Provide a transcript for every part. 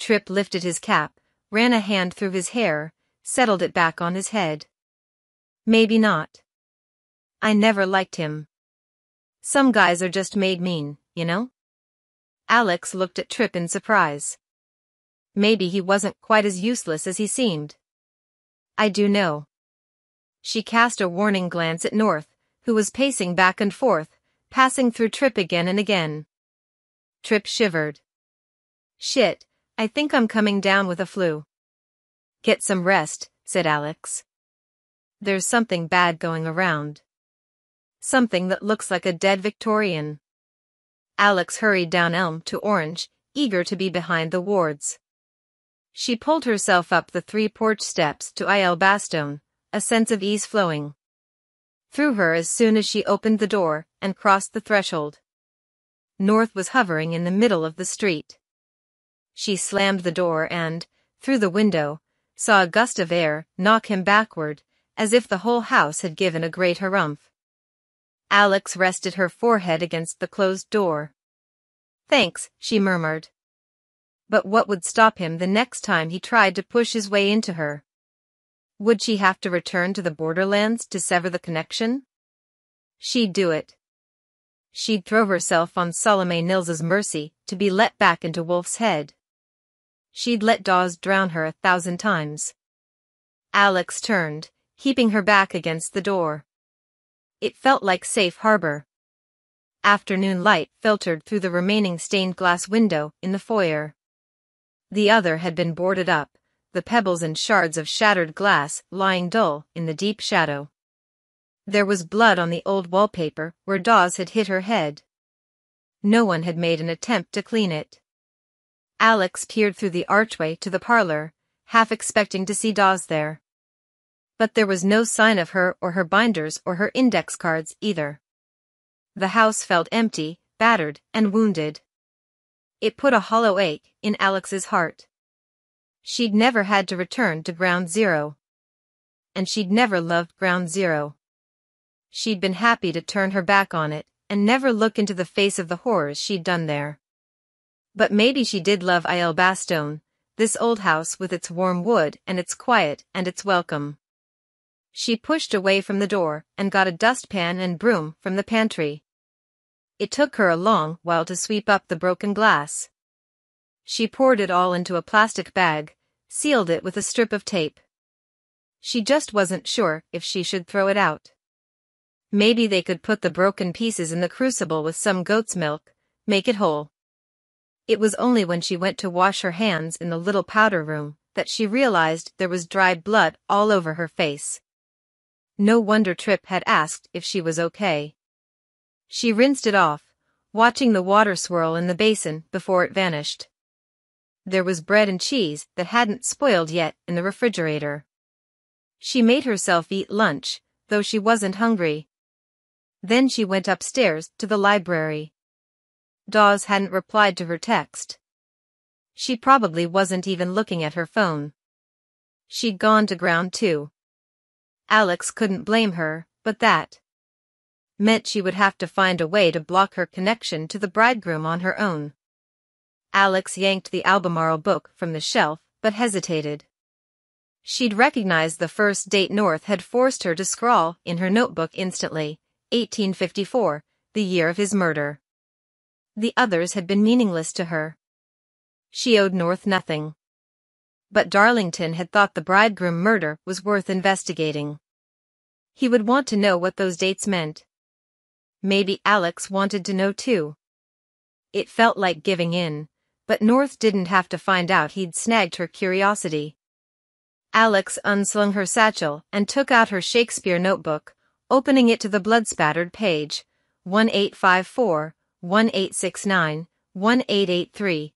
Tripp lifted his cap, ran a hand through his hair, settled it back on his head. Maybe not. I never liked him. Some guys are just made mean, you know? Alex looked at Tripp in surprise. Maybe he wasn't quite as useless as he seemed. I do know. She cast a warning glance at North, who was pacing back and forth, passing through Tripp again and again. Tripp shivered. Shit, I think I'm coming down with a flu. Get some rest, said Alex. There's something bad going around. Something that looks like a dead Victorian. Alex hurried down Elm to Orange, eager to be behind the wards. She pulled herself up the 3 porch steps to Il Bastone, a sense of ease flowing through her as soon as she opened the door and crossed the threshold. North was hovering in the middle of the street. She slammed the door and, through the window, saw a gust of air knock him backward, as if the whole house had given a great harumph. Alex rested her forehead against the closed door. Thanks, she murmured. But what would stop him the next time he tried to push his way into her? Would she have to return to the borderlands to sever the connection? She'd do it. She'd throw herself on Salome Nils's mercy to be let back into Wolf's Head. She'd let Dawes drown her 1,000 times. Alex turned, heaping her back against the door. It felt like safe harbor. Afternoon light filtered through the remaining stained glass window in the foyer. The other had been boarded up, the pebbles and shards of shattered glass lying dull in the deep shadow. There was blood on the old wallpaper where Dawes had hit her head. No one had made an attempt to clean it. Alex peered through the archway to the parlor, half expecting to see Dawes there. But there was no sign of her or her binders or her index cards either. The house felt empty, battered, and wounded. It put a hollow ache in Alex's heart. She'd never had to return to Ground Zero. And she'd never loved Ground Zero. She'd been happy to turn her back on it and never look into the face of the horrors she'd done there. But maybe she did love Il Bastone, this old house with its warm wood and its quiet and its welcome. She pushed away from the door and got a dustpan and broom from the pantry. It took her a long while to sweep up the broken glass. She poured it all into a plastic bag, sealed it with a strip of tape. She just wasn't sure if she should throw it out. Maybe they could put the broken pieces in the crucible with some goat's milk, make it whole. It was only when she went to wash her hands in the little powder room that she realized there was dry blood all over her face. No wonder Tripp had asked if she was okay. She rinsed it off, watching the water swirl in the basin before it vanished. There was bread and cheese that hadn't spoiled yet in the refrigerator. She made herself eat lunch, though she wasn't hungry. Then she went upstairs to the library. Dawes hadn't replied to her text. She probably wasn't even looking at her phone. She'd gone to Ground 2. Alex couldn't blame her, but that meant she would have to find a way to block her connection to the bridegroom on her own. Alex yanked the Albemarle book from the shelf, but hesitated. She'd recognized the first date North had forced her to scrawl in her notebook instantly, 1854, the year of his murder. The others had been meaningless to her. She owed North nothing. But Darlington had thought the bridegroom murder was worth investigating. He would want to know what those dates meant. Maybe Alex wanted to know too. It felt like giving in, but North didn't have to find out he'd snagged her curiosity. Alex unslung her satchel and took out her Shakespeare notebook, opening it to the blood-spattered page, 1854, 1869, 1883.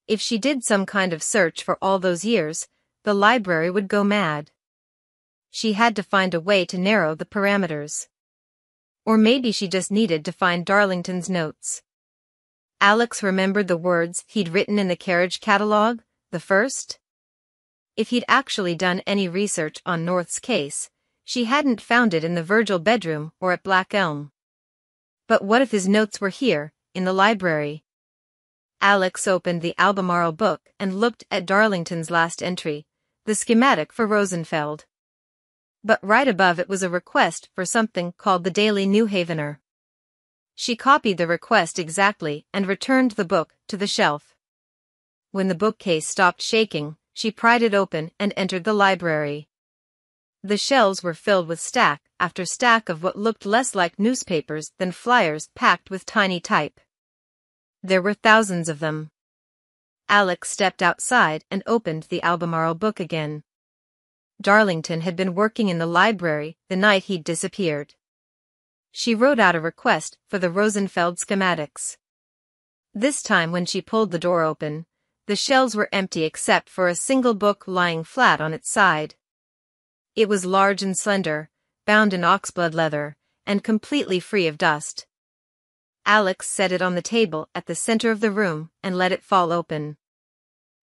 If she did some kind of search for all those years, the library would go mad. She had to find a way to narrow the parameters. Or maybe she just needed to find Darlington's notes. Alex remembered the words he'd written in the carriage catalog, the first. If he'd actually done any research on North's case, she hadn't found it in the Virgil bedroom or at Black Elm. But what if his notes were here, in the library? Alex opened the Albemarle book and looked at Darlington's last entry, the schematic for Rosenfeld. But right above it was a request for something called the Daily New Havener. She copied the request exactly and returned the book to the shelf. When the bookcase stopped shaking, she pried it open and entered the library. The shelves were filled with stack after stack of what looked less like newspapers than flyers packed with tiny type. There were thousands of them. Alex stepped outside and opened the Albemarle book again. Darlington had been working in the library the night he'd disappeared. She wrote out a request for the Rosenfeld schematics. This time when she pulled the door open, the shelves were empty except for a single book lying flat on its side. It was large and slender, bound in oxblood leather, and completely free of dust. Alex set it on the table at the center of the room and let it fall open.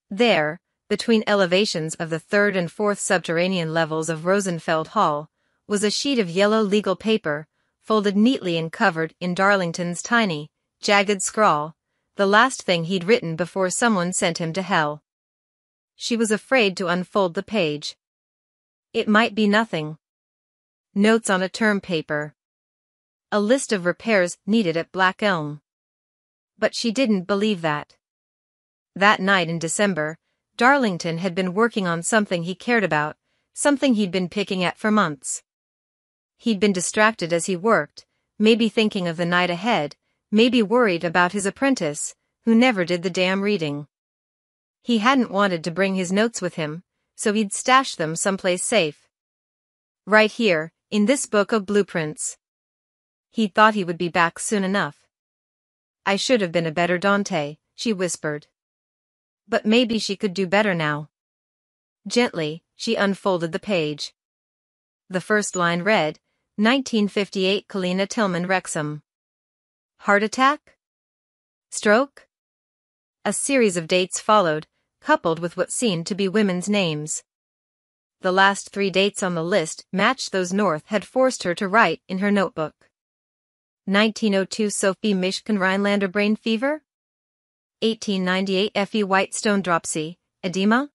There, between elevations of the third and fourth subterranean levels of Rosenfeld Hall, was a sheet of yellow legal paper, folded neatly and covered in Darlington's tiny, jagged scrawl, the last thing he'd written before someone sent him to hell. She was afraid to unfold the page. It might be nothing. Notes on a term paper. A list of repairs needed at Black Elm. But she didn't believe that. That night in December, Darlington had been working on something he cared about, something he'd been picking at for months. He'd been distracted as he worked, maybe thinking of the night ahead, maybe worried about his apprentice, who never did the damn reading. He hadn't wanted to bring his notes with him, so he'd stashed them someplace safe. Right here, in this book of blueprints. He thought he would be back soon enough. I should have been a better Dante, she whispered. But maybe she could do better now. Gently, she unfolded the page. The first line read, 1958 Kalina Tillman Wrexham. Heart attack? Stroke? A series of dates followed, coupled with what seemed to be women's names. The last 3 dates on the list matched those North had forced her to write in her notebook. 1902 Sophie Mishkin Rhinelander brain fever? 1898 Effie Whitestone dropsy, edema?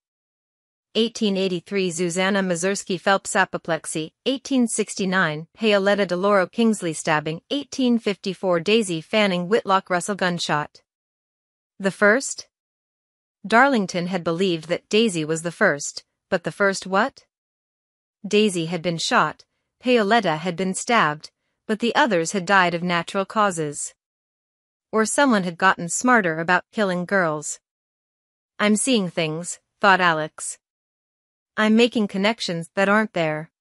1883 Zuzanna Mazursky Phelps apoplexy, 1869 Paoletta Deloro Kingsley stabbing, 1854 Daisy Fanning Whitlock Russell gunshot. The first? Darlington had believed that Daisy was the first, but the first what? Daisy had been shot, Paoletta had been stabbed, but the others had died of natural causes. Or someone had gotten smarter about killing girls. I'm seeing things, thought Alex. I'm making connections that aren't there.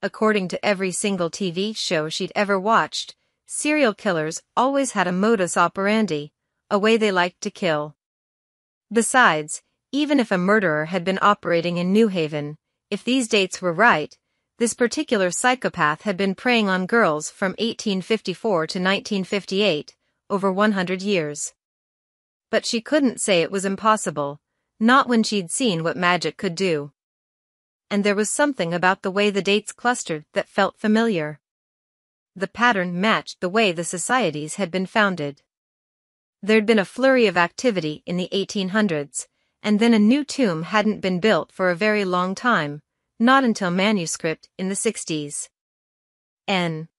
According to every single TV show she'd ever watched, serial killers always had a modus operandi, a way they liked to kill. Besides, even if a murderer had been operating in New Haven, if these dates were right, this particular psychopath had been preying on girls from 1854 to 1958, over 100 years. But she couldn't say it was impossible, not when she'd seen what magic could do. And there was something about the way the dates clustered that felt familiar. The pattern matched the way the societies had been founded. There'd been a flurry of activity in the 1800s, and then a new tomb hadn't been built for a very long time, not until manuscript in the 60s. An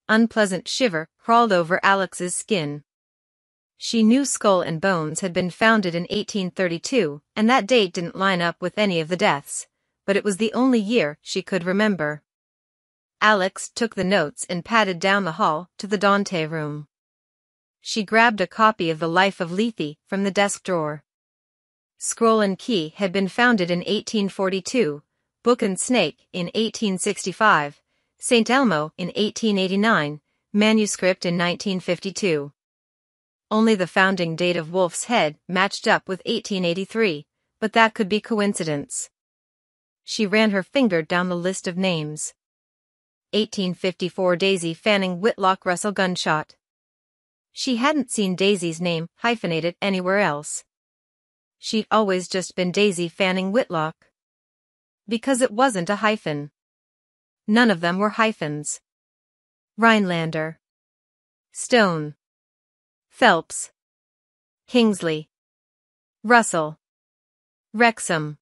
unpleasant shiver crawled over Alex's skin. She knew Skull and Bones had been founded in 1832, and that date didn't line up with any of the deaths, but it was the only year she could remember. Alex took the notes and padded down the hall to the Dante room. She grabbed a copy of The Life of Lethe from the desk drawer. Scroll and Key had been founded in 1842, Book and Snake in 1865, St. Elmo in 1889, manuscript in 1952. Only the founding date of Wolf's Head matched up with 1883, but that could be coincidence. She ran her finger down the list of names. 1854 Daisy Fanning Whitlock Russell gunshot. She hadn't seen Daisy's name hyphenated anywhere else. She'd always just been Daisy Fanning Whitlock. Because it wasn't a hyphen. None of them were hyphens. Rhinelander. Stone. Phelps. Kingsley, Russell, Wrexham.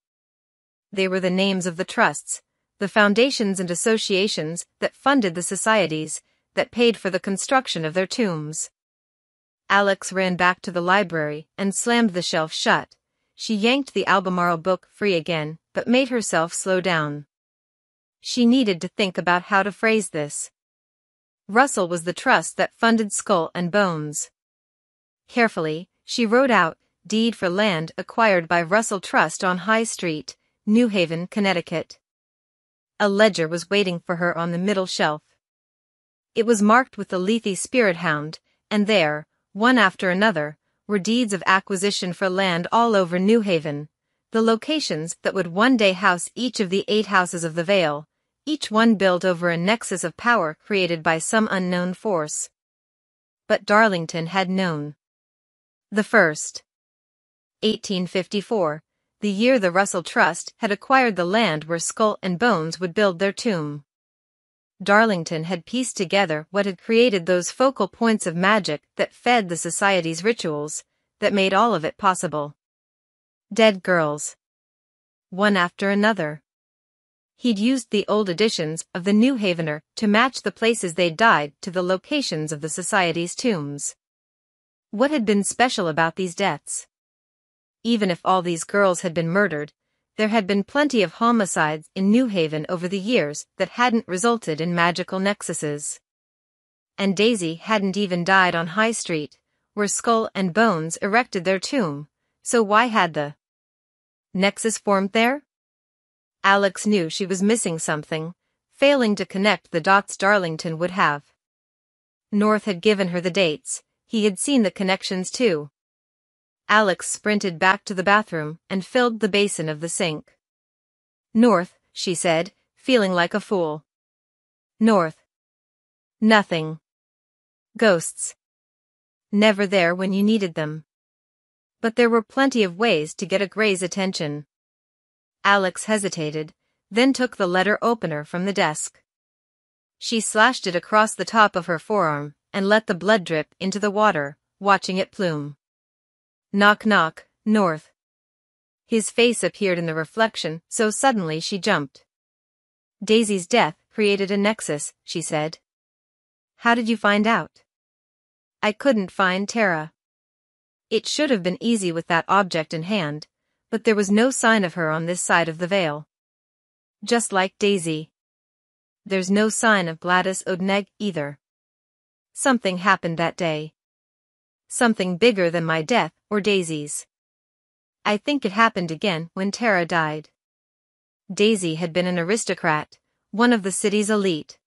They were the names of the trusts, the foundations and associations that funded the societies, that paid for the construction of their tombs. Alex ran back to the library and slammed the shelf shut. She yanked the Albemarle book free again, but made herself slow down. She needed to think about how to phrase this. Russell was the trust that funded Skull and Bones. Carefully, she wrote out, deed for land acquired by Russell Trust on High Street, New Haven, Connecticut. A ledger was waiting for her on the middle shelf. It was marked with the Lethe spirit hound, and there, one after another, were deeds of acquisition for land all over New Haven, the locations that would one day house each of the 8 houses of the Vale, each one built over a nexus of power created by some unknown force. But Darlington had known. The first. 1854, the year the Russell Trust had acquired the land where Skull and Bones would build their tomb. Darlington had pieced together what had created those focal points of magic that fed the society's rituals, that made all of it possible. Dead girls. One after another. He'd used the old editions of the New Havener to match the places they'd died to the locations of the society's tombs. What had been special about these deaths? Even if all these girls had been murdered, there had been plenty of homicides in New Haven over the years that hadn't resulted in magical nexuses. And Daisy hadn't even died on High Street, where Skull and Bones erected their tomb, so why had the nexus formed there? Alex knew she was missing something, failing to connect the dots Darlington would have. North had given her the dates, he had seen the connections too. Alex sprinted back to the bathroom and filled the basin of the sink. North, she said, feeling like a fool. North. Nothing. Ghosts. Never there when you needed them. But there were plenty of ways to get a Gray's attention. Alex hesitated, then took the letter opener from the desk. She slashed it across the top of her forearm and let the blood drip into the water, watching it plume. Knock knock, North. His face appeared in the reflection, so suddenly she jumped. Daisy's death created a nexus, she said. How did you find out? I couldn't find Tara. It should have been easy with that object in hand, but there was no sign of her on this side of the Vale. Just like Daisy. There's no sign of Gladys Odneg either. Something happened that day. Something bigger than my death or Daisy's. I think it happened again when Tara died. Daisy had been an aristocrat, one of the city's elite.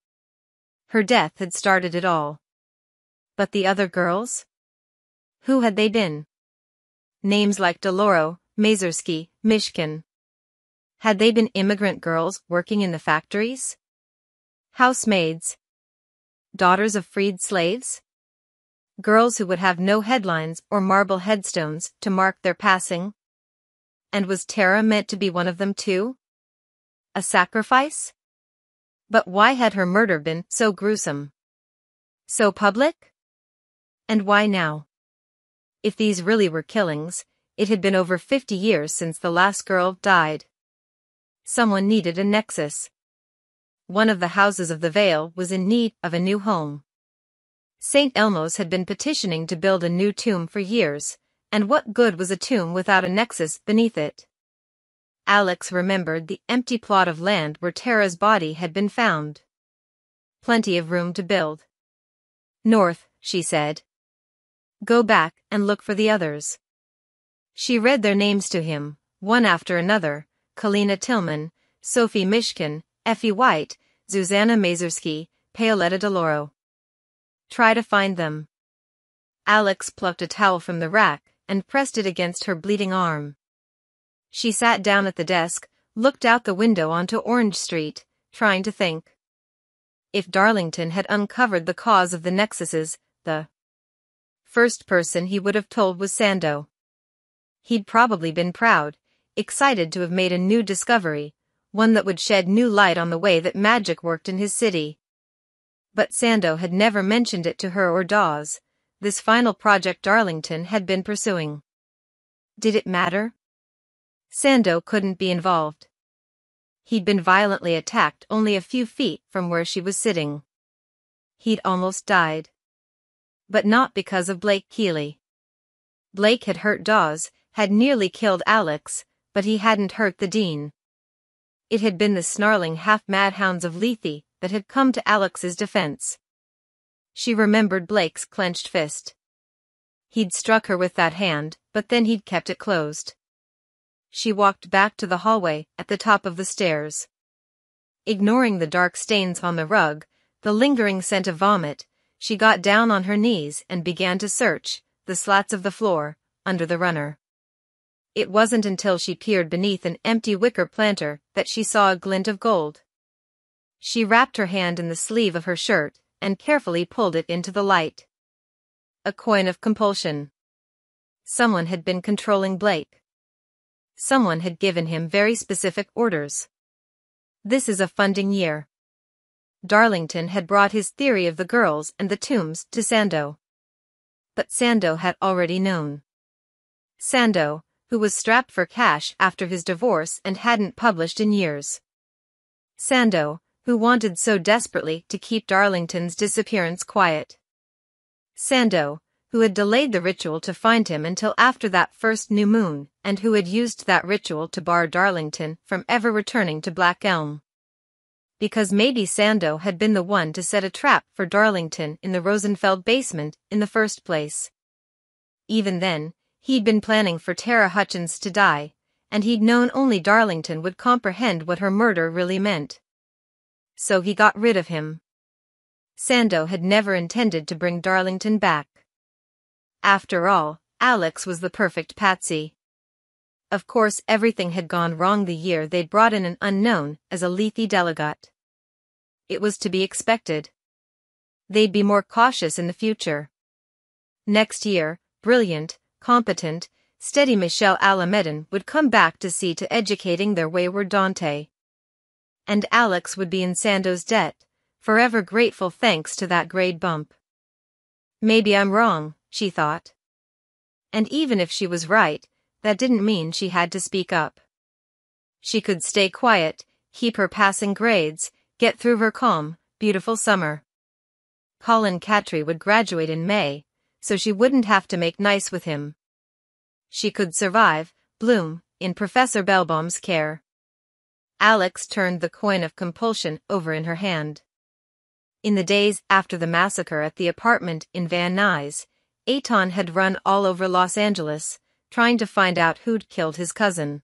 Her death had started it all. But the other girls? Who had they been? Names like Deloro, Mazersky, Mishkin. Had they been immigrant girls working in the factories? Housemaids? Daughters of freed slaves? Girls who would have no headlines or marble headstones to mark their passing? And was Tara meant to be one of them too? A sacrifice? But why had her murder been so gruesome? So public? And why now? If these really were killings, it had been over 50 years since the last girl died. Someone needed a nexus. One of the houses of the Vale was in need of a new home. St. Elmo's had been petitioning to build a new tomb for years, and what good was a tomb without a nexus beneath it? Alex remembered the empty plot of land where Tara's body had been found. Plenty of room to build. North, she said. Go back and look for the others. She read their names to him, one after another: Kalina Tillman, Sophie Mishkin, Effie White, Zuzanna Mazersky, Paoletta Deloro. Try to find them. Alex plucked a towel from the rack and pressed it against her bleeding arm. She sat down at the desk, looked out the window onto Orange Street, trying to think. If Darlington had uncovered the cause of the nexuses, the first person he would have told was Sando. He'd probably been proud, excited to have made a new discovery, one that would shed new light on the way that magic worked in his city. But Sando had never mentioned it to her or Dawes. this final project Darlington had been pursuing. Did it matter? Sando couldn't be involved. He'd been violently attacked only a few feet from where she was sitting. He'd almost died. But not because of Blake Keeley. Blake had hurt Dawes, had nearly killed Alex, but he hadn't hurt the Dean. It had been the snarling half-mad hounds of Lethe that had come to Alex's defense. She remembered Blake's clenched fist. He'd struck her with that hand, but then he'd kept it closed. She walked back to the hallway at the top of the stairs. Ignoring the dark stains on the rug, the lingering scent of vomit, she got down on her knees and began to search the slats of the floor under the runner. It wasn't until she peered beneath an empty wicker planter that she saw a glint of gold. She wrapped her hand in the sleeve of her shirt and carefully pulled it into the light. A coin of compulsion. Someone had been controlling Blake. Someone had given him very specific orders. This is a funding year. Darlington had brought his theory of the girls and the tombs to Sando. But Sando had already known. Sando, who was strapped for cash after his divorce and hadn't published in years. Sando, who wanted so desperately to keep Darlington's disappearance quiet. Sando, who had delayed the ritual to find him until after that first new moon, and who had used that ritual to bar Darlington from ever returning to Black Elm. Because maybe Sando had been the one to set a trap for Darlington in the Rosenfeld basement in the first place. Even then, he'd been planning for Tara Hutchins to die, and he'd known only Darlington would comprehend what her murder really meant. So he got rid of him. Sando had never intended to bring Darlington back. After all, Alex was the perfect patsy. Of course everything had gone wrong the year they'd brought in an unknown as a Lethe delegate. It was to be expected. They'd be more cautious in the future. Next year, brilliant, competent, steady Michelle Alamedin would come back to see to educating their wayward Dante. And Alex would be in Sando's debt, forever grateful thanks to that grade bump. Maybe I'm wrong, she thought. And even if she was right, that didn't mean she had to speak up. She could stay quiet, keep her passing grades, get through her calm, beautiful summer. Colin Cattry would graduate in May, so she wouldn't have to make nice with him. She could survive, bloom, in Professor Bellbaum's care. Alex turned the coin of compulsion over in her hand. In the days after the massacre at the apartment in Van Nuys, Aton had run all over Los Angeles, trying to find out who'd killed his cousin.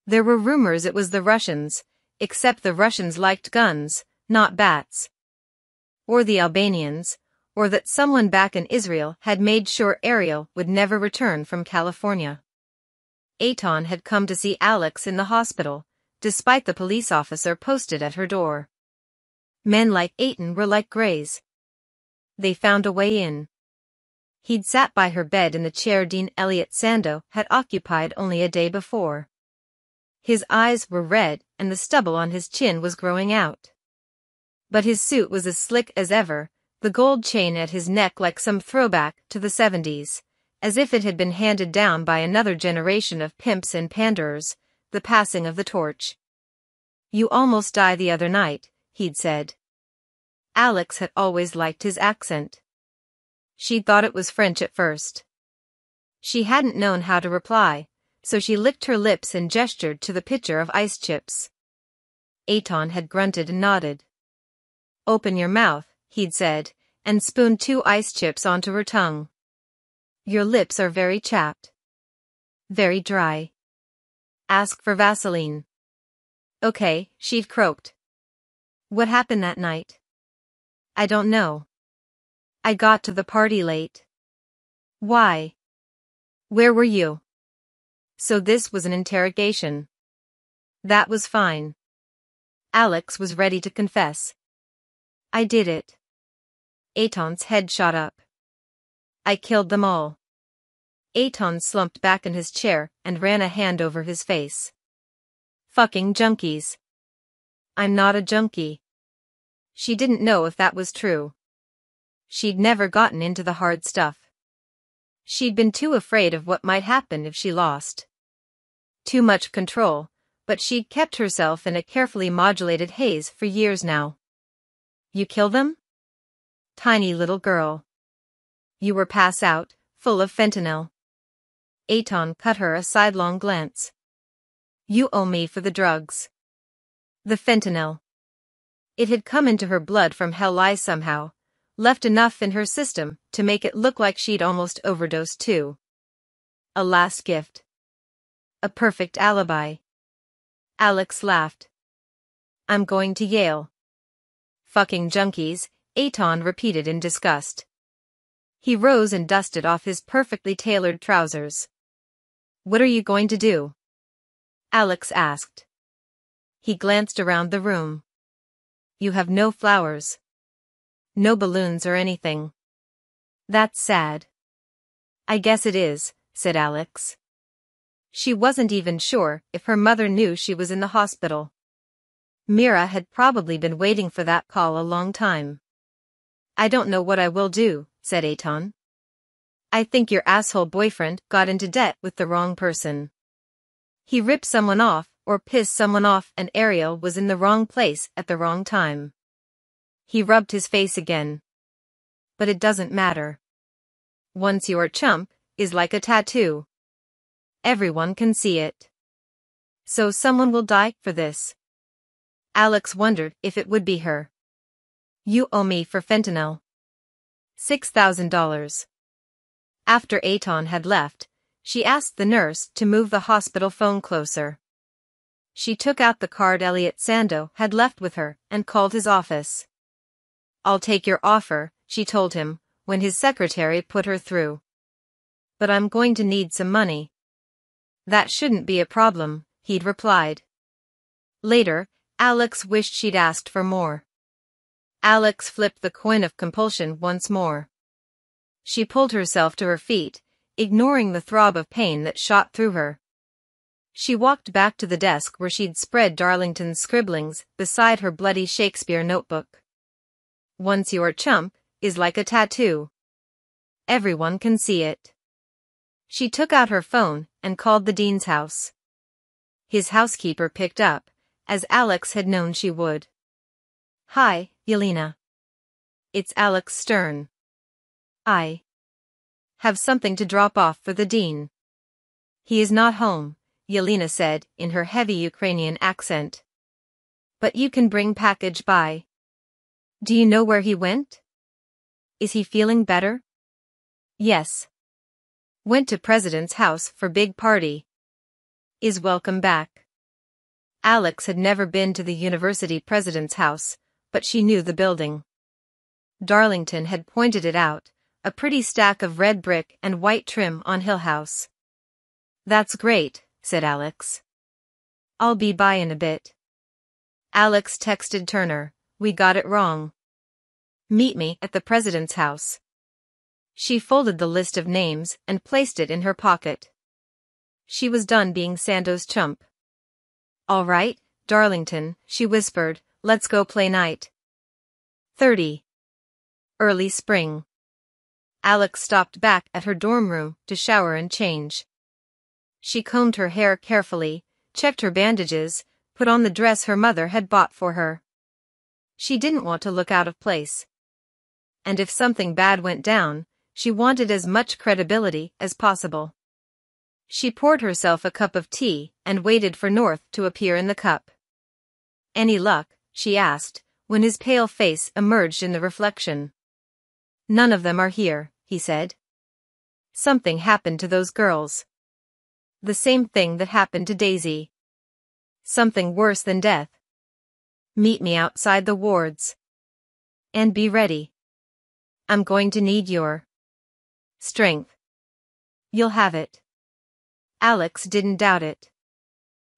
There were rumors it was the Russians, except the Russians liked guns, not bats. Or the Albanians, or that someone back in Israel had made sure Ariel would never return from California. Aton had come to see Alex in the hospital, despite the police officer posted at her door. Men like Aton were like Greys. They found a way in. He'd sat by her bed in the chair Dean Elliot Sando had occupied only a day before. His eyes were red and the stubble on his chin was growing out. But his suit was as slick as ever, the gold chain at his neck like some throwback to the 70s, as if it had been handed down by another generation of pimps and panderers, the passing of the torch. "You almost died the other night," he'd said. Alex had always liked his accent. She'd thought it was French at first. She hadn't known how to reply, so she licked her lips and gestured to the pitcher of ice chips. Aton had grunted and nodded. "Open your mouth," he'd said, and spooned 2 ice chips onto her tongue. "Your lips are very chapped. Very dry. Ask for Vaseline." "Okay," she'd croaked. "What happened that night?" "I don't know. I got to the party late." "Why? Where were you?" So this was an interrogation. That was fine. Alex was ready to confess. "I did it." Aton's head shot up. "I killed them all." Aton slumped back in his chair and ran a hand over his face. "Fucking junkies." "I'm not a junkie." She didn't know if that was true. She'd never gotten into the hard stuff. She'd been too afraid of what might happen if she lost. Too much control, but she'd kept herself in a carefully modulated haze for years now. You kill them? Tiny little girl. You were pass out, full of fentanyl. Aton cut her a sidelong glance. You owe me for the drugs. The fentanyl. It had come into her blood from Leigh somehow, left enough in her system to make it look like she'd almost overdosed too. A last gift. A perfect alibi. Alex laughed. I'm going to Yale. Fucking junkies, Aton repeated in disgust. He rose and dusted off his perfectly tailored trousers. What are you going to do? Alex asked. He glanced around the room. You have no flowers. No balloons or anything. That's sad. I guess it is, said Alex. She wasn't even sure if her mother knew she was in the hospital. Mira had probably been waiting for that call a long time. I don't know what I will do, said Aton. I think your asshole boyfriend got into debt with the wrong person. He ripped someone off or pissed someone off, and Ariel was in the wrong place at the wrong time. He rubbed his face again. But it doesn't matter. Once your chump is like a tattoo. Everyone can see it. So someone will die for this. Alex wondered if it would be her. You owe me for fentanyl. $6,000. After Aton had left, she asked the nurse to move the hospital phone closer. She took out the card Elliot Sando had left with her and called his office. I'll take your offer, she told him, when his secretary put her through. But I'm going to need some money. That shouldn't be a problem, he'd replied. Later, Alex wished she'd asked for more. Alex flipped the coin of compulsion once more. She pulled herself to her feet, ignoring the throb of pain that shot through her. She walked back to the desk where she'd spread Darlington's scribblings beside her bloody Shakespeare notebook. Once your chump is like a tattoo. Everyone can see it. She took out her phone and called the dean's house. His housekeeper picked up, as Alex had known she would. Hi, Yelena. It's Alex Stern. I have something to drop off for the dean. He is not home, Yelena said in her heavy Ukrainian accent. But you can bring package by. Do you know where he went? Is he feeling better? Yes. Went to president's house for big party. Is welcome back. Alex had never been to the university president's house, but she knew the building. Darlington had pointed it out, a pretty stack of red brick and white trim on Hill House. That's great, said Alex. I'll be by in a bit. Alex texted Turner, we got it wrong. Meet me at the president's house. She folded the list of names and placed it in her pocket. She was done being Sando's chump. All right, Darlington, she whispered, let's go play night. 30. Early spring. Alex stopped back at her dorm room to shower and change. She combed her hair carefully, checked her bandages, put on the dress her mother had bought for her. She didn't want to look out of place. And if something bad went down, she wanted as much credibility as possible. She poured herself a cup of tea and waited for North to appear in the cup. Any luck? She asked, when his pale face emerged in the reflection. None of them are here, he said. Something happened to those girls. The same thing that happened to Daisy. Something worse than death. Meet me outside the wards. And be ready. I'm going to need your strength. You'll have it. Alex didn't doubt it.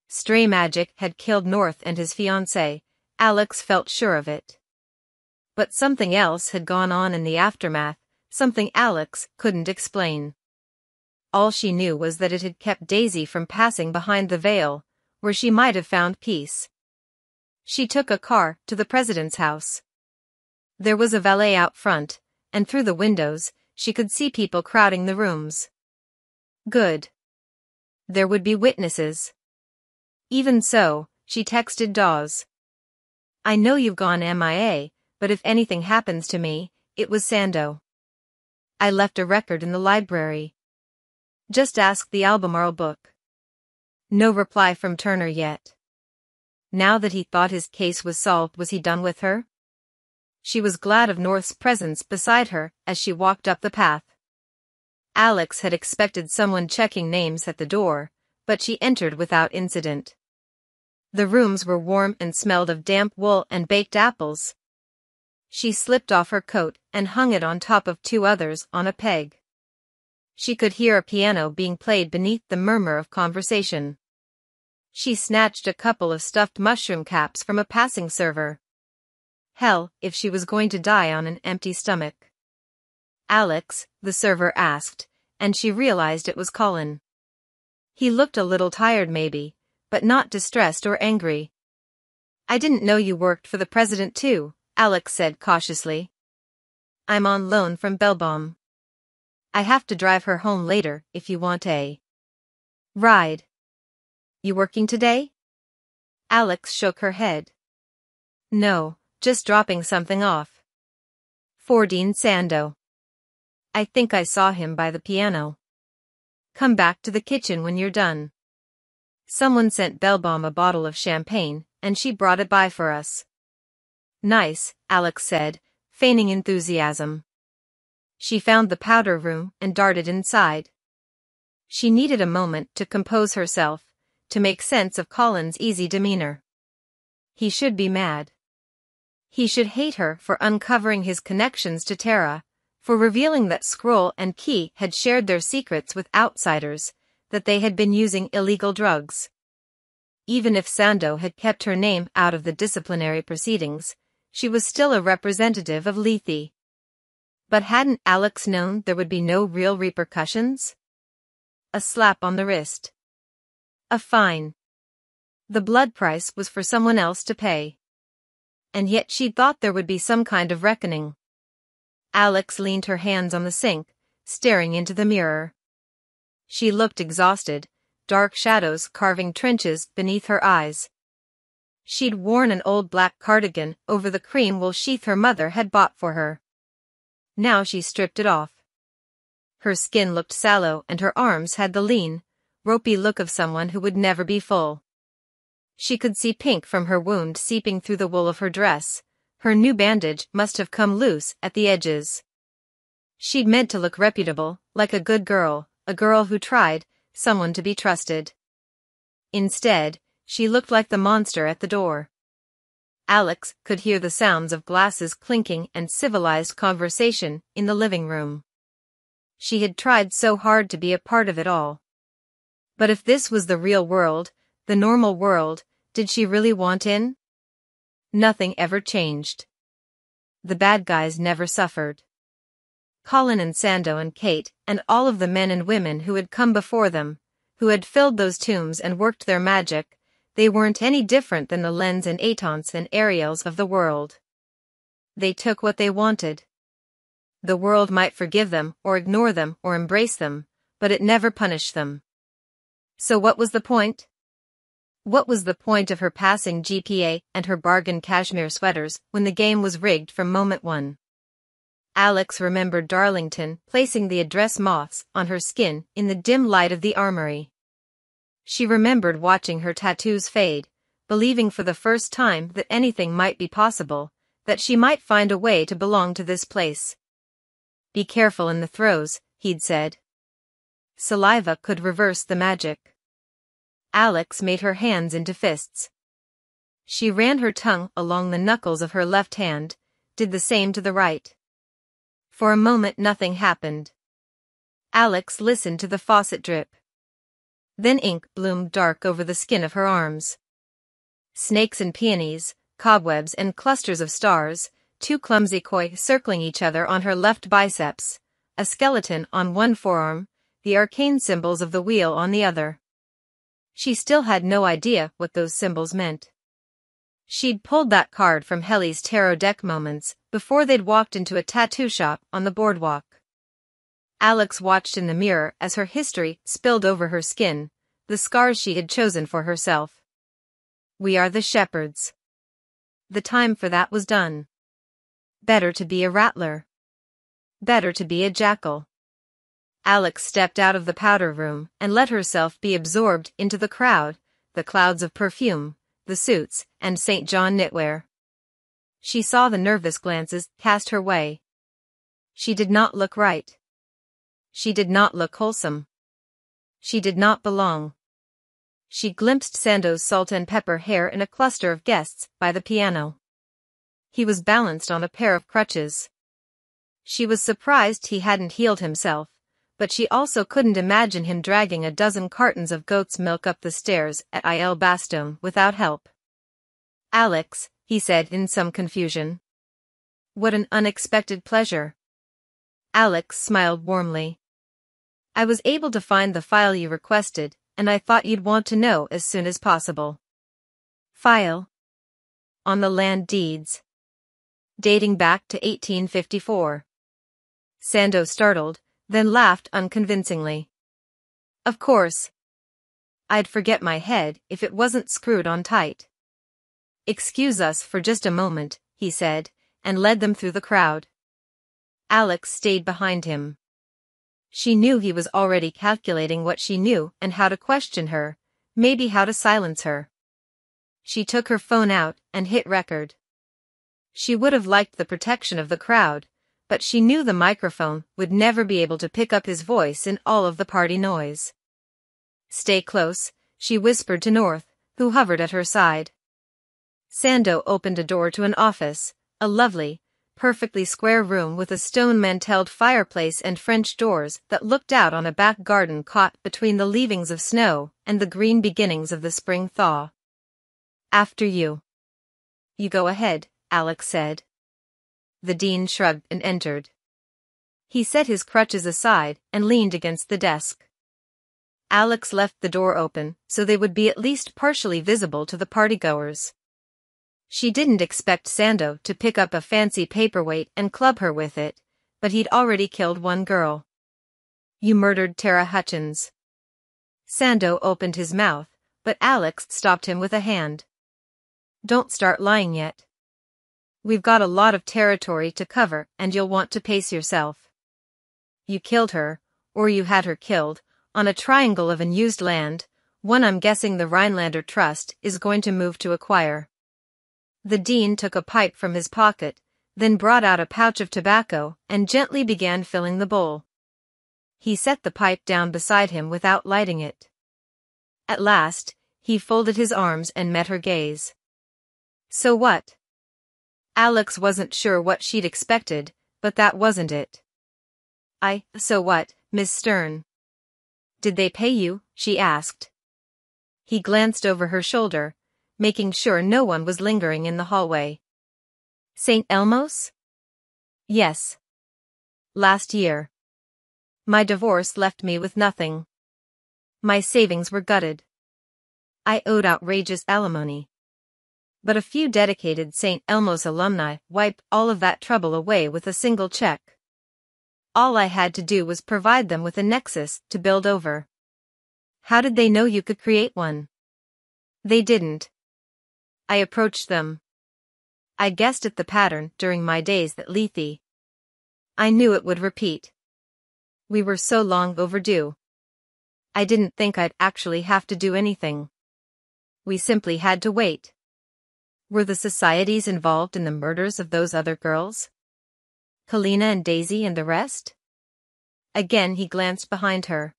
Stray magic had killed North and his fiancée, Alex felt sure of it. But something else had gone on in the aftermath, something Alex couldn't explain. All she knew was that it had kept Daisy from passing behind the veil, where she might have found peace. She took a car to the president's house. There was a valet out front, and through the windows, she could see people crowding the rooms. Good. There would be witnesses. Even so, she texted Dawes. I know you've gone MIA, but if anything happens to me, it was Sando. I left a record in the library. Just ask the Albemarle book. No reply from Turner yet. Now that he thought his case was solved, was he done with her? She was glad of North's presence beside her as she walked up the path. Alex had expected someone checking names at the door, but she entered without incident. The rooms were warm and smelled of damp wool and baked apples. She slipped off her coat and hung it on top of two others on a peg. She could hear a piano being played beneath the murmur of conversation. She snatched a couple of stuffed mushroom caps from a passing server. Hell, if she was going to die on an empty stomach. Alex, the server asked, and she realized it was Colin. He looked a little tired maybe, but not distressed or angry. I didn't know you worked for the president too, Alex said cautiously. I'm on loan from Belbaum. I have to drive her home later if you want a ride. You working today? Alex shook her head. No, just dropping something off. For Dean Sando. I think I saw him by the piano. Come back to the kitchen when you're done. Someone sent Belbaum a bottle of champagne, and she brought it by for us. Nice, Alex said, feigning enthusiasm. She found the powder room and darted inside. She needed a moment to compose herself, to make sense of Colin's easy demeanor. He should be mad. He should hate her for uncovering his connections to Tara, for revealing that Scroll and Key had shared their secrets with outsiders, that they had been using illegal drugs. Even if Sando had kept her name out of the disciplinary proceedings, she was still a representative of Lethe. But hadn't Alex known there would be no real repercussions? A slap on the wrist. A fine. The blood price was for someone else to pay. And yet she'd thought there would be some kind of reckoning. Alex leaned her hands on the sink, staring into the mirror. She looked exhausted, dark shadows carving trenches beneath her eyes. She'd worn an old black cardigan over the cream wool sheath her mother had bought for her. Now she stripped it off. Her skin looked sallow and her arms had the lean, ropey look of someone who would never be full. She could see pink from her wound seeping through the wool of her dress. Her new bandage must have come loose at the edges. She'd meant to look reputable, like a good girl, a girl who tried, someone to be trusted. Instead, she looked like the monster at the door. Alex could hear the sounds of glasses clinking and civilized conversation in the living room. She had tried so hard to be a part of it all. But if this was the real world, the normal world, did she really want in? Nothing ever changed. The bad guys never suffered. Colin and Sando and Kate and all of the men and women who had come before them, who had filled those tombs and worked their magic, they weren't any different than the Lens and Aitons and Ariels of the world. They took what they wanted. The world might forgive them or ignore them or embrace them, but it never punished them. So what was the point? What was the point of her passing GPA and her bargain cashmere sweaters when the game was rigged from moment one? Alex remembered Darlington placing the address moths on her skin in the dim light of the armory. She remembered watching her tattoos fade, believing for the first time that anything might be possible, that she might find a way to belong to this place. Be careful in the throes, he'd said. Saliva could reverse the magic. Alex made her hands into fists. She ran her tongue along the knuckles of her left hand, did the same to the right. For a moment nothing happened. Alex listened to the faucet drip. Then ink bloomed dark over the skin of her arms. Snakes and peonies, cobwebs and clusters of stars, two clumsy koi circling each other on her left biceps, a skeleton on one forearm, the arcane symbols of the wheel on the other. She still had no idea what those symbols meant. She'd pulled that card from Helly's tarot deck moments before they'd walked into a tattoo shop on the boardwalk. Alex watched in the mirror as her history spilled over her skin, the scars she had chosen for herself. We are the shepherds. The time for that was done. Better to be a rattler. Better to be a jackal. Alex stepped out of the powder room and let herself be absorbed into the crowd, the clouds of perfume, the suits, and St. John knitwear. She saw the nervous glances cast her way. She did not look right. She did not look wholesome. She did not belong. She glimpsed Sando's salt and pepper hair in a cluster of guests by the piano. He was balanced on a pair of crutches. She was surprised he hadn't healed himself, but she also couldn't imagine him dragging a dozen cartons of goat's milk up the stairs at Il Bastone without help. Alex, he said in some confusion. What an unexpected pleasure. Alex smiled warmly. I was able to find the file you requested, and I thought you'd want to know as soon as possible. File? On the land deeds. Dating back to 1854. Sando startled, then laughed unconvincingly. Of course. I'd forget my head if it wasn't screwed on tight. Excuse us for just a moment, he said, and led them through the crowd. Alex stayed behind him. She knew he was already calculating what she knew and how to question her, maybe how to silence her. She took her phone out and hit record. She would have liked the protection of the crowd, but she knew the microphone would never be able to pick up his voice in all of the party noise. Stay close, she whispered to North, who hovered at her side. Sando opened a door to an office, a lovely, perfectly square room with a stone-mantelled fireplace and French doors that looked out on a back garden caught between the leavings of snow and the green beginnings of the spring thaw. After you. You go ahead, Alex said. The dean shrugged and entered. He set his crutches aside and leaned against the desk. Alex left the door open so they would be at least partially visible to the partygoers. She didn't expect Sando to pick up a fancy paperweight and club her with it, but he'd already killed one girl. You murdered Tara Hutchins. Sando opened his mouth, but Alex stopped him with a hand. Don't start lying yet. We've got a lot of territory to cover and you'll want to pace yourself. You killed her, or you had her killed, on a triangle of unused land, one I'm guessing the Rhinelander Trust is going to move to acquire. The dean took a pipe from his pocket, then brought out a pouch of tobacco and gently began filling the bowl. He set the pipe down beside him without lighting it. At last, he folded his arms and met her gaze. So what? Alex wasn't sure what she'd expected, but that wasn't it. So what, Miss Stern? Did they pay you? She asked. He glanced over her shoulder, making sure no one was lingering in the hallway. St. Elmo's? Yes. Last year. My divorce left me with nothing. My savings were gutted. I owed outrageous alimony. But a few dedicated St. Elmo's alumni wiped all of that trouble away with a single check. All I had to do was provide them with a nexus to build over. How did they know you could create one? They didn't. I approached them. I guessed at the pattern during my days at Lethe. I knew it would repeat. We were so long overdue. I didn't think I'd actually have to do anything. We simply had to wait. Were the societies involved in the murders of those other girls? Kalina and Daisy and the rest? Again he glanced behind her.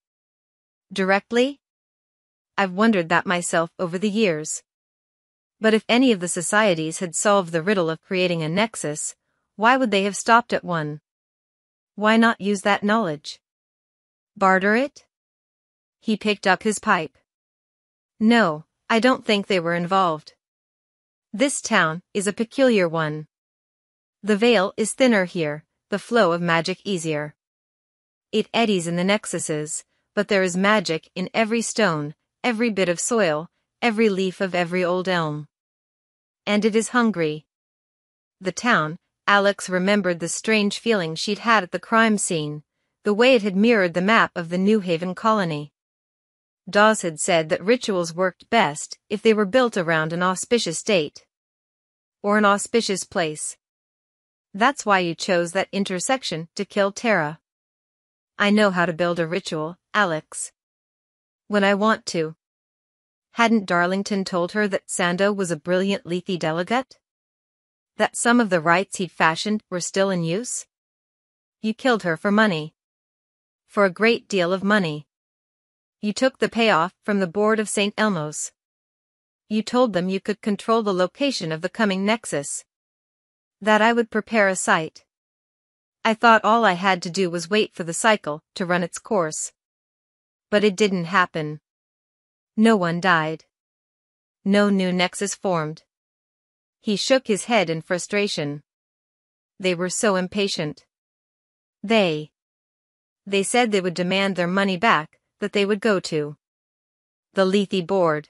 Directly? I've wondered that myself over the years. But if any of the societies had solved the riddle of creating a nexus, why would they have stopped at one? Why not use that knowledge? Barter it? He picked up his pipe. No, I don't think they were involved. This town is a peculiar one. The veil is thinner here, the flow of magic easier. It eddies in the nexuses, but there is magic in every stone, every bit of soil, every leaf of every old elm. And it is hungry. The town, Alex remembered the strange feeling she'd had at the crime scene, the way it had mirrored the map of the New Haven colony. Dawes had said that rituals worked best if they were built around an auspicious date. Or an auspicious place. That's why you chose that intersection to kill Tara. I know how to build a ritual, Alex. When I want to. Hadn't Darlington told her that Sando was a brilliant Lethe delegate? That some of the rites he'd fashioned were still in use? You killed her for money. For a great deal of money. You took the payoff from the board of St. Elmo's. You told them you could control the location of the coming nexus. That I would prepare a site. I thought all I had to do was wait for the cycle to run its course. But it didn't happen. No one died. No new nexus formed. He shook his head in frustration. They were so impatient. They said they would demand their money back, that they would go to the Lethe board.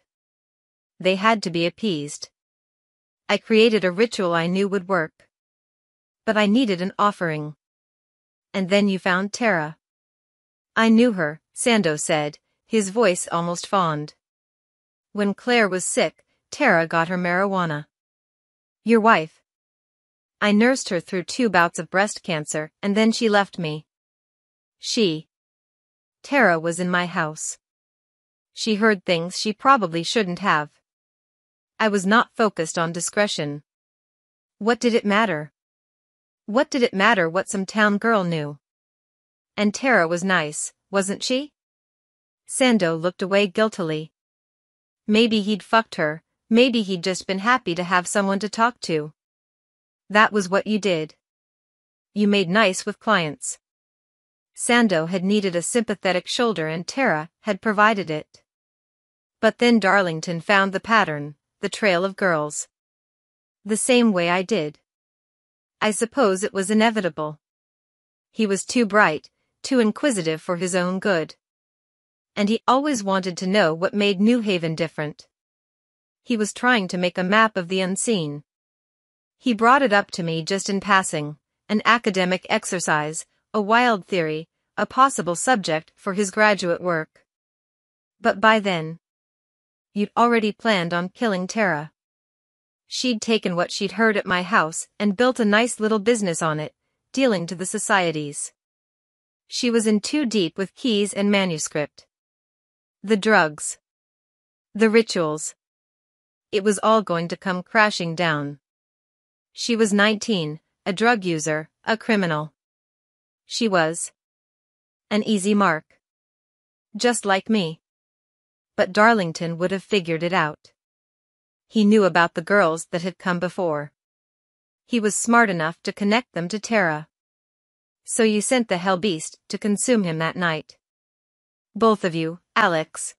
They had to be appeased. I created a ritual I knew would work. But I needed an offering. And then you found Tara. I knew her, Sando said, his voice almost fond. When Claire was sick, Tara got her marijuana. Your wife. I nursed her through 2 bouts of breast cancer, and then she left me. Tara was in my house. She heard things she probably shouldn't have. I was not focused on discretion. What did it matter? What did it matter what some town girl knew? And Tara was nice, wasn't she? Sando looked away guiltily. Maybe he'd fucked her, maybe he'd just been happy to have someone to talk to. That was what you did. You made nice with clients. Sando had needed a sympathetic shoulder and Tara had provided it. But then Darlington found the pattern, the trail of girls. The same way I did. I suppose it was inevitable. He was too bright, too inquisitive for his own good. And he always wanted to know what made New Haven different. He was trying to make a map of the unseen. He brought it up to me just in passing, an academic exercise, a wild theory, a possible subject for his graduate work. But by then, you'd already planned on killing Tara. She'd taken what she'd heard at my house and built a nice little business on it, dealing to the societies. She was in too deep with keys and manuscript. The drugs. The rituals. It was all going to come crashing down. She was 19, a drug user, a criminal. She was an easy mark. Just like me. But Darlington would have figured it out. He knew about the girls that had come before. He was smart enough to connect them to Tara. So you sent the hell beast to consume him that night. Both of you, Alex.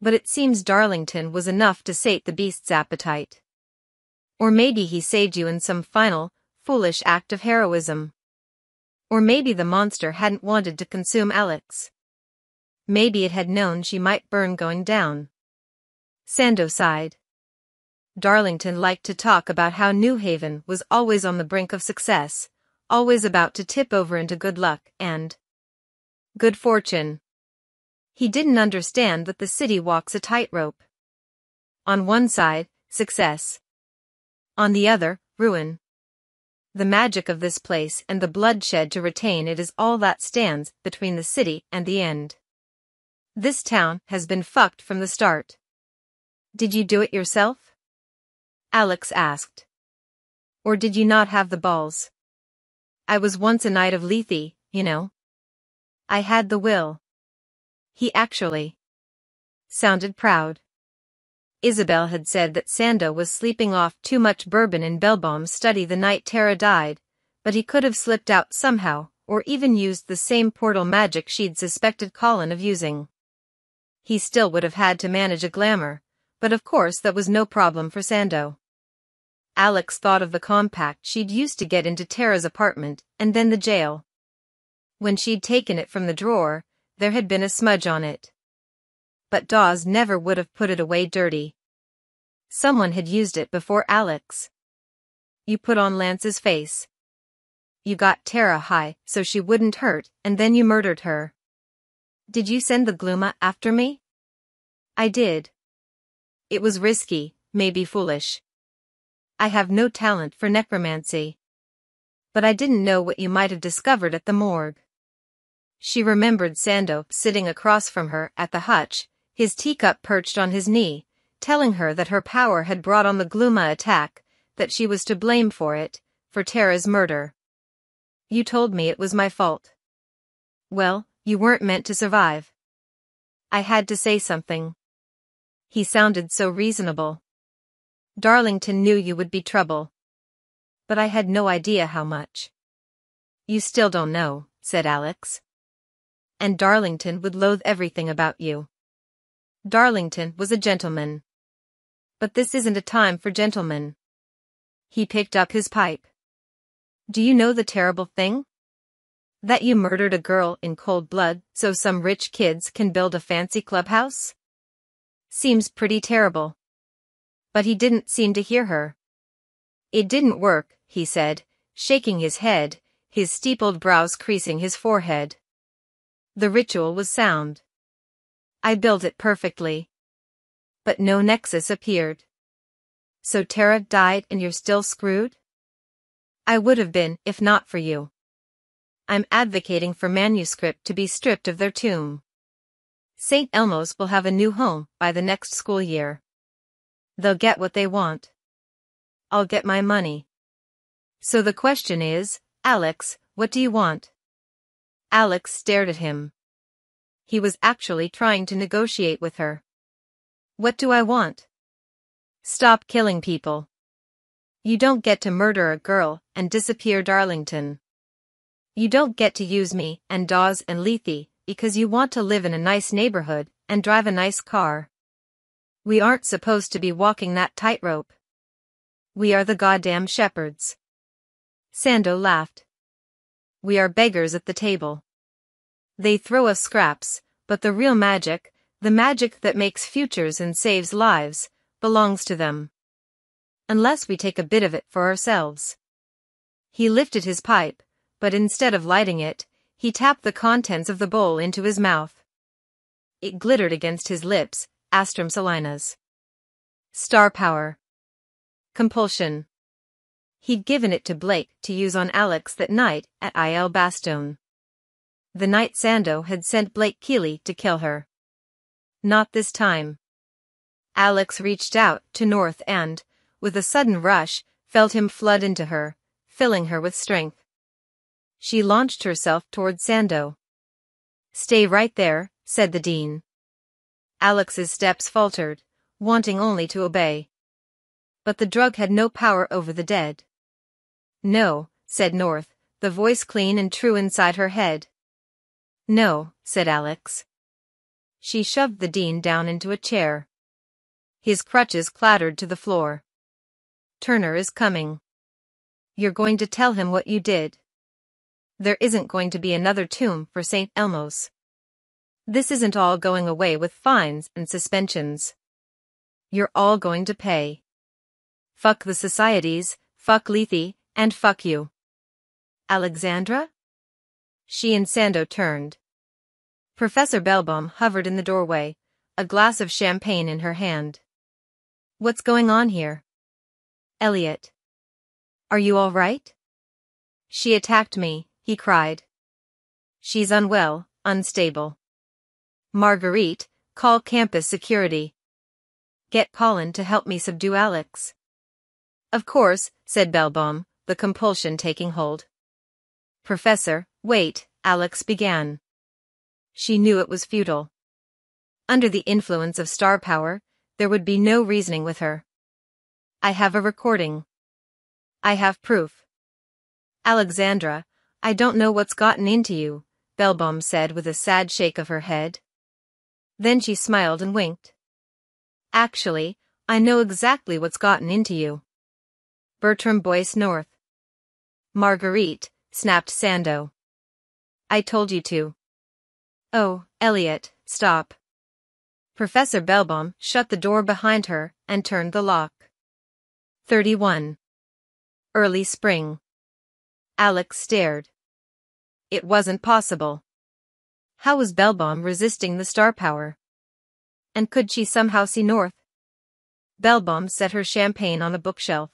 But it seems Darlington was enough to sate the beast's appetite. Or maybe he saved you in some final, foolish act of heroism. Or maybe the monster hadn't wanted to consume Alex. Maybe it had known she might burn going down. Sando sighed. Darlington liked to talk about how New Haven was always on the brink of success, always about to tip over into good luck and good fortune. He didn't understand that the city walks a tightrope. On one side, success. On the other, ruin. The magic of this place and the bloodshed to retain it is all that stands between the city and the end. This town has been fucked from the start. Did you do it yourself? Alex asked. Or did you not have the balls? I was once a knight of Lethe, you know. I had the will. He actually sounded proud. Isabel had said that Sando was sleeping off too much bourbon in Belbaum's study the night Tara died, but he could have slipped out somehow, or even used the same portal magic she'd suspected Colin of using. He still would have had to manage a glamour, but of course that was no problem for Sando. Alex thought of the compact she'd used to get into Tara's apartment, and then the jail. When she'd taken it from the drawer, there had been a smudge on it. But Dawes never would have put it away dirty. Someone had used it before Alex. You put on Lance's face. You got Tara high so she wouldn't hurt, and then you murdered her. Did you send the Gluma after me? I did. It was risky, maybe foolish. I have no talent for necromancy. But I didn't know what you might have discovered at the morgue. She remembered Sando sitting across from her at the hutch, his teacup perched on his knee, telling her that her power had brought on the Gluma attack, that she was to blame for it, for Tara's murder. You told me it was my fault. Well, you weren't meant to survive. I had to say something. He sounded so reasonable. Darlington knew you would be trouble. But I had no idea how much. You still don't know, said Alex. And Darlington would loathe everything about you. Darlington was a gentleman. But this isn't a time for gentlemen. He picked up his pipe. Do you know the terrible thing? That you murdered a girl in cold blood so some rich kids can build a fancy clubhouse? Seems pretty terrible. But he didn't seem to hear her. It didn't work, he said, shaking his head, his steepled brows creasing his forehead. The ritual was sound. I built it perfectly. But no nexus appeared. So Tara died and you're still screwed? I would have been if not for you. I'm advocating for manuscript to be stripped of their tomb. St. Elmo's will have a new home by the next school year. They'll get what they want. I'll get my money. So the question is, Alex, what do you want? Alex stared at him. He was actually trying to negotiate with her. What do I want? Stop killing people. You don't get to murder a girl and disappear Darlington. You don't get to use me and Dawes and Lethe because you want to live in a nice neighborhood and drive a nice car. We aren't supposed to be walking that tightrope. We are the goddamn shepherds. Sando laughed. We are beggars at the table. They throw us scraps, but the real magic, the magic that makes futures and saves lives, belongs to them. Unless we take a bit of it for ourselves. He lifted his pipe, but instead of lighting it, he tapped the contents of the bowl into his mouth. It glittered against his lips, Astrum Salinas. Star power. Compulsion. He'd given it to Blake to use on Alex that night at Il Bastone. The night Sando had sent Blake Keeley to kill her. Not this time. Alex reached out to North and, with a sudden rush, felt him flood into her, filling her with strength. She launched herself toward Sando. Stay right there, said the dean. Alex's steps faltered, wanting only to obey. But the drug had no power over the dead. No, said North, the voice clean and true inside her head. No, said Alex. She shoved the dean down into a chair. His crutches clattered to the floor. Turner is coming. You're going to tell him what you did. There isn't going to be another tomb for St. Elmo's. This isn't all going away with fines and suspensions. You're all going to pay. Fuck the societies, fuck Lethe, and fuck you. Alexandra? She and Sando turned. Professor Bellbaum hovered in the doorway, a glass of champagne in her hand. What's going on here? Elliot. Are you all right? She attacked me, he cried. She's unwell, unstable. Marguerite, call campus security. Get Colin to help me subdue Alex. Of course, said Bellbaum, the compulsion taking hold. Professor, wait, Alex began. She knew it was futile. Under the influence of star power, there would be no reasoning with her. I have a recording. I have proof. Alexandra, I don't know what's gotten into you, Bellbaum said with a sad shake of her head. Then she smiled and winked. Actually, I know exactly what's gotten into you. Bertram Boyce North. Marguerite, snapped Sando. I told you to. Oh, Elliot, stop. Professor Bellbaum shut the door behind her and turned the lock. 31. Early spring. Alex stared. It wasn't possible. How was Bellbaum resisting the star power? And could she somehow see north? Bellbaum set her champagne on a bookshelf.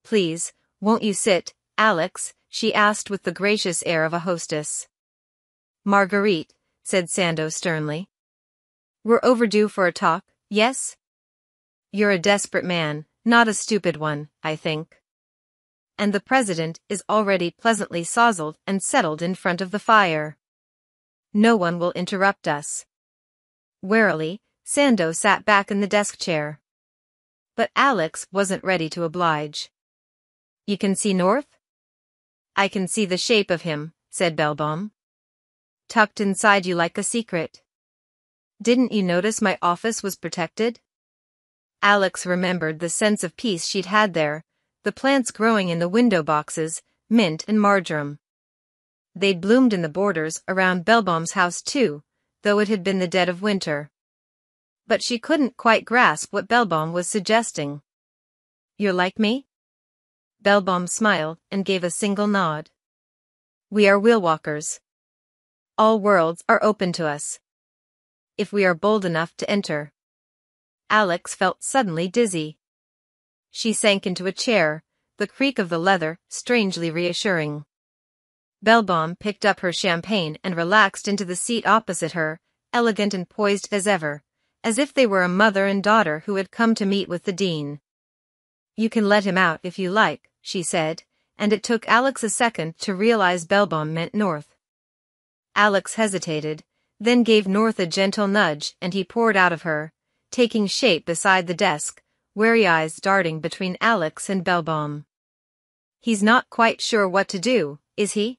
Please, won't you sit, Alex? She asked with the gracious air of a hostess. Marguerite, said Sandow sternly. We're overdue for a talk, yes? You're a desperate man, not a stupid one, I think. And the president is already pleasantly sozzled and settled in front of the fire. No one will interrupt us. Warily, Sandow sat back in the desk chair. But Alex wasn't ready to oblige. You can see north? I can see the shape of him, said Bellbaum. Tucked inside you like a secret. Didn't you notice my office was protected? Alex remembered the sense of peace she'd had there, the plants growing in the window boxes, mint and marjoram. They'd bloomed in the borders around Bellbaum's house too, though it had been the dead of winter. But she couldn't quite grasp what Bellbaum was suggesting. You're like me? Bellbaum smiled and gave a single nod. We are wheelwalkers. All worlds are open to us. If we are bold enough to enter. Alex felt suddenly dizzy. She sank into a chair, the creak of the leather strangely reassuring. Bellbaum picked up her champagne and relaxed into the seat opposite her, elegant and poised as ever, as if they were a mother and daughter who had come to meet with the dean. You can let him out if you like, she said, and it took Alex a second to realize Bellbaum meant north. Alex hesitated, then gave north a gentle nudge and he poured out of her, taking shape beside the desk, wary eyes darting between Alex and Bellbaum. He's not quite sure what to do, is he?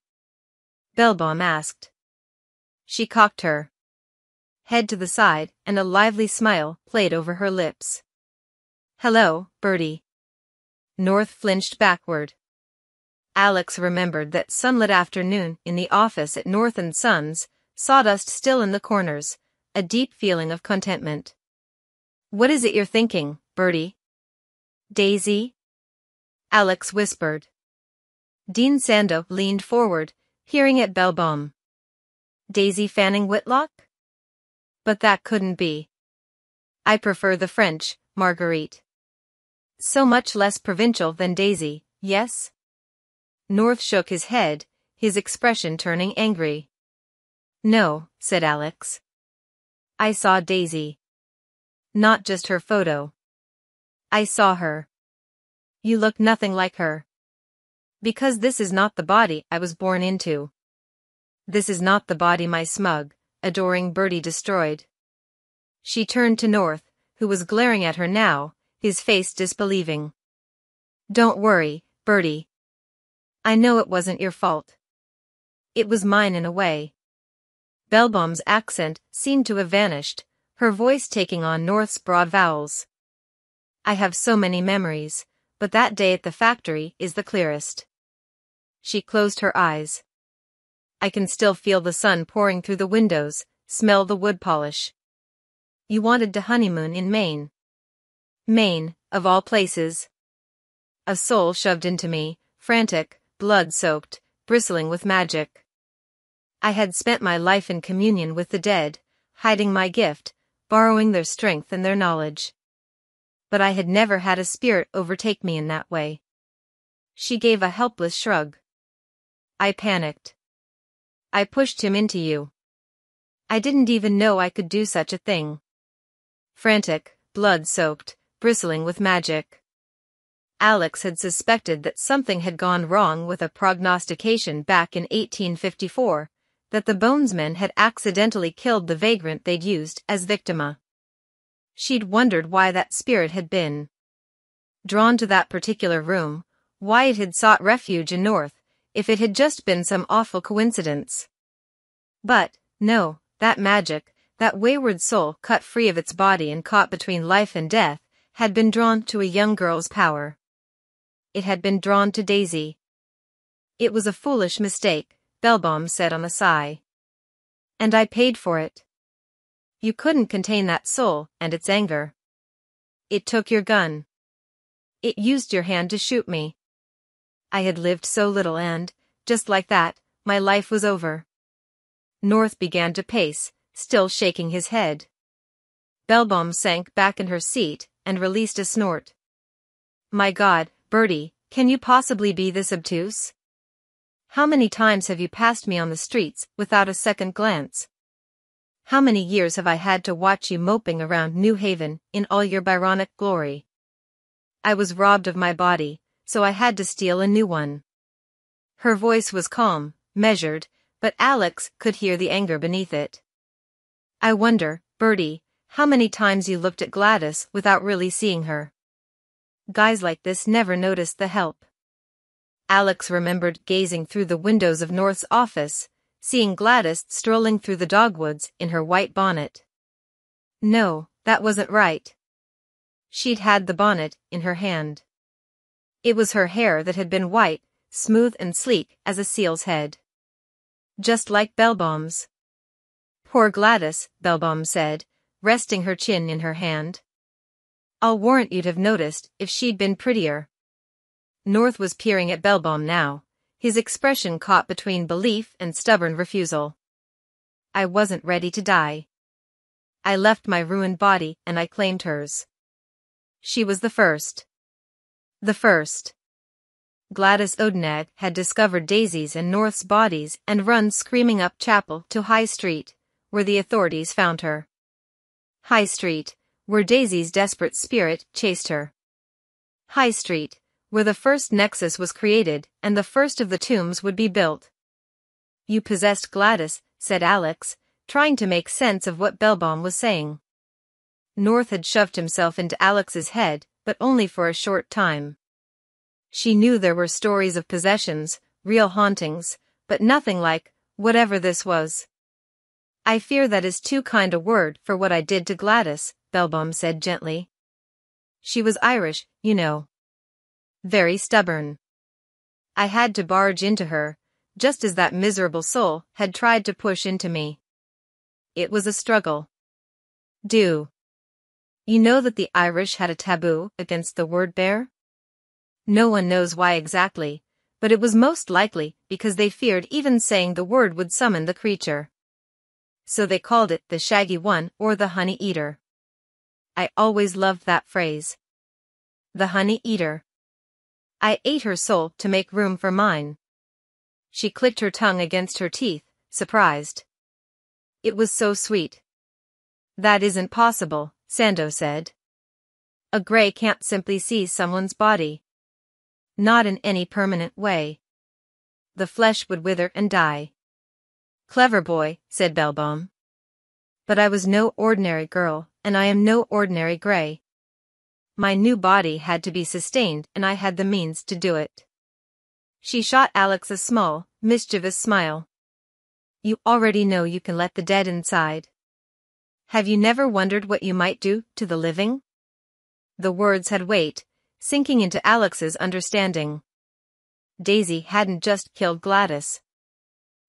Bellbaum asked. She cocked her head to the side and a lively smile played over her lips. Hello, Bertie. North flinched backward. Alex remembered that sunlit afternoon in the office at North & Sons, sawdust still in the corners, a deep feeling of contentment. What is it you're thinking, Bertie? Daisy? Alex whispered. Dean Sandow leaned forward, peering at Bellbaum. Daisy Fanning Whitlock? But that couldn't be. I prefer the French, Marguerite. So much less provincial than Daisy, yes? North shook his head, his expression turning angry. No, said Alex. I saw Daisy. Not just her photo. I saw her. You look nothing like her. Because this is not the body I was born into. This is not the body my smug, adoring Bertie destroyed. She turned to North, who was glaring at her now, his face disbelieving. Don't worry, Bertie. I know it wasn't your fault. It was mine in a way. Bellbaum's accent seemed to have vanished, her voice taking on North's broad vowels. I have so many memories, but that day at the factory is the clearest. She closed her eyes. I can still feel the sun pouring through the windows, smell the wood polish. You wanted to honeymoon in Maine. Maine, of all places. A soul shoved into me, frantic, blood-soaked, bristling with magic. I had spent my life in communion with the dead, hiding my gift, borrowing their strength and their knowledge. But I had never had a spirit overtake me in that way. She gave a helpless shrug. I panicked. I pushed him into you. I didn't even know I could do such a thing. Frantic, blood-soaked, bristling with magic. Alex had suspected that something had gone wrong with a prognostication back in 1854, that the Bonesmen had accidentally killed the vagrant they'd used as victima. She'd wondered why that spirit had been drawn to that particular room, why it had sought refuge in North, if it had just been some awful coincidence. But, no, that magic, that wayward soul cut free of its body and caught between life and death, had been drawn to a young girl's power. It had been drawn to Daisy. It was a foolish mistake, Bellbaum said on a sigh. And I paid for it. You couldn't contain that soul and its anger. It took your gun. It used your hand to shoot me. I had lived so little and, just like that, my life was over. North began to pace, still shaking his head. Bellbaum sank back in her seat and released a snort. My God, Bertie, can you possibly be this obtuse? How many times have you passed me on the streets without a second glance? How many years have I had to watch you moping around New Haven in all your Byronic glory? I was robbed of my body, so I had to steal a new one. Her voice was calm, measured, but Alex could hear the anger beneath it. I wonder, Bertie, how many times you looked at Gladys without really seeing her. Guys like this never noticed the help. Alex remembered gazing through the windows of North's office, seeing Gladys strolling through the dogwoods in her white bonnet. No, that wasn't right. She'd had the bonnet in her hand. It was her hair that had been white, smooth and sleek as a seal's head. Just like Bellbaum's. Poor Gladys, Bellbaum said, resting her chin in her hand. I'll warrant you'd have noticed if she'd been prettier. North was peering at Bellbaum now, his expression caught between belief and stubborn refusal. I wasn't ready to die. I left my ruined body and I claimed hers. She was the first. The first. Gladys Odenag had discovered Daisy's and North's bodies and run screaming up Chapel to High Street, where the authorities found her. High Street, where Daisy's desperate spirit chased her. High Street, where the first nexus was created and the first of the tombs would be built. You possessed Gladys, said Alex, trying to make sense of what Bellbaum was saying. North had shoved himself into Alex's head, but only for a short time. She knew there were stories of possessions, real hauntings, but nothing like, whatever this was. I fear that is too kind a word for what I did to Gladys, Bellbaum said gently. She was Irish, you know. Very stubborn. I had to barge into her, just as that miserable soul had tried to push into me. It was a struggle. You know that the Irish had a taboo against the word bear? No one knows why exactly, but it was most likely because they feared even saying the word would summon the creature. So they called it the Shaggy One or the Honey Eater. I always loved that phrase. The Honey Eater. I ate her soul to make room for mine. She clicked her tongue against her teeth, surprised. It was so sweet. That isn't possible, Sando said. A Grey can't simply see someone's body. Not in any permanent way. The flesh would wither and die. Clever boy, said Bellbaum. But I was no ordinary girl, and I am no ordinary Grey. My new body had to be sustained and I had the means to do it. She shot Alex a small, mischievous smile. You already know you can let the dead inside. Have you never wondered what you might do to the living? The words had weight, sinking into Alex's understanding. Daisy hadn't just killed Gladys.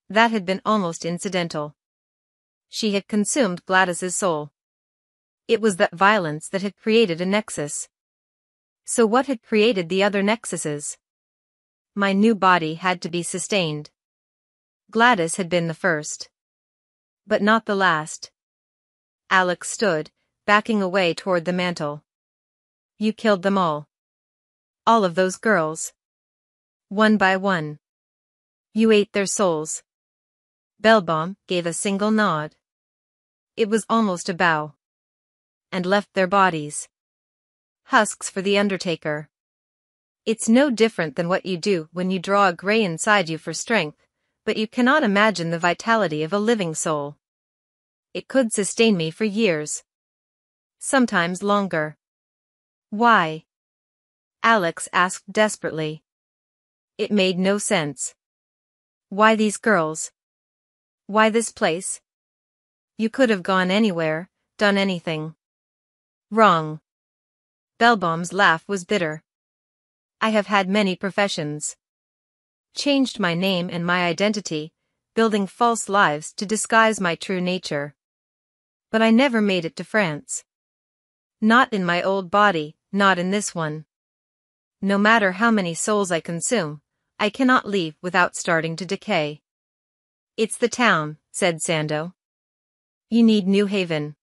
That had been almost incidental. She had consumed Gladys's soul. It was that violence that had created a nexus. So what had created the other nexuses? My new body had to be sustained. Gladys had been the first. But not the last. Alex stood, backing away toward the mantel. You killed them all. All of those girls. One by one. You ate their souls. Bellbaum gave a single nod. It was almost a bow. And left their bodies. Husks for the undertaker. It's no different than what you do when you draw a Grey inside you for strength, but you cannot imagine the vitality of a living soul. It could sustain me for years. Sometimes longer. Why? Alex asked desperately. It made no sense. Why these girls? Why this place? You could have gone anywhere, done anything. Wrong. Bellbaum's laugh was bitter. I have had many professions. Changed my name and my identity, building false lives to disguise my true nature. But I never made it to France. Not in my old body, not in this one. No matter how many souls I consume, I cannot leave without starting to decay. It's the town, said Sandow. You need New Haven.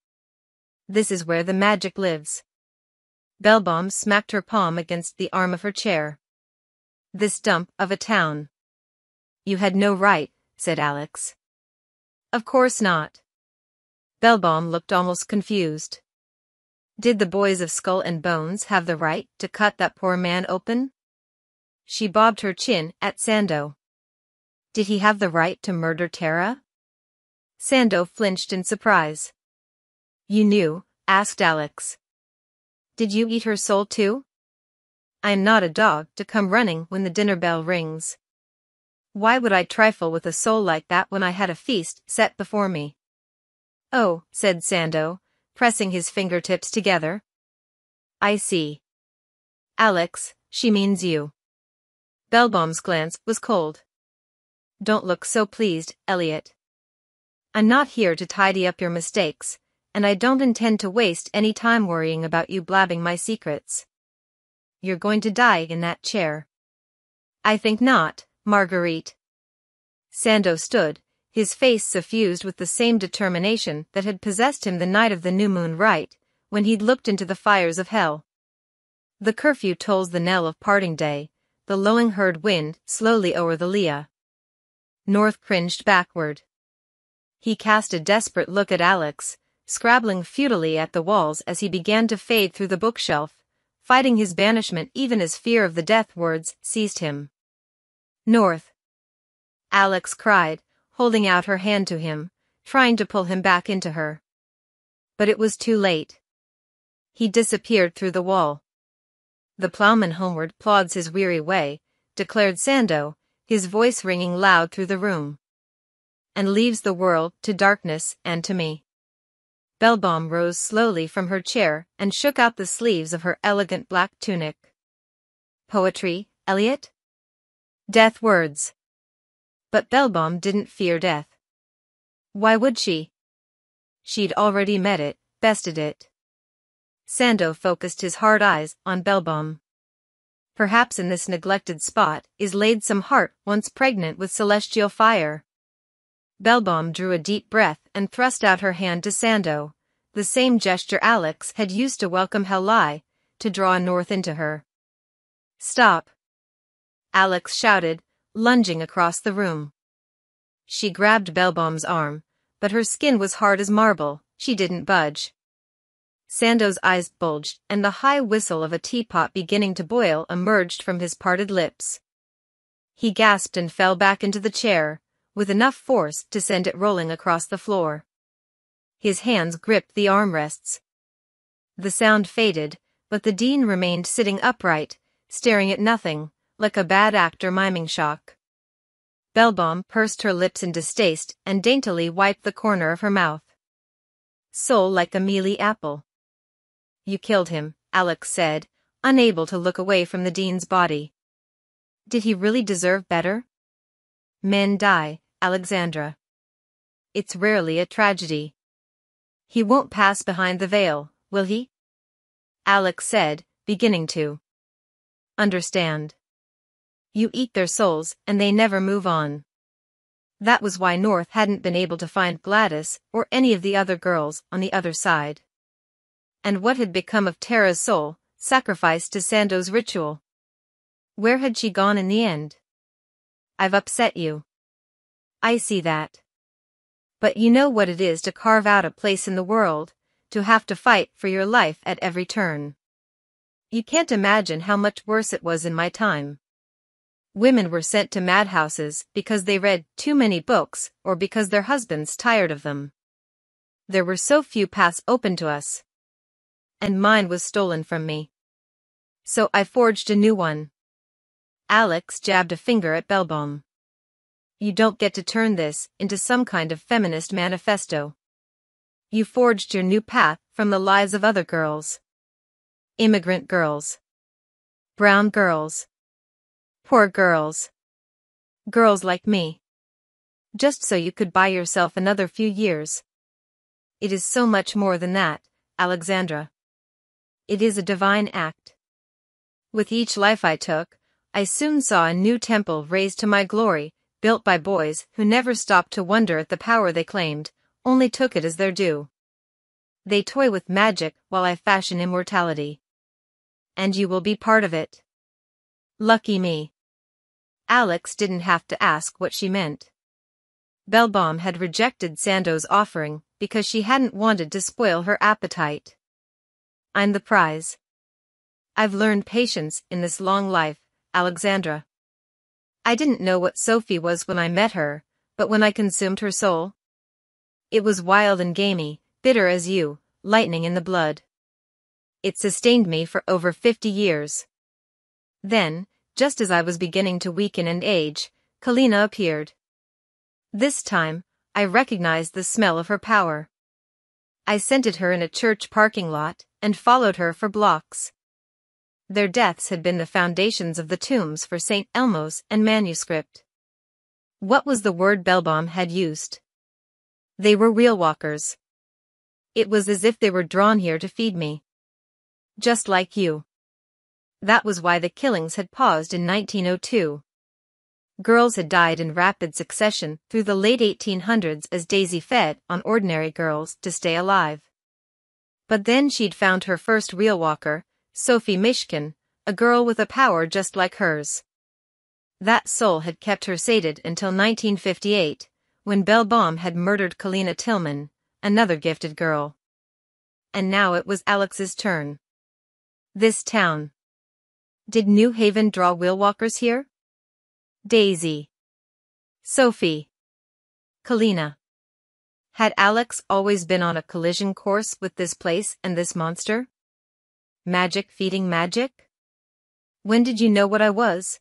This is where the magic lives. Bellebomb smacked her palm against the arm of her chair. This dump of a town. You had no right, said Alex. Of course not. Bellebomb looked almost confused. Did the boys of Skull and Bones have the right to cut that poor man open? She bobbed her chin at Sandow. Did he have the right to murder Tara? Sandow flinched in surprise. You knew? Asked Alex. Did you eat her soul too? I am not a dog to come running when the dinner bell rings. Why would I trifle with a soul like that when I had a feast set before me? Oh, said Sandow, pressing his fingertips together. I see. Alex, she means you. Bellebomb's glance was cold. Don't look so pleased, Elliot. I'm not here to tidy up your mistakes, and I don't intend to waste any time worrying about you blabbing my secrets. You're going to die in that chair. I think not, Marguerite. Sandow stood, his face suffused with the same determination that had possessed him the night of the new moon rite, when he'd looked into the fires of hell. The curfew tolls the knell of parting day, the lowing herd wind slowly o'er the Lea. North cringed backward. He cast a desperate look at Alex, scrabbling futilely at the walls as he began to fade through the bookshelf, fighting his banishment even as fear of the death words seized him. North! Alex cried, holding out her hand to him, trying to pull him back into her. But it was too late. He disappeared through the wall. The ploughman homeward plods his weary way, declared Sandow, his voice ringing loud through the room. And leaves the world to darkness and to me. Bellebomb rose slowly from her chair and shook out the sleeves of her elegant black tunic. Poetry, Elliot? Death words. But Bellebomb didn't fear death. Why would she? She'd already met it, bested it. Sandow focused his hard eyes on Bellebomb. Perhaps in this neglected spot is laid some heart once pregnant with celestial fire. Bellebomb drew a deep breath and thrust out her hand to Sandow, the same gesture Alex had used to welcome Leigh, to draw North into her. Stop! Alex shouted, lunging across the room. She grabbed Bellebomb's arm, but her skin was hard as marble, she didn't budge. Sandow's eyes bulged and the high whistle of a teapot beginning to boil emerged from his parted lips. He gasped and fell back into the chair, with enough force to send it rolling across the floor. His hands gripped the armrests. The sound faded, but the dean remained sitting upright, staring at nothing, like a bad actor miming shock. Bellebomb pursed her lips in distaste and daintily wiped the corner of her mouth. Soul like a mealy apple. You killed him, Alex said, unable to look away from the dean's body. Did he really deserve better? Men die, Alexandra. It's rarely a tragedy. He won't pass behind the veil, will he? Alex said, beginning to understand. You eat their souls and they never move on. That was why North hadn't been able to find Gladys or any of the other girls on the other side. And what had become of Tara's soul, sacrificed to Sandow's ritual? Where had she gone in the end? I've upset you. I see that. But you know what it is to carve out a place in the world, to have to fight for your life at every turn. You can't imagine how much worse it was in my time. Women were sent to madhouses because they read too many books or because their husbands tired of them. There were so few paths open to us. And mine was stolen from me. So I forged a new one. Alex jabbed a finger at Bellebomb. You don't get to turn this into some kind of feminist manifesto. You forged your new path from the lives of other girls. Immigrant girls. Brown girls. Poor girls. Girls like me. Just so you could buy yourself another few years. It is so much more than that, Alexandra. It is a divine act. With each life I took, I soon saw a new temple raised to my glory, built by boys who never stopped to wonder at the power they claimed, only took it as their due. They toy with magic while I fashion immortality. And you will be part of it. Lucky me. Alex didn't have to ask what she meant. Belbom had rejected Sando's offering because she hadn't wanted to spoil her appetite. I'm the prize. I've learned patience in this long life, Alexandra. I didn't know what Sophie was when I met her, but when I consumed her soul, it was wild and gamey, bitter as you, lightning in the blood. It sustained me for over 50 years. Then, just as I was beginning to weaken and age, Kalina appeared. This time, I recognized the smell of her power. I scented her in a church parking lot and followed her for blocks. Their deaths had been the foundations of the tombs for St. Elmo's and manuscript. What was the word Belbom had used? They were real walkers. It was as if they were drawn here to feed me. Just like you. That was why the killings had paused in 1902. Girls had died in rapid succession through the late 1800s as Daisy fed on ordinary girls to stay alive. But then she'd found her first real walker, Sophie Mishkin, a girl with a power just like hers. That soul had kept her sated until 1958, when Belbom had murdered Kalina Tillman, another gifted girl. And now it was Alex's turn. This town. Did New Haven draw wheelwalkers here? Daisy. Sophie. Kalina. Had Alex always been on a collision course with this place and this monster? Magic feeding magic? When did you know what I was?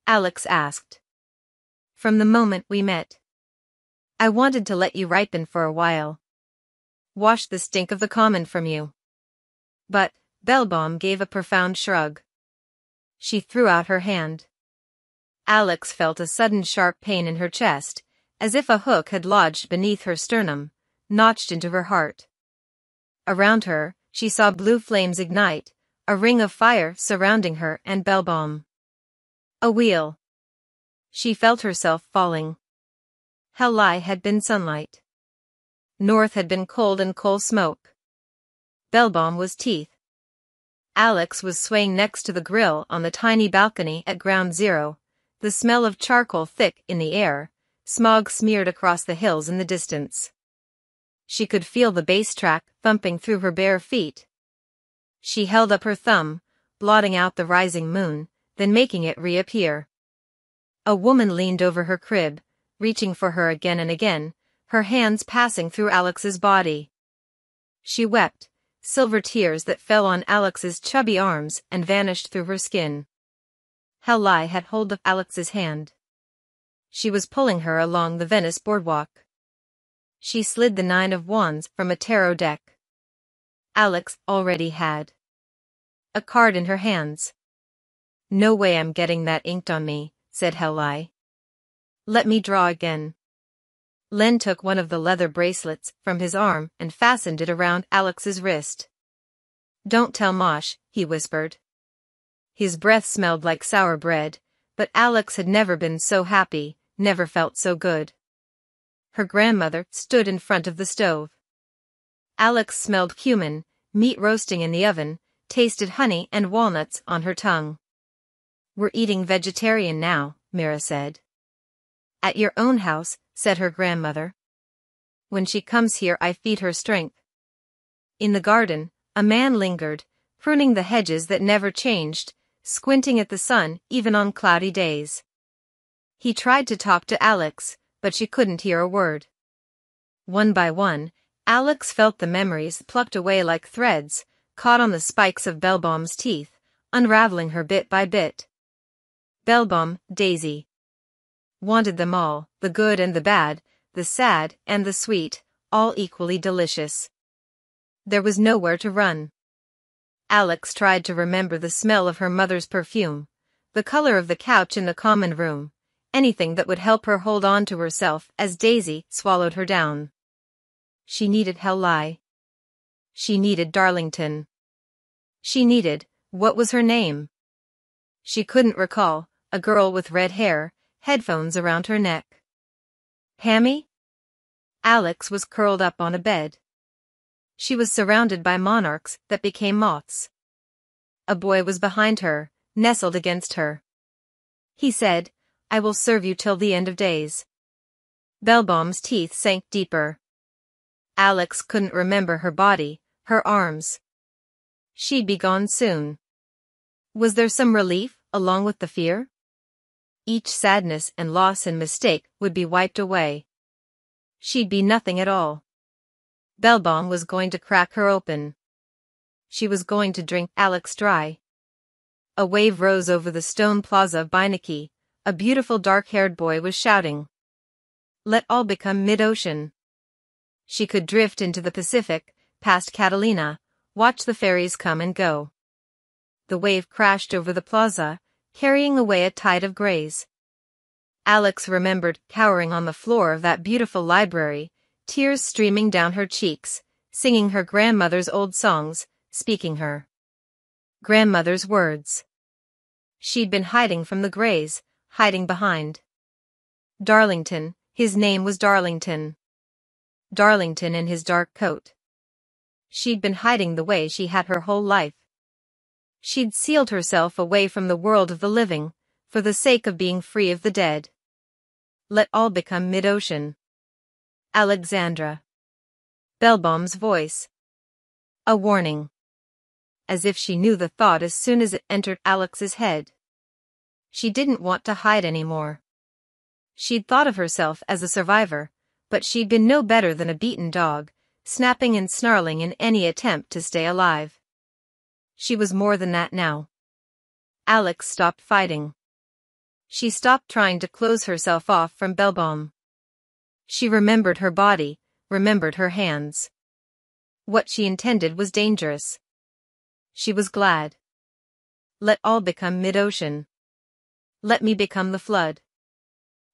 Alex asked. From the moment we met. I wanted to let you ripen for a while. Wash the stink of the common from you. But, Belbom gave a profound shrug. She threw out her hand. Alex felt a sudden sharp pain in her chest, as if a hook had lodged beneath her sternum, notched into her heart. Around her, she saw blue flames ignite, a ring of fire surrounding her and Belbom. A wheel. She felt herself falling. Hell had been sunlight. North had been cold and coal smoke. Belbom was teeth. Alex was swaying next to the grill on the tiny balcony at Ground Zero, the smell of charcoal thick in the air, smog smeared across the hills in the distance. She could feel the bass track thumping through her bare feet. She held up her thumb, blotting out the rising moon, then making it reappear. A woman leaned over her crib, reaching for her again and again, her hands passing through Alex's body. She wept, silver tears that fell on Alex's chubby arms and vanished through her skin. Hell had hold of Alex's hand. She was pulling her along the Venice boardwalk. She slid the 9 of Wands from a tarot deck. Alex already had a card in her hands. No way I'm getting that inked on me, said Hell. Let me draw again. Len took one of the leather bracelets from his arm and fastened it around Alex's wrist. Don't tell Mosh, he whispered. His breath smelled like sour bread, but Alex had never been so happy, never felt so good. Her grandmother stood in front of the stove. Alex smelled cumin, meat roasting in the oven, tasted honey and walnuts on her tongue. We're eating vegetarian now, Mira said. At your own house, said her grandmother. When she comes here I feed her strength. In the garden, a man lingered, pruning the hedges that never changed, squinting at the sun even on cloudy days. He tried to talk to Alex, but she couldn't hear a word. One by one, Alex felt the memories plucked away like threads, caught on the spikes of Belbom's teeth, unraveling her bit by bit. Belbom, Daisy. Wanted them all, the good and the bad, the sad and the sweet, all equally delicious. There was nowhere to run. Alex tried to remember the smell of her mother's perfume, the color of the couch in the common room, anything that would help her hold on to herself as Daisy swallowed her down. She needed Leigh. She needed Darlington. She needed, what was her name? She couldn't recall, a girl with red hair, headphones around her neck. Hammy? Alex was curled up on a bed. She was surrounded by monarchs that became moths. A boy was behind her, nestled against her. He said, "I will serve you till the end of days." Bellbaum's teeth sank deeper. Alex couldn't remember her body, her arms. She'd be gone soon. Was there some relief, along with the fear? Each sadness and loss and mistake would be wiped away. She'd be nothing at all. Bellbaum was going to crack her open. She was going to drink Alex dry. A wave rose over the stone plaza of Beinecke. A beautiful dark-haired boy was shouting. Let all become mid-ocean. She could drift into the Pacific, past Catalina, watch the ferries come and go. The wave crashed over the plaza, carrying away a tide of grays. Alex remembered cowering on the floor of that beautiful library, tears streaming down her cheeks, singing her grandmother's old songs, speaking her grandmother's words. She'd been hiding from the grays, hiding behind Darlington. His name was Darlington. Darlington in his dark coat. She'd been hiding the way she had her whole life. She'd sealed herself away from the world of the living, for the sake of being free of the dead. Let all become mid-ocean. Alexandra. Bellbaum's voice. A warning. As if she knew the thought as soon as it entered Alex's head. She didn't want to hide anymore. She'd thought of herself as a survivor, but she'd been no better than a beaten dog, snapping and snarling in any attempt to stay alive. She was more than that now. Alex stopped fighting. She stopped trying to close herself off from Bellbaum. She remembered her body, remembered her hands. What she intended was dangerous. She was glad. Let all become mid-ocean. Let me become the flood.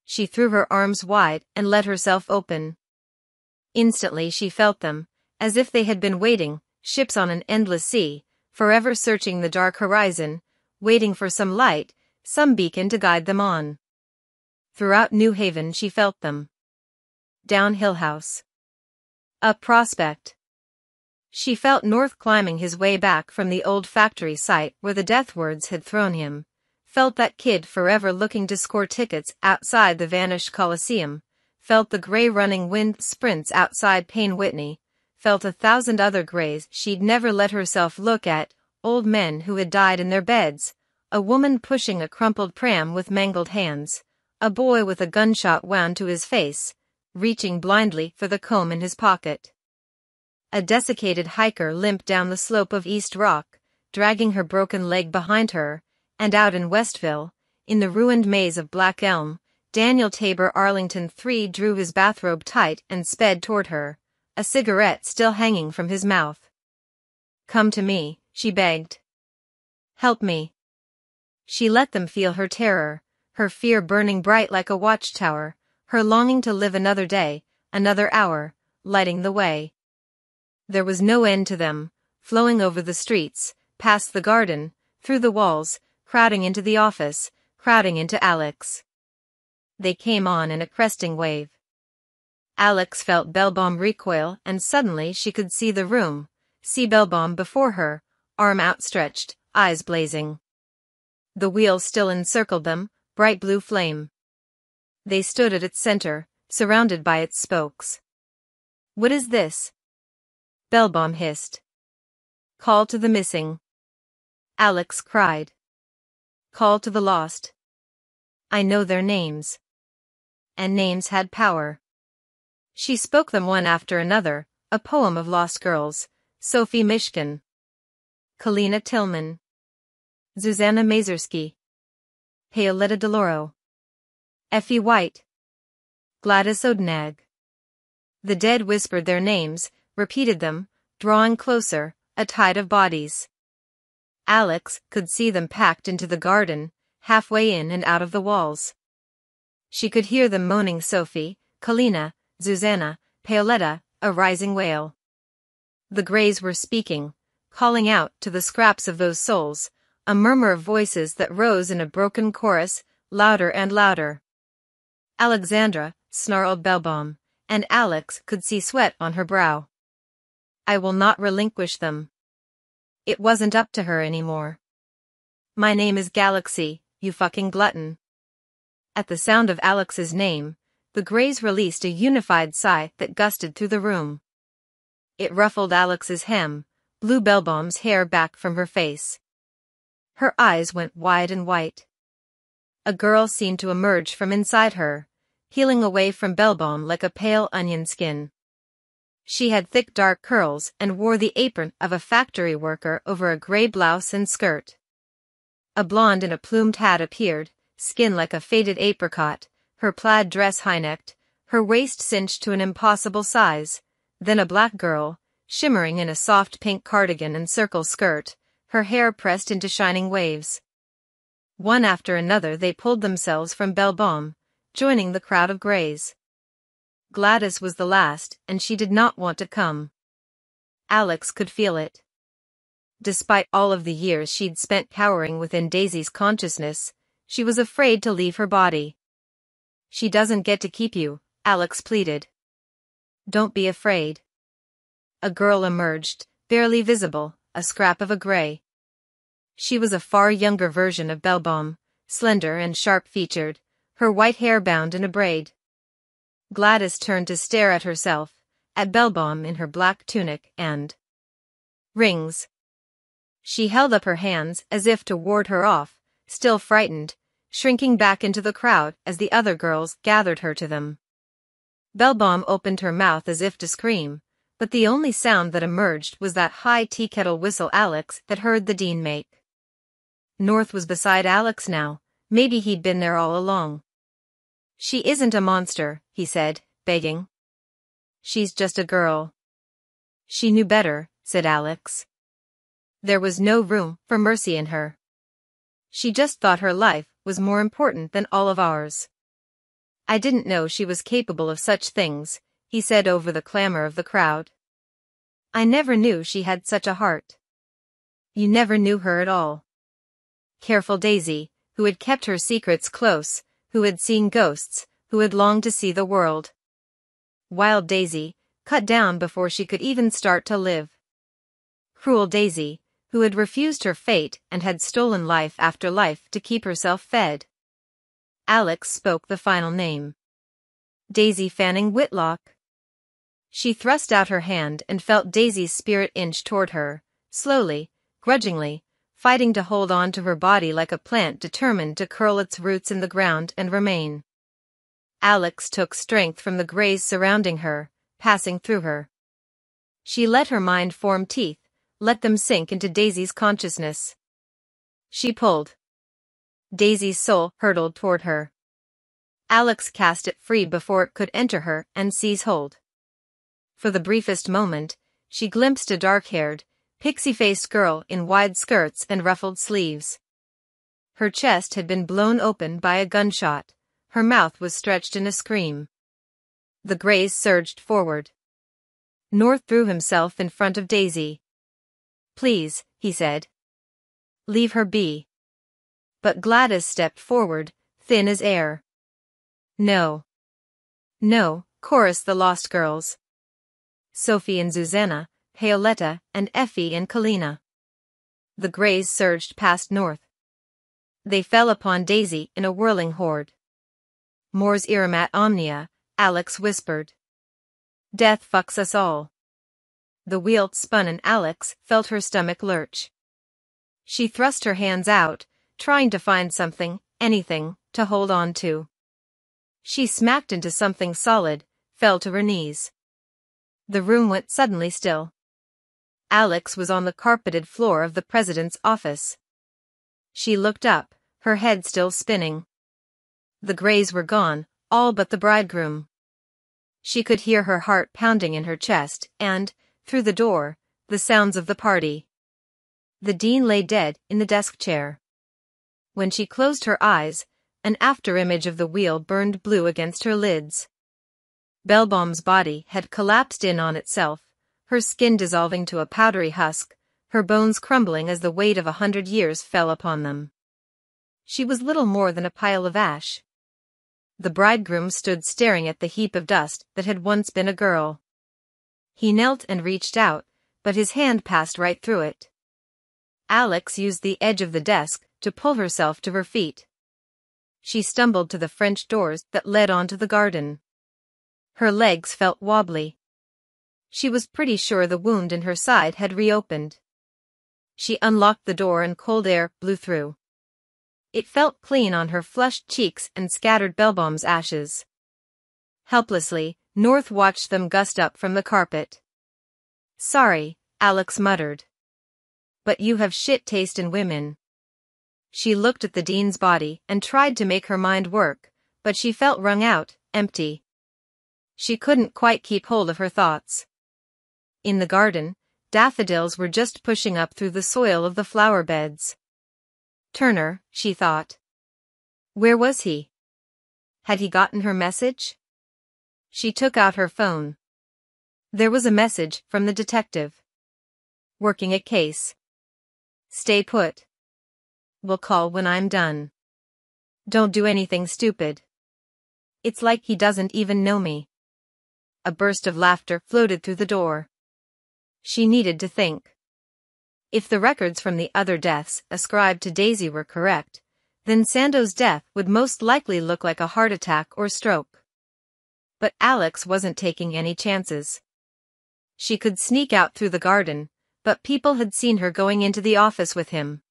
She threw her arms wide and let herself open. Instantly she felt them, as if they had been waiting, ships on an endless sea, forever searching the dark horizon, waiting for some light, some beacon to guide them on. Throughout New Haven she felt them. Down Hill House. Up Prospect. She felt North climbing his way back from the old factory site where the death words had thrown him. Felt that kid forever looking to score tickets outside the vanished Coliseum, felt the gray running wind sprints outside Payne Whitney, felt 1,000 other grays she'd never let herself look at, old men who had died in their beds, a woman pushing a crumpled pram with mangled hands, a boy with a gunshot wound to his face, reaching blindly for the comb in his pocket. A desiccated hiker limped down the slope of East Rock, dragging her broken leg behind her, and out in Westville, in the ruined maze of Black Elm, Daniel Tabor Arlington III drew his bathrobe tight and sped toward her, a cigarette still hanging from his mouth. Come to me, she begged. Help me. She let them feel her terror, her fear burning bright like a watchtower, her longing to live another day, another hour, lighting the way. There was no end to them, flowing over the streets, past the garden, through the walls, crowding into the office, crowding into Alex. They came on in a cresting wave. Alex felt Bellbaum recoil and suddenly she could see the room, see Bellbaum before her, arm outstretched, eyes blazing. The wheel still encircled them, bright blue flame. They stood at its center, surrounded by its spokes. What is this? Bellbaum hissed. Call to the missing. Alex cried. Call to the lost. I know their names. And names had power. She spoke them one after another, a poem of lost girls, Sophie Mishkin, Kalina Tillman, Zuzanna Mazersky, Paoletta Deloro, Effie White, Gladys Odenag. The dead whispered their names, repeated them, drawing closer, a tide of bodies. Alex could see them packed into the garden, halfway in and out of the walls. She could hear them moaning Sophie, Kalina, Zuzanna, Paoletta, a rising wail. The Greys were speaking, calling out to the scraps of those souls, a murmur of voices that rose in a broken chorus, louder and louder. Alexandra, snarled Belbom, and Alex could see sweat on her brow. I will not relinquish them. It wasn't up to her anymore. My name is Galaxy, you fucking glutton. At the sound of Alex's name, the Greys released a unified sigh that gusted through the room. It ruffled Alex's hem, blew Belbom's hair back from her face. Her eyes went wide and white. A girl seemed to emerge from inside her, peeling away from Belbom like a pale onion skin. She had thick dark curls and wore the apron of a factory worker over a gray blouse and skirt. A blonde in a plumed hat appeared, skin like a faded apricot, her plaid dress high-necked, her waist cinched to an impossible size, then a black girl, shimmering in a soft pink cardigan and circle skirt, her hair pressed into shining waves. One after another they pulled themselves from Belbom, joining the crowd of Greys. Gladys was the last, and she did not want to come. Alex could feel it. Despite all of the years she'd spent cowering within Daisy's consciousness, she was afraid to leave her body. She doesn't get to keep you, Alex pleaded. Don't be afraid. A girl emerged, barely visible, a scrap of a Grey. She was a far younger version of Belbom, slender and sharp-featured, her white hair bound in a braid. Gladys turned to stare at herself, at Belbom in her black tunic and rings. She held up her hands as if to ward her off, still frightened, shrinking back into the crowd as the other girls gathered her to them. Belbom opened her mouth as if to scream, but the only sound that emerged was that high tea-kettle whistle Alex had heard the dean make. North was beside Alex now, maybe he'd been there all along. She isn't a monster, he said, begging. She's just a girl. She knew better, said Alex. There was no room for mercy in her. She just thought her life was more important than all of ours. I didn't know she was capable of such things, he said over the clamor of the crowd. I never knew she had such a heart. You never knew her at all. Careful Daisy, who had kept her secrets close, who had seen ghosts, who had longed to see the world. Wild Daisy, cut down before she could even start to live. Cruel Daisy, who had refused her fate and had stolen life after life to keep herself fed. Alex spoke the final name. Daisy Fanning Whitlock. She thrust out her hand and felt Daisy's spirit inch toward her, slowly, grudgingly, fighting to hold on to her body like a plant determined to curl its roots in the ground and remain. Alex took strength from the Greys surrounding her, passing through her. She let her mind form teeth, let them sink into Daisy's consciousness. She pulled. Daisy's soul hurtled toward her. Alex cast it free before it could enter her and seize hold. For the briefest moment, she glimpsed a dark-haired, pixie-faced girl in wide skirts and ruffled sleeves. Her chest had been blown open by a gunshot, her mouth was stretched in a scream. The Greys surged forward. North threw himself in front of Daisy. Please, he said. Leave her be. But Gladys stepped forward, thin as air. No. No, chorused the lost girls. Sophie and Zuzana, Paoletta and Effie and Kalina. The Greys surged past North. They fell upon Daisy in a whirling horde. Mors iramat omnia, Alex whispered. Death fucks us all. The wheel spun and Alex felt her stomach lurch. She thrust her hands out, trying to find something, anything, to hold on to. She smacked into something solid, fell to her knees. The room went suddenly still. Alex was on the carpeted floor of the president's office. She looked up, her head still spinning. The Greys were gone, all but the bridegroom. She could hear her heart pounding in her chest and, through the door, the sounds of the party. The dean lay dead in the desk chair. When she closed her eyes, an afterimage of the wheel burned blue against her lids. Bellbaum's body had collapsed in on itself, her skin dissolving to a powdery husk, her bones crumbling as the weight of 100 years fell upon them. She was little more than a pile of ash. The bridegroom stood staring at the heap of dust that had once been a girl. He knelt and reached out, but his hand passed right through it. Alex used the edge of the desk to pull herself to her feet. She stumbled to the French doors that led onto the garden. Her legs felt wobbly. She was pretty sure the wound in her side had reopened. She unlocked the door and cold air blew through. It felt clean on her flushed cheeks and scattered Bellbaum's ashes. Helplessly, North watched them gust up from the carpet. "Sorry," Alex muttered. "But you have shit taste in women." She looked at the dean's body and tried to make her mind work, but she felt wrung out, empty. She couldn't quite keep hold of her thoughts. In the garden, daffodils were just pushing up through the soil of the flower beds. Turner, she thought. Where was he? Had he gotten her message? She took out her phone. There was a message from the detective. Working a case. Stay put. Will call when I'm done. Don't do anything stupid. It's like he doesn't even know me. A burst of laughter floated through the door. She needed to think. If the records from the other deaths ascribed to Daisy were correct, then Sando's death would most likely look like a heart attack or stroke. But Alex wasn't taking any chances. She could sneak out through the garden, but people had seen her going into the office with him.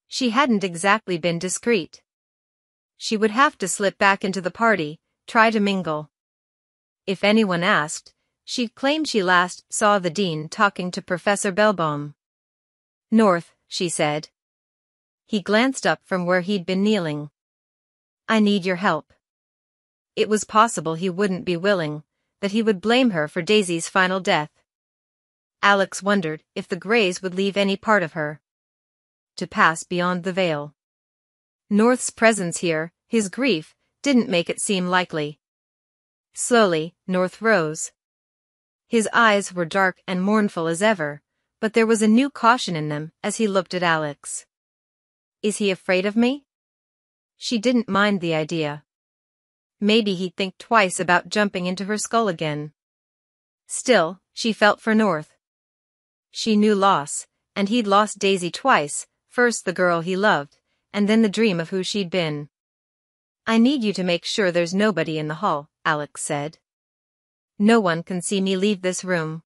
She hadn't exactly been discreet. She would have to slip back into the party, try to mingle. If anyone asked, she'd claim she last saw the dean talking to Professor Bellbaum. "North," she said. He glanced up from where he'd been kneeling. "I need your help." It was possible he wouldn't be willing, that he would blame her for Daisy's final death. Alex wondered if the Greys would leave any part of her to pass beyond the veil. North's presence here, his grief, didn't make it seem likely. Slowly, North rose. His eyes were dark and mournful as ever, but there was a new caution in them as he looked at Alex. Is he afraid of me? She didn't mind the idea. Maybe he'd think twice about jumping into her skull again. Still, she felt for North. She knew loss, and he'd lost Daisy twice, first the girl he loved, and then the dream of who she'd been. "I need you to make sure there's nobody in the hall," Alex said. "No one can see me leave this room."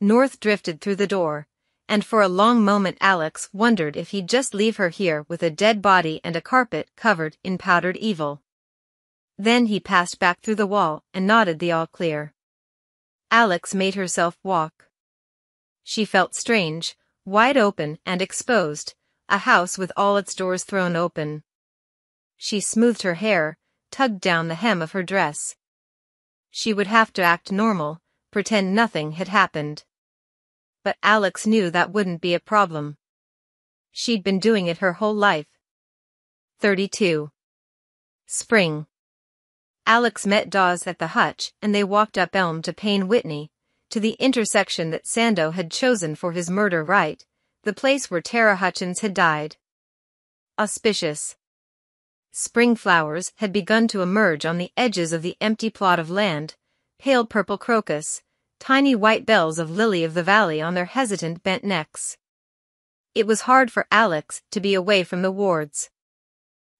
North drifted through the door, and for a long moment Alex wondered if he'd just leave her here with a dead body and a carpet covered in powdered evil. Then he passed back through the wall and nodded the all clear. Alex made herself walk. She felt strange, wide open and exposed, a house with all its doors thrown open. She smoothed her hair, tugged down the hem of her dress. She would have to act normal, pretend nothing had happened. But Alex knew that wouldn't be a problem. She'd been doing it her whole life. 32. Spring. Alex met Dawes at the hutch and they walked up Elm to Payne Whitney, to the intersection that Sando had chosen for his murder right, the place where Tara Hutchins had died. Auspicious. Spring flowers had begun to emerge on the edges of the empty plot of land, pale purple crocus, tiny white bells of lily of the valley on their hesitant bent necks. It was hard for Alex to be away from the wards.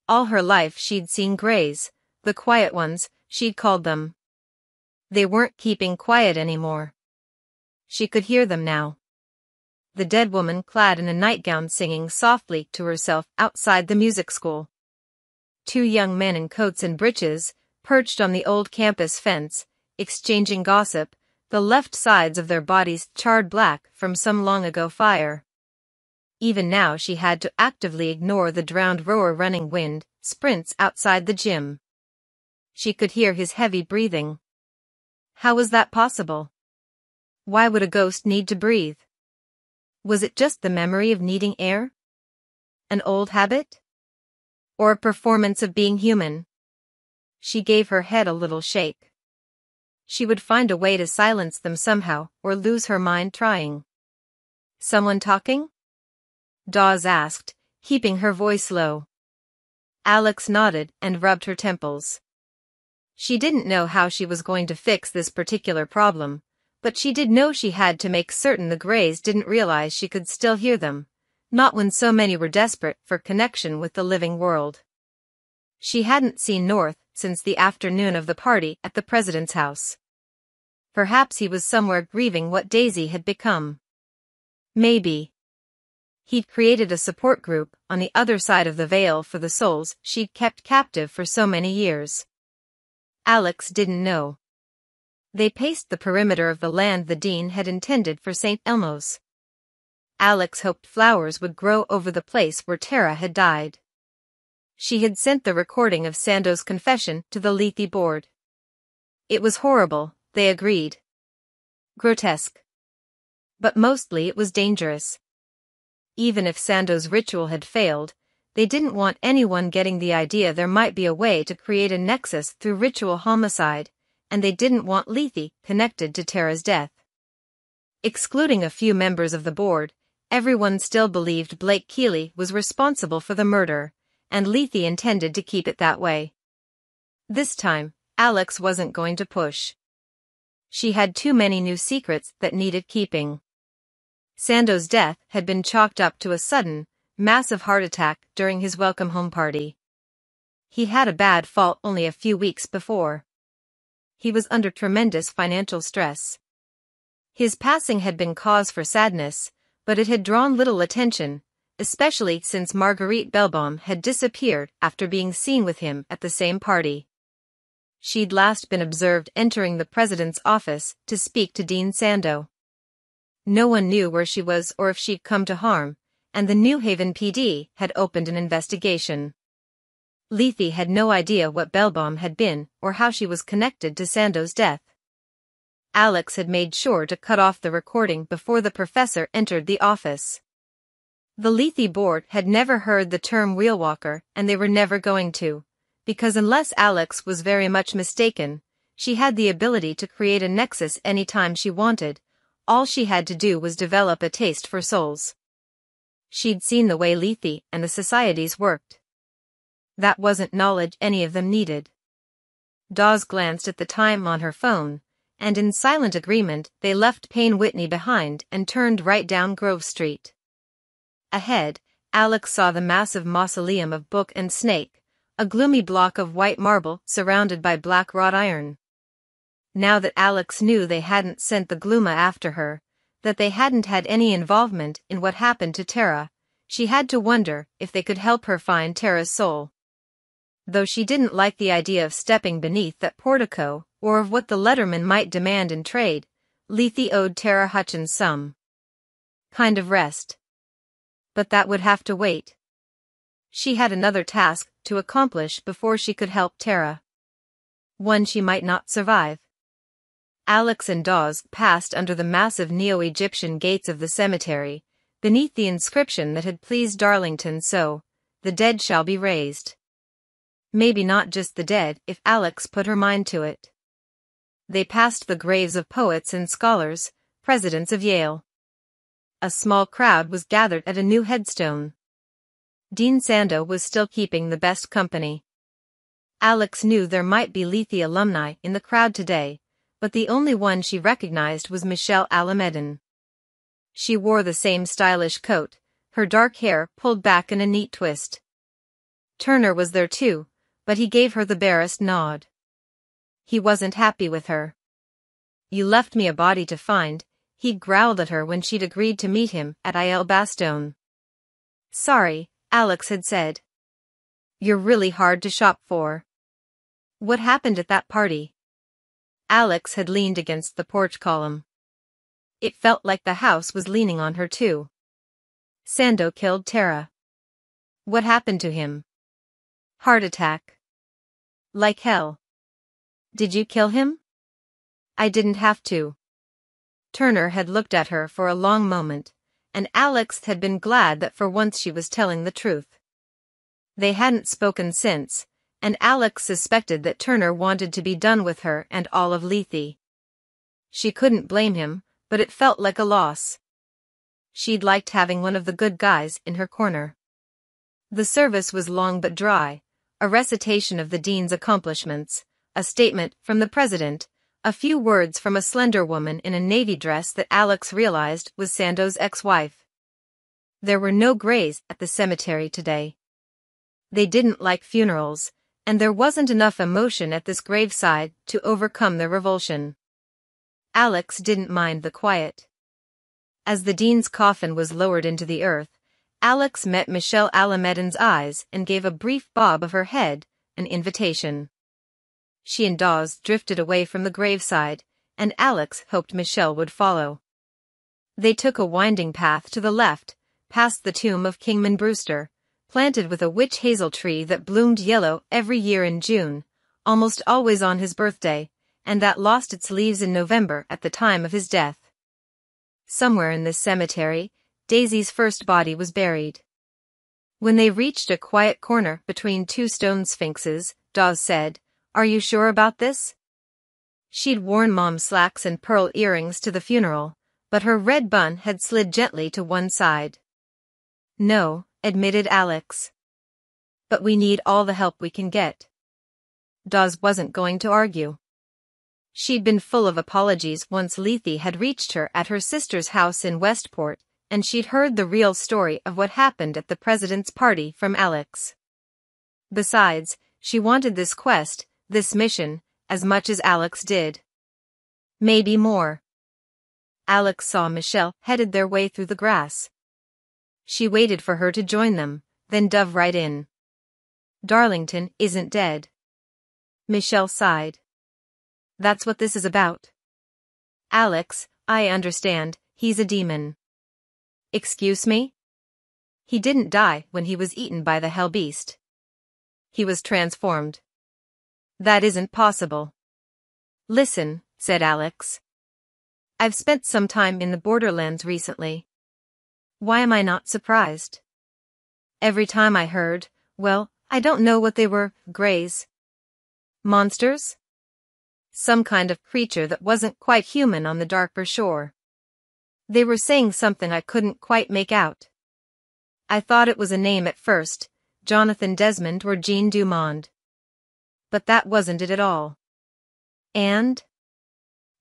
All her life she'd seen Greys, the quiet ones, she'd called them. They weren't keeping quiet anymore. She could hear them now. The dead woman clad in a nightgown singing softly to herself outside the music school. Two young men in coats and breeches, perched on the old campus fence, exchanging gossip, the left sides of their bodies charred black from some long-ago fire. Even now she had to actively ignore the drowned roar running wind sprints outside the gym. She could hear his heavy breathing. How was that possible? Why would a ghost need to breathe? Was it just the memory of needing air? An old habit? Or a performance of being human? She gave her head a little shake. She would find a way to silence them somehow or lose her mind trying. "Someone talking?" Dawes asked, keeping her voice low. Alex nodded and rubbed her temples. She didn't know how she was going to fix this particular problem, but she did know she had to make certain the Greys didn't realize she could still hear them, not when so many were desperate for connection with the living world. She hadn't seen North since the afternoon of the party at the president's house. Perhaps he was somewhere grieving what Daisy had become. Maybe he'd created a support group on the other side of the veil for the souls she'd kept captive for so many years. Alex didn't know. They paced the perimeter of the land the dean had intended for St. Elmo's. Alex hoped flowers would grow over the place where Tara had died. She had sent the recording of Sando's confession to the Leigh board. It was horrible, they agreed. Grotesque. But mostly it was dangerous. Even if Sando's ritual had failed, they didn't want anyone getting the idea there might be a way to create a nexus through ritual homicide, and they didn't want Leigh connected to Tara's death. Excluding a few members of the board, everyone still believed Blake Keeley was responsible for the murder, and Leigh intended to keep it that way. This time, Alex wasn't going to push. She had too many new secrets that needed keeping. Sando's death had been chalked up to a sudden, massive heart attack during his welcome home party. He had a bad fall only a few weeks before. He was under tremendous financial stress. His passing had been cause for sadness, but it had drawn little attention, especially since Marguerite Belbaum had disappeared after being seen with him at the same party. She'd last been observed entering the president's office to speak to Dean Sando. No one knew where she was or if she'd come to harm, and the New Haven PD had opened an investigation. Leigh had no idea what Belbaum had been or how she was connected to Sando's death. Alex had made sure to cut off the recording before the professor entered the office. The Leigh board had never heard the term wheelwalker, and they were never going to, because unless Alex was very much mistaken, she had the ability to create a nexus anytime she wanted. All she had to do was develop a taste for souls. She'd seen the way Leigh and the societies worked. That wasn't knowledge any of them needed. Dawes glanced at the time on her phone, and in silent agreement they left Payne Whitney behind and turned right down Grove Street. Ahead, Alex saw the massive mausoleum of Book and Snake, a gloomy block of white marble surrounded by black wrought iron. Now that Alex knew they hadn't sent the Gluma after her, that they hadn't had any involvement in what happened to Tara, she had to wonder if they could help her find Tara's soul. Though she didn't like the idea of stepping beneath that portico, or of what the letterman might demand in trade, Leigh owed Tara Hutchins some kind of rest. But that would have to wait. She had another task to accomplish before she could help Tara. One she might not survive. Alex and Dawes passed under the massive Neo-Egyptian gates of the cemetery, beneath the inscription that had pleased Darlington so, "The dead shall be raised." Maybe not just the dead if Alex put her mind to it. They passed the graves of poets and scholars, presidents of Yale. A small crowd was gathered at a new headstone. Dean Sando was still keeping the best company. Alex knew there might be Leigh alumni in the crowd today, but the only one she recognized was Michelle Alamedin. She wore the same stylish coat, her dark hair pulled back in a neat twist. Turner was there too, but he gave her the barest nod. He wasn't happy with her. "You left me a body to find," he growled at her when she'd agreed to meet him at Il Bastone. "Sorry," Alex had said. "You're really hard to shop for." "What happened at that party?" Alex had leaned against the porch column. It felt like the house was leaning on her too. "Sando killed Tara." "What happened to him?" "Heart attack." "Like hell." "Did you kill him?" "I didn't have to." Turner had looked at her for a long moment, and Alex had been glad that for once she was telling the truth. They hadn't spoken since, and Alex suspected that Turner wanted to be done with her and all of Leigh. She couldn't blame him, but it felt like a loss. She'd liked having one of the good guys in her corner. The service was long but dry, a recitation of the dean's accomplishments, a statement from the president, a few words from a slender woman in a navy dress that Alex realized was Sando's ex-wife. There were no Greys at the cemetery today. They didn't like funerals, and there wasn't enough emotion at this graveside to overcome their revulsion. Alex didn't mind the quiet. As the dean's coffin was lowered into the earth, Alex met Michelle Alamedan's eyes and gave a brief bob of her head, an invitation. She and Dawes drifted away from the graveside, and Alex hoped Michelle would follow. They took a winding path to the left, past the tomb of Kingman Brewster, planted with a witch hazel tree that bloomed yellow every year in June, almost always on his birthday, and that lost its leaves in November at the time of his death. Somewhere in this cemetery, Daisy's first body was buried. When they reached a quiet corner between two stone sphinxes, Dawes said, "Are you sure about this?" She'd worn Mom's slacks and pearl earrings to the funeral, but her red bun had slid gently to one side. "No," admitted Alex. "But we need all the help we can get." Dawes wasn't going to argue. She'd been full of apologies once Leigh had reached her at her sister's house in Westport, and she'd heard the real story of what happened at the president's party from Alex. Besides, she wanted this quest, this mission, as much as Alex did. Maybe more. Alex saw Michelle headed their way through the grass. She waited for her to join them, then dove right in. "Darlington isn't dead." Michelle sighed. "That's what this is about." "Alex, I understand, he's a demon." "Excuse me?" "He didn't die when he was eaten by the hell beast. He was transformed." "That isn't possible." "Listen," said Alex. "I've spent some time in the borderlands recently. Why am I not surprised? Every time I heard, well, I don't know what they were, Greys. Monsters? Some kind of creature that wasn't quite human on the darker shore. They were saying something I couldn't quite make out. I thought it was a name at first, Jonathan Desmond or Jean Dumond. But that wasn't it at all." "And?"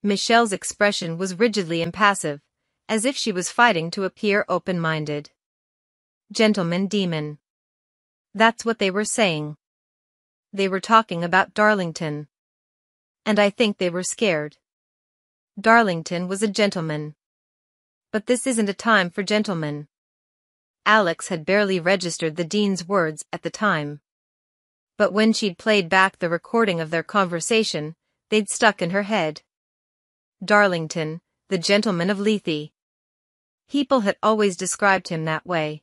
Michelle's expression was rigidly impassive, as if she was fighting to appear open-minded. "Gentleman demon." That's what they were saying. They were talking about Darlington. And I think they were scared. Darlington was a gentleman. But this isn't a time for gentlemen. Alex had barely registered the dean's words at the time. But when she'd played back the recording of their conversation, they'd stuck in her head. Darlington, the gentleman of Leigh. People had always described him that way.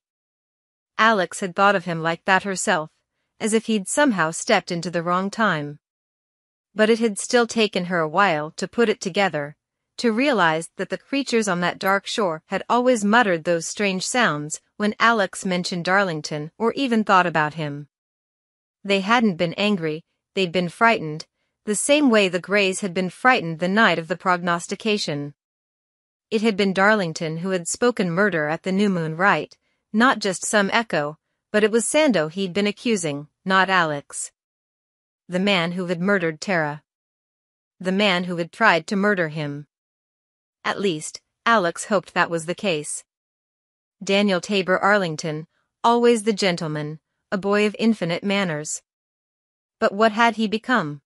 Alex had thought of him like that herself, as if he'd somehow stepped into the wrong time. But it had still taken her a while to put it together, to realize that the creatures on that dark shore had always muttered those strange sounds when Alex mentioned Darlington or even thought about him. They hadn't been angry, they'd been frightened, the same way the Greys had been frightened the night of the prognostication. It had been Darlington who had spoken murder at the New Moon Rite, not just some echo, but it was Sando he'd been accusing, not Alex. The man who had murdered Tara. The man who had tried to murder him. At least, Alex hoped that was the case. Daniel Tabor Arlington, always the gentleman, a boy of infinite manners. But what had he become?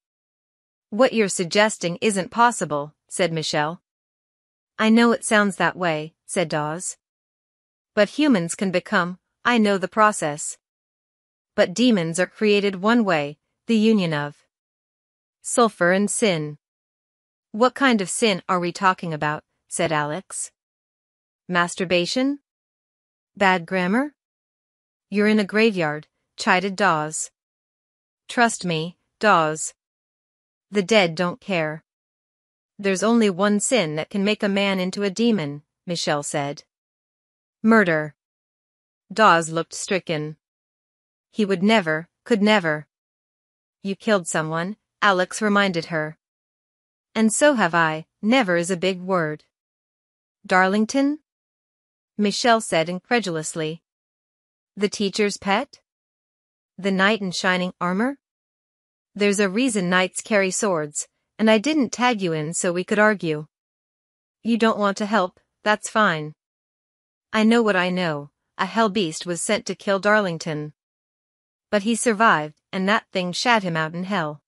"What you're suggesting isn't possible," said Michelle. "I know it sounds that way," said Dawes. "But humans can become, I know the process. But demons are created one way, the union of sulfur and sin." "What kind of sin are we talking about?" said Alex. "Masturbation? Bad grammar?" "You're in a graveyard," chided Dawes. "Trust me, Dawes. The dead don't care." "There's only one sin that can make a man into a demon," Michelle said. "Murder." Dawes looked stricken. "He would never, could never." "You killed someone," Alex reminded her. "And so have I," never is a big word. Darlington? Michelle said incredulously. The teacher's pet? The knight in shining armor? There's a reason knights carry swords, and I didn't tag you in so we could argue. You don't want to help, that's fine. I know what I know, a hell beast was sent to kill Darlington. But he survived, and that thing shat him out in hell.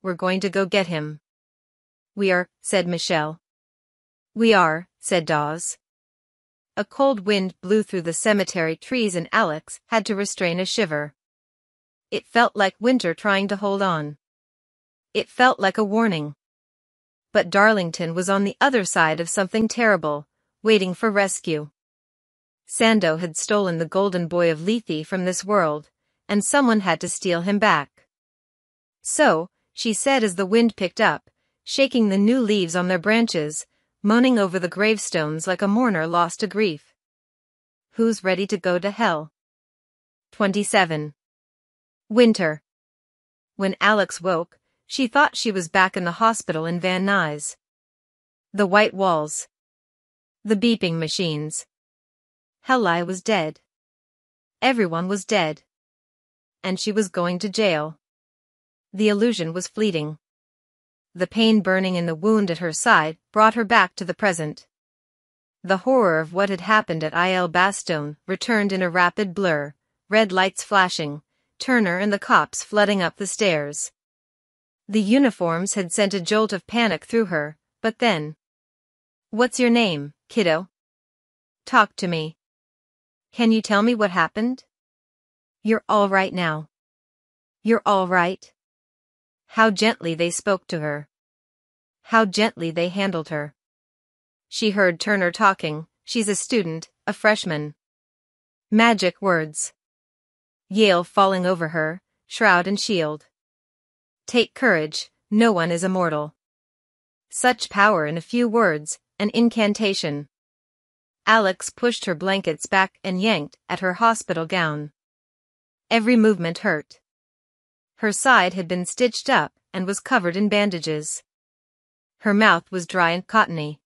We're going to go get him. We are, said Michelle. We are, said Dawes. A cold wind blew through the cemetery trees and Alex had to restrain a shiver. It felt like winter trying to hold on. It felt like a warning. But Darlington was on the other side of something terrible, waiting for rescue. Sando had stolen the golden boy of Lethe from this world, and someone had to steal him back. So, she said as the wind picked up, shaking the new leaves on their branches, moaning over the gravestones like a mourner lost to grief. Who's ready to go to hell? 27. Winter. When Alex woke, she thought she was back in the hospital in Van Nuys. The white walls. The beeping machines. Heli was dead. Everyone was dead. And she was going to jail. The illusion was fleeting. The pain burning in the wound at her side brought her back to the present. The horror of what had happened at Il Bastone returned in a rapid blur, red lights flashing, Turner and the cops flooding up the stairs. The uniforms had sent a jolt of panic through her, but then. What's your name, kiddo? Talk to me. Can you tell me what happened? You're all right now. You're all right. How gently they spoke to her. How gently they handled her. She heard Turner talking, she's a student, a freshman. Magic words. Yale falling over her, shroud and shield. Take courage, no one is immortal. Such power in a few words, an incantation. Alex pushed her blankets back and yanked at her hospital gown. Every movement hurt. Her side had been stitched up and was covered in bandages. Her mouth was dry and cottony.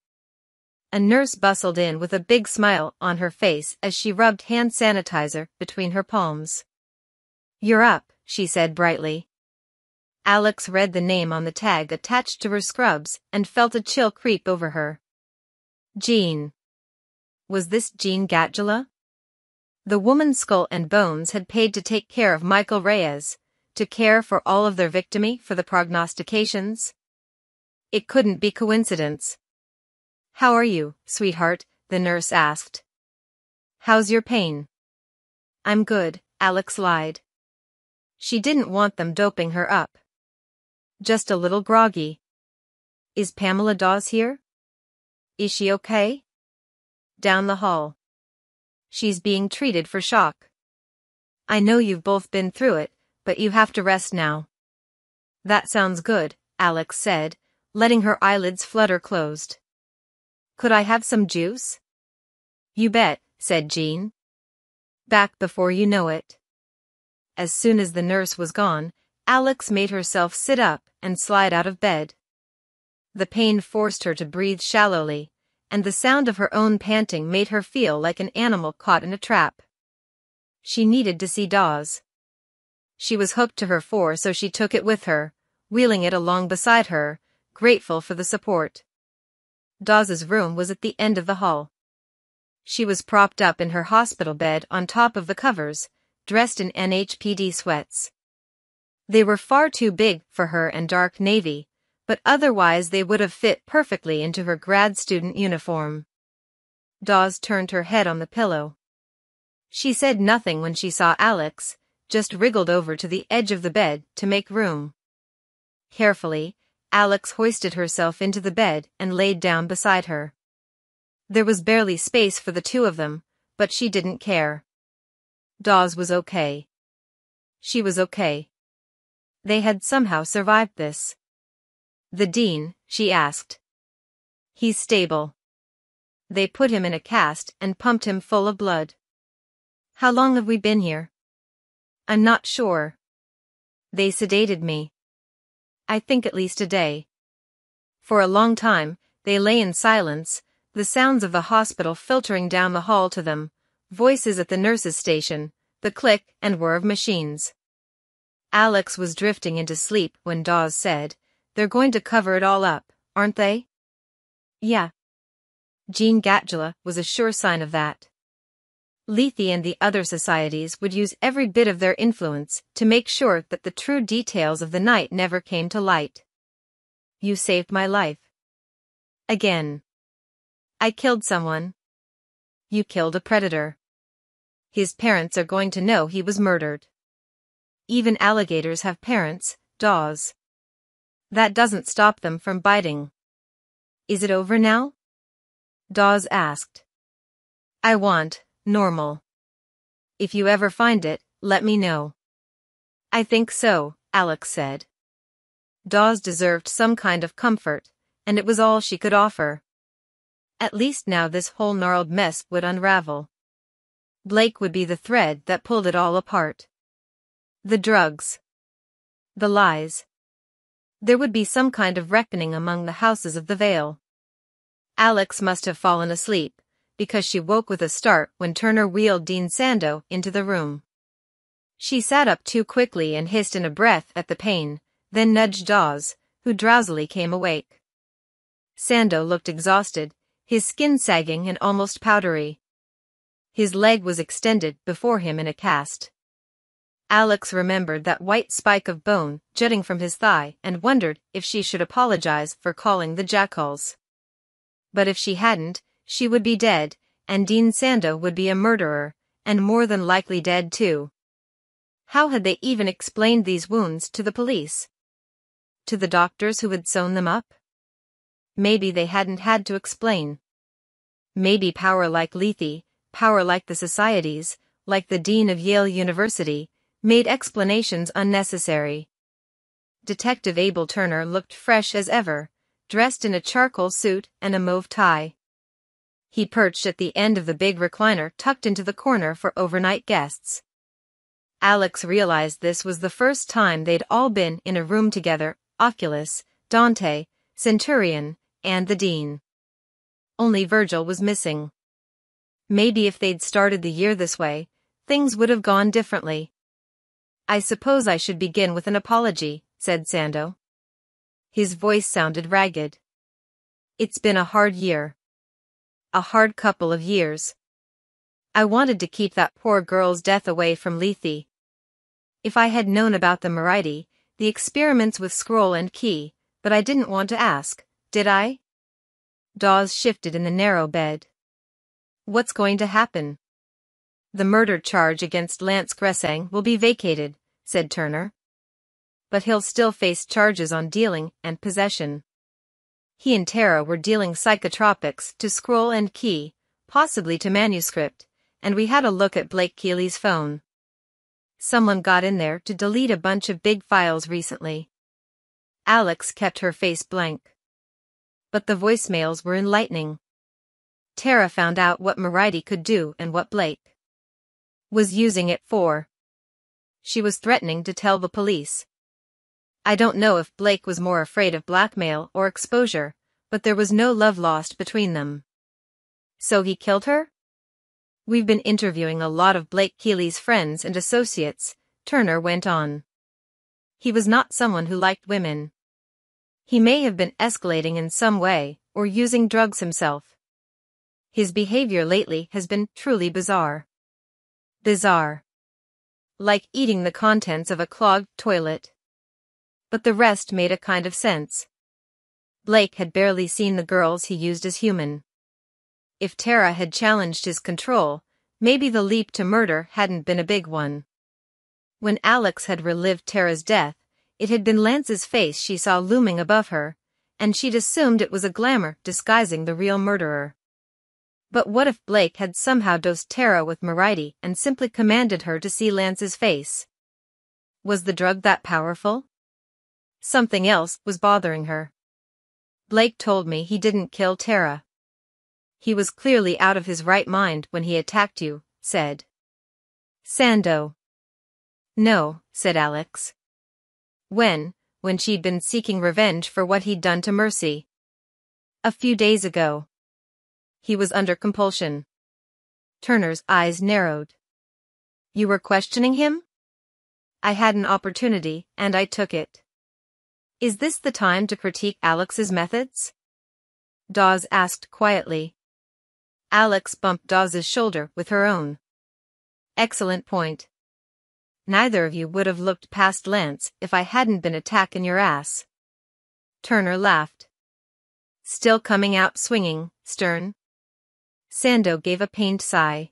A nurse bustled in with a big smile on her face as she rubbed hand sanitizer between her palms. You're up, she said brightly. Alex read the name on the tag attached to her scrubs and felt a chill creep over her. Jean. Was this Jean Gatjula? The woman's skull and bones had paid to take care of Michael Reyes, to care for all of their victimy for the prognostications? It couldn't be coincidence. How are you, sweetheart? The nurse asked. How's your pain? I'm good, Alex lied. She didn't want them doping her up. Just a little groggy. Is Pamela Dawes here? Is she okay? Down the hall. She's being treated for shock. I know you've both been through it, but you have to rest now. That sounds good, Alex said, letting her eyelids flutter closed. Could I have some juice? You bet, said Jean. Back before you know it. As soon as the nurse was gone, Alex made herself sit up and slide out of bed. The pain forced her to breathe shallowly, and the sound of her own panting made her feel like an animal caught in a trap. She needed to see Dawes. She was hooked to her four, so she took it with her, wheeling it along beside her, grateful for the support. Dawes's room was at the end of the hall. She was propped up in her hospital bed on top of the covers, dressed in NHPD sweats. They were far too big for her and dark navy, but otherwise they would have fit perfectly into her grad student uniform. Dawes turned her head on the pillow. She said nothing when she saw Alex, just wriggled over to the edge of the bed to make room. Carefully, Alex hoisted herself into the bed and laid down beside her. There was barely space for the two of them, but she didn't care. Dawes was okay. She was okay. They had somehow survived this. The dean, she asked. He's stable. They put him in a cast and pumped him full of blood. How long have we been here? I'm not sure. They sedated me. I think at least a day. For a long time, they lay in silence, the sounds of the hospital filtering down the hall to them, voices at the nurse's station, the click and whir of machines. Alex was drifting into sleep when Dawes said, "They're going to cover it all up, aren't they?" "Yeah." Jean Gatjula was a sure sign of that. Leigh and the other societies would use every bit of their influence to make sure that the true details of the night never came to light. "You saved my life." "Again." "I killed someone." "You killed a predator." "His parents are going to know he was murdered." "Even alligators have parents, Dawes." "That doesn't stop them from biting." "Is it over now?" Dawes asked. "I want normal. If you ever find it, let me know." "I think so," Alex said. Dawes deserved some kind of comfort, and it was all she could offer. At least now this whole gnarled mess would unravel. Blake would be the thread that pulled it all apart. The drugs. The lies. There would be some kind of reckoning among the houses of the Vale. Alex must have fallen asleep, because she woke with a start when Turner wheeled Dean Sando into the room. She sat up too quickly and hissed in a breath at the pain, then nudged Dawes, who drowsily came awake. Sando looked exhausted, his skin sagging and almost powdery. His leg was extended before him in a cast. Alex remembered that white spike of bone jutting from his thigh and wondered if she should apologize for calling the jackals. But if she hadn't, she would be dead, and Dean Sando would be a murderer, and more than likely dead too. How had they even explained these wounds to the police? To the doctors who had sewn them up? Maybe they hadn't had to explain. Maybe power like Leigh, power like the societies, like the Dean of Yale University, made explanations unnecessary. Detective Abel Turner looked fresh as ever, dressed in a charcoal suit and a mauve tie. He perched at the end of the big recliner tucked into the corner for overnight guests. Alex realized this was the first time they'd all been in a room together, Oculus, Dante, Centurion, and the Dean. Only Virgil was missing. Maybe if they'd started the year this way, things would have gone differently. "I suppose I should begin with an apology," said Sando. His voice sounded ragged. "It's been a hard year. A hard couple of years. I wanted to keep that poor girl's death away from Leigh. If I had known about the Meridian, the experiments with scroll and key, but I didn't want to ask, did I?" Dawes shifted in the narrow bed. "What's going to happen?" "The murder charge against Lance Gressang will be vacated," said Turner. "But he'll still face charges on dealing and possession. He and Tara were dealing psychotropics to scroll and key, possibly to manuscript, and we had a look at Blake Keeley's phone. Someone got in there to delete a bunch of big files recently." Alex kept her face blank. But the voicemails were enlightening. Tara found out what Meridian could do and what Blake was using it for. She was threatening to tell the police. I don't know if Blake was more afraid of blackmail or exposure, but there was no love lost between them. "So he killed her?" "We've been interviewing a lot of Blake Keeley's friends and associates," Turner went on. "He was not someone who liked women. He may have been escalating in some way, or using drugs himself. His behavior lately has been truly bizarre. Bizarre. Like eating the contents of a clogged toilet." But the rest made a kind of sense. Blake had barely seen the girls he used as human. If Tara had challenged his control, maybe the leap to murder hadn't been a big one. When Alex had relived Tara's death, it had been Lance's face she saw looming above her, and she'd assumed it was a glamour disguising the real murderer. But what if Blake had somehow dosed Tara with Meridian and simply commanded her to see Lance's face? Was the drug that powerful? Something else was bothering her. "Blake told me he didn't kill Tara." "He was clearly out of his right mind when he attacked you," said Sando. "No," said Alex. When she'd been seeking revenge for what he'd done to Mercy. A few days ago. He was under compulsion. Turner's eyes narrowed. You were questioning him? I had an opportunity, and I took it. Is this the time to critique Alex's methods? Dawes asked quietly. Alex bumped Dawes's shoulder with her own. Excellent point. Neither of you would have looked past Lance if I hadn't been attacking your ass. Turner laughed. Still coming out swinging, Stern? Sando gave a pained sigh.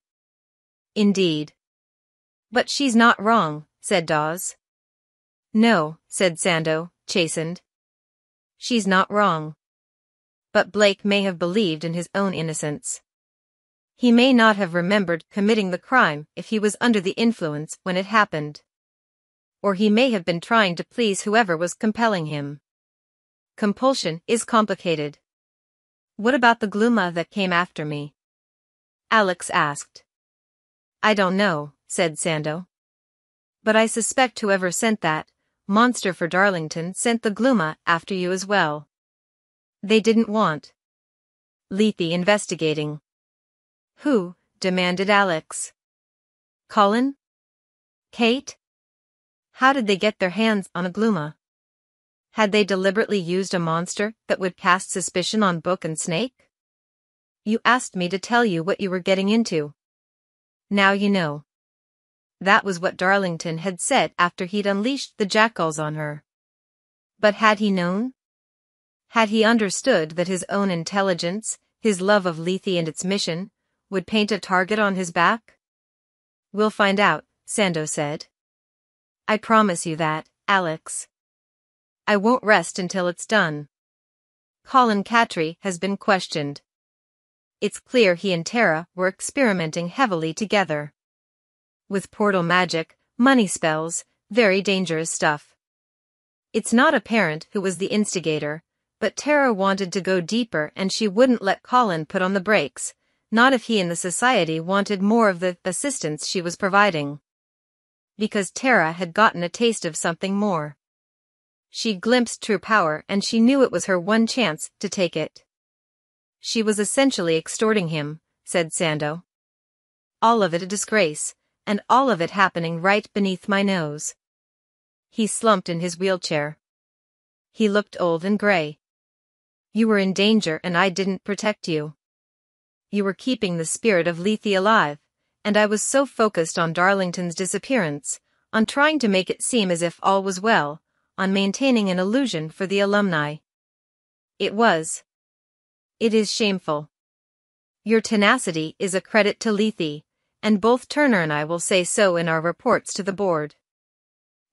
Indeed. But she's not wrong, said Dawes. No, said Sando, chastened. She's not wrong. But Blake may have believed in his own innocence. He may not have remembered committing the crime if he was under the influence when it happened. Or he may have been trying to please whoever was compelling him. Compulsion is complicated. What about the gluma that came after me? Alex asked. I don't know, said Sando. But I suspect whoever sent that monster for Darlington sent the gluma after you as well. They didn't want Lethe investigating. Who? Demanded Alex. Colin? Kate? How did they get their hands on a gluma? Had they deliberately used a monster that would cast suspicion on Book and Snake? You asked me to tell you what you were getting into. Now you know. That was what Darlington had said after he'd unleashed the jackals on her. But had he known? Had he understood that his own intelligence, his love of Lethe and its mission, would paint a target on his back? We'll find out, Sando said. I promise you that, Alex. I won't rest until it's done. Colin Cattry has been questioned. It's clear he and Tara were experimenting heavily together. With portal magic, money spells, very dangerous stuff. It's not apparent who was the instigator, but Tara wanted to go deeper and she wouldn't let Colin put on the brakes, not if he and the society wanted more of the assistance she was providing. Because Tara had gotten a taste of something more. She glimpsed true power and she knew it was her one chance to take it. She was essentially extorting him, said Sando. All of it a disgrace, and all of it happening right beneath my nose. He slumped in his wheelchair. He looked old and gray. You were in danger and I didn't protect you. You were keeping the spirit of Lethe alive, and I was so focused on Darlington's disappearance, on trying to make it seem as if all was well, on maintaining an illusion for the alumni. It is shameful. Your tenacity is a credit to Lethe, and both Turner and I will say so in our reports to the board.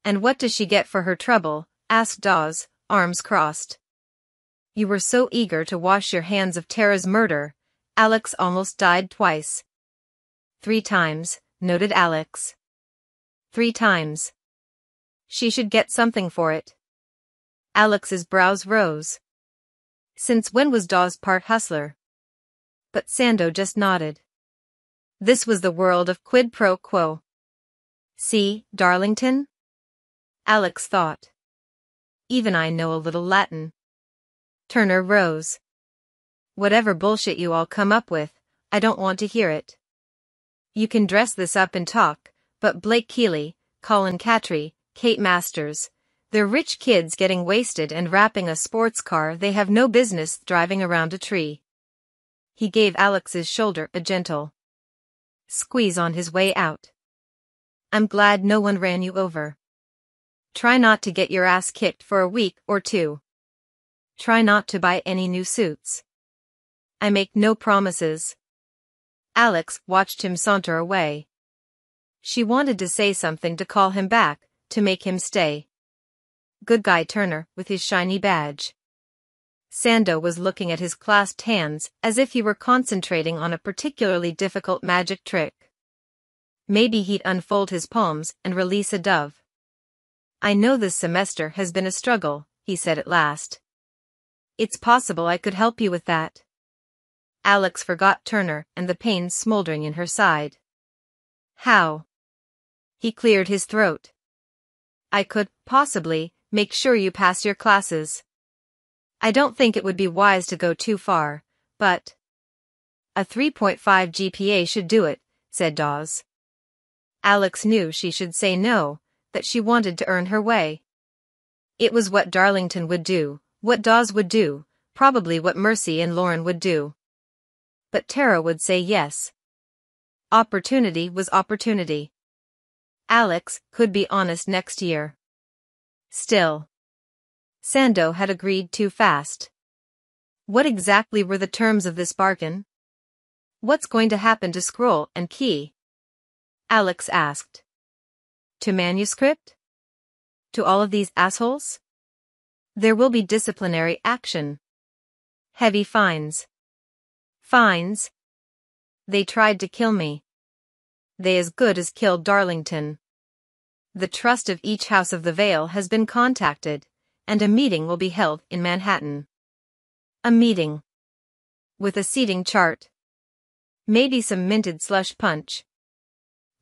And what does she get for her trouble? Asked Dawes, arms crossed. You were so eager to wash your hands of Tara's murder, Alex almost died twice. 3 times, noted Alex. 3 times. She should get something for it. Alex's brows rose. Since when was Dawes part hustler? But Sando just nodded. This was the world of quid pro quo. See, Darlington? Alex thought. Even I know a little Latin. Turner rose. Whatever bullshit you all come up with, I don't want to hear it. You can dress this up and talk, but Blake Keeley, Colin Cattry, Kate Masters, they're rich kids getting wasted and wrapping a sports car they have no business driving around a tree. He gave Alex's shoulder a gentle squeeze on his way out. I'm glad no one ran you over. Try not to get your ass kicked for a week or 2. Try not to buy any new suits. I make no promises. Alex watched him saunter away. She wanted to say something to call him back, to make him stay. Good guy Turner with his shiny badge. Sando was looking at his clasped hands as if he were concentrating on a particularly difficult magic trick. Maybe he'd unfold his palms and release a dove. I know this semester has been a struggle, he said at last. It's possible I could help you with that. Alex forgot Turner and the pain smoldering in her side. How? He cleared his throat. I could, possibly, make sure you pass your classes. I don't think it would be wise to go too far, but a 3.5 GPA should do it, said Dawes. Alex knew she should say no, that she wanted to earn her way. It was what Darlington would do, what Dawes would do, probably what Mercy and Lauren would do. But Tara would say yes. Opportunity was opportunity. Alex could be honest next year. Still, Sando had agreed too fast. What exactly were the terms of this bargain? What's going to happen to Scroll and Key? Alex asked. To manuscript? To all of these assholes? There will be disciplinary action. Heavy fines. Fines? They tried to kill me. They as good as killed Darlington. The trust of each house of the Vale has been contacted, and a meeting will be held in Manhattan. A meeting. With a seating chart. Maybe some minted slush punch.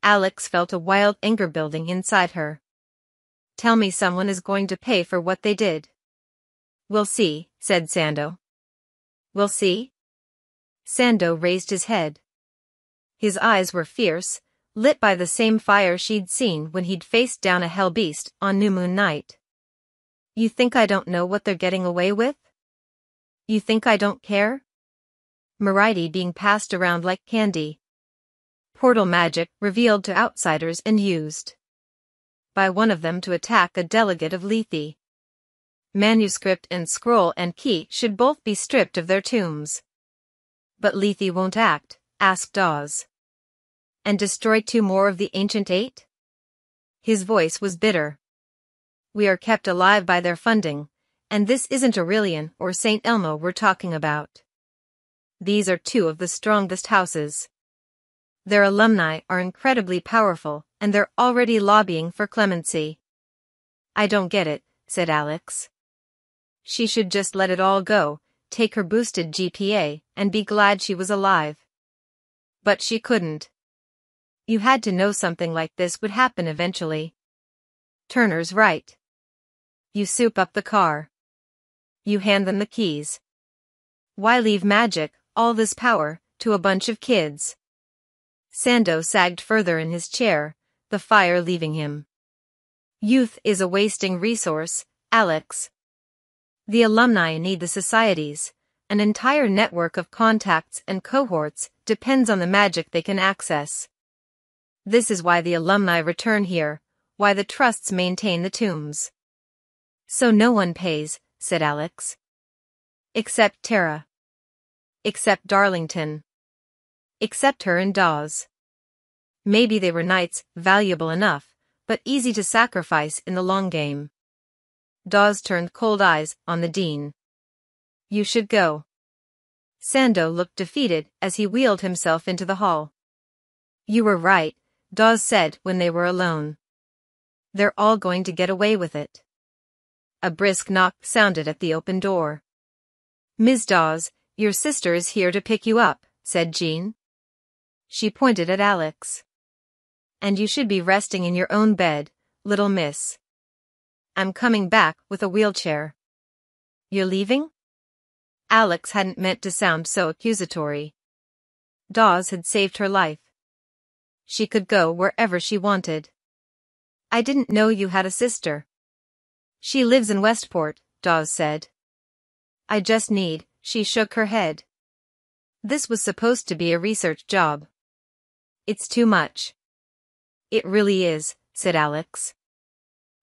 Alex felt a wild anger building inside her. Tell me someone is going to pay for what they did. We'll see, said Sando. We'll see? Sando raised his head. His eyes were fierce, lit by the same fire she'd seen when he'd faced down a hell beast on New Moon Night. You think I don't know what they're getting away with? You think I don't care? Moriarty being passed around like candy. Portal magic revealed to outsiders and used by one of them to attack a delegate of Lethe. Manuscript and Scroll and Key should both be stripped of their tombs. But Lethe won't act, asked Dawes. And destroy 2 more of the Ancient 8? His voice was bitter. We are kept alive by their funding, and this isn't Aurelian or St. Elmo we're talking about. These are 2 of the strongest houses. Their alumni are incredibly powerful, and they're already lobbying for clemency. I don't get it, said Alex. She should just let it all go, take her boosted GPA, and be glad she was alive. But she couldn't. You had to know something like this would happen eventually. Turner's right. You soup up the car. You hand them the keys. Why leave magic, all this power, to a bunch of kids? Sando sagged further in his chair, the fire leaving him. Youth is a wasting resource, Alex. The alumni need the societies. An entire network of contacts and cohorts depends on the magic they can access. This is why the alumni return here, why the trusts maintain the tombs. So no one pays, said Alex. Except Tara. Except Darlington. Except her and Dawes. Maybe they were knights, valuable enough, but easy to sacrifice in the long game. Dawes turned cold eyes on the dean. You should go. Sando looked defeated as he wheeled himself into the hall. You were right, Dawes said when they were alone. They're all going to get away with it. A brisk knock sounded at the open door. Ms. Dawes, your sister is here to pick you up, said Jean. She pointed at Alex. And you should be resting in your own bed, little miss. I'm coming back with a wheelchair. You're leaving? Alex hadn't meant to sound so accusatory. Dawes had saved her life. She could go wherever she wanted. I didn't know you had a sister. She lives in Westport, Dawes said. I just need, she shook her head. This was supposed to be a research job. It's too much. It really is, said Alex.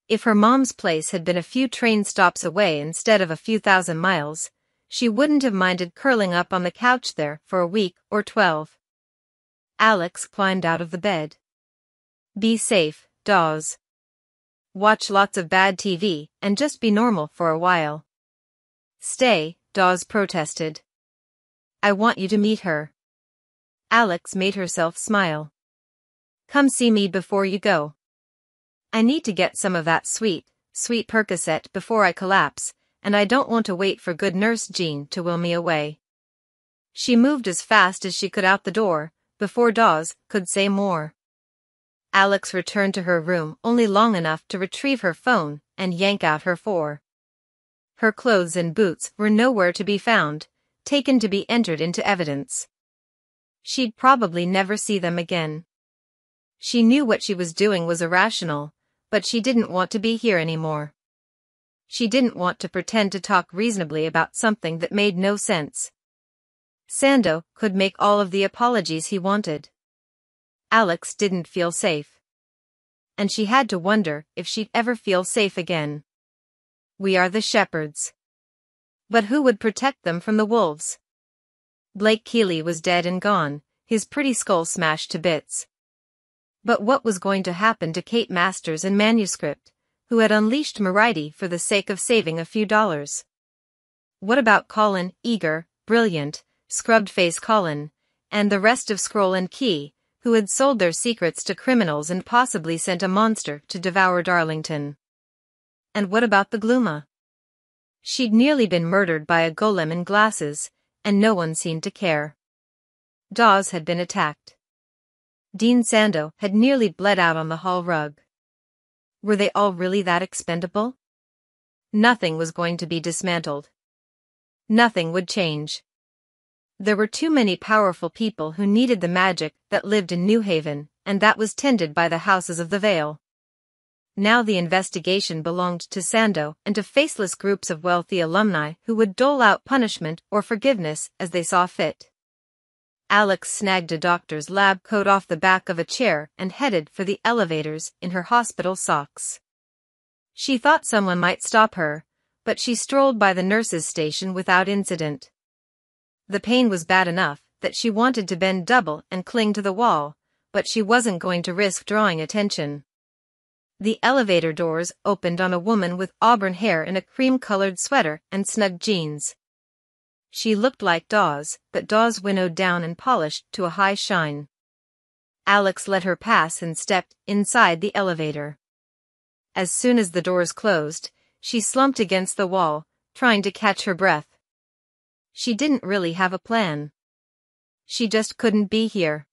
If her mom's place had been a few train stops away instead of a few thousand miles, she wouldn't have minded curling up on the couch there for a week or 12. Alex climbed out of the bed. Be safe, Dawes. Watch lots of bad TV and just be normal for a while. Stay, Dawes protested. I want you to meet her. Alex made herself smile. Come see me before you go. I need to get some of that sweet Percocet before I collapse, and I don't want to wait for good nurse Jean to will me away. She moved as fast as she could out the door, before Dawes could say more. Alex returned to her room only long enough to retrieve her phone and yank out her 4. Her clothes and boots were nowhere to be found, taken to be entered into evidence. She'd probably never see them again. She knew what she was doing was irrational, but she didn't want to be here anymore. She didn't want to pretend to talk reasonably about something that made no sense. Sando could make all of the apologies he wanted. Alex didn't feel safe. And she had to wonder if she'd ever feel safe again. We are the shepherds. But who would protect them from the wolves? Blake Keeley was dead and gone, his pretty skull smashed to bits. But what was going to happen to Kate Masters and Manuscript, who had unleashed Moriarty for the sake of saving a few dollars? What about Colin, eager, brilliant, scrubbed-face Colin, and the rest of Scroll and Key, who had sold their secrets to criminals and possibly sent a monster to devour Darlington? And what about the Gluma? She'd nearly been murdered by a golem in glasses, and no one seemed to care. Dawes had been attacked. Dean Sando had nearly bled out on the hall rug. Were they all really that expendable? Nothing was going to be dismantled. Nothing would change. There were too many powerful people who needed the magic that lived in New Haven, and that was tended by the Houses of the Vale. Now the investigation belonged to Sando and to faceless groups of wealthy alumni who would dole out punishment or forgiveness as they saw fit. Alex snagged a doctor's lab coat off the back of a chair and headed for the elevators in her hospital socks. She thought someone might stop her, but she strolled by the nurses' station without incident. The pain was bad enough that she wanted to bend double and cling to the wall, but she wasn't going to risk drawing attention. The elevator doors opened on a woman with auburn hair in a cream-colored sweater and snug jeans. She looked like Dawes, but Dawes winnowed down and polished to a high shine. Alex let her pass and stepped inside the elevator. As soon as the doors closed, she slumped against the wall, trying to catch her breath. She didn't really have a plan. She just couldn't be here.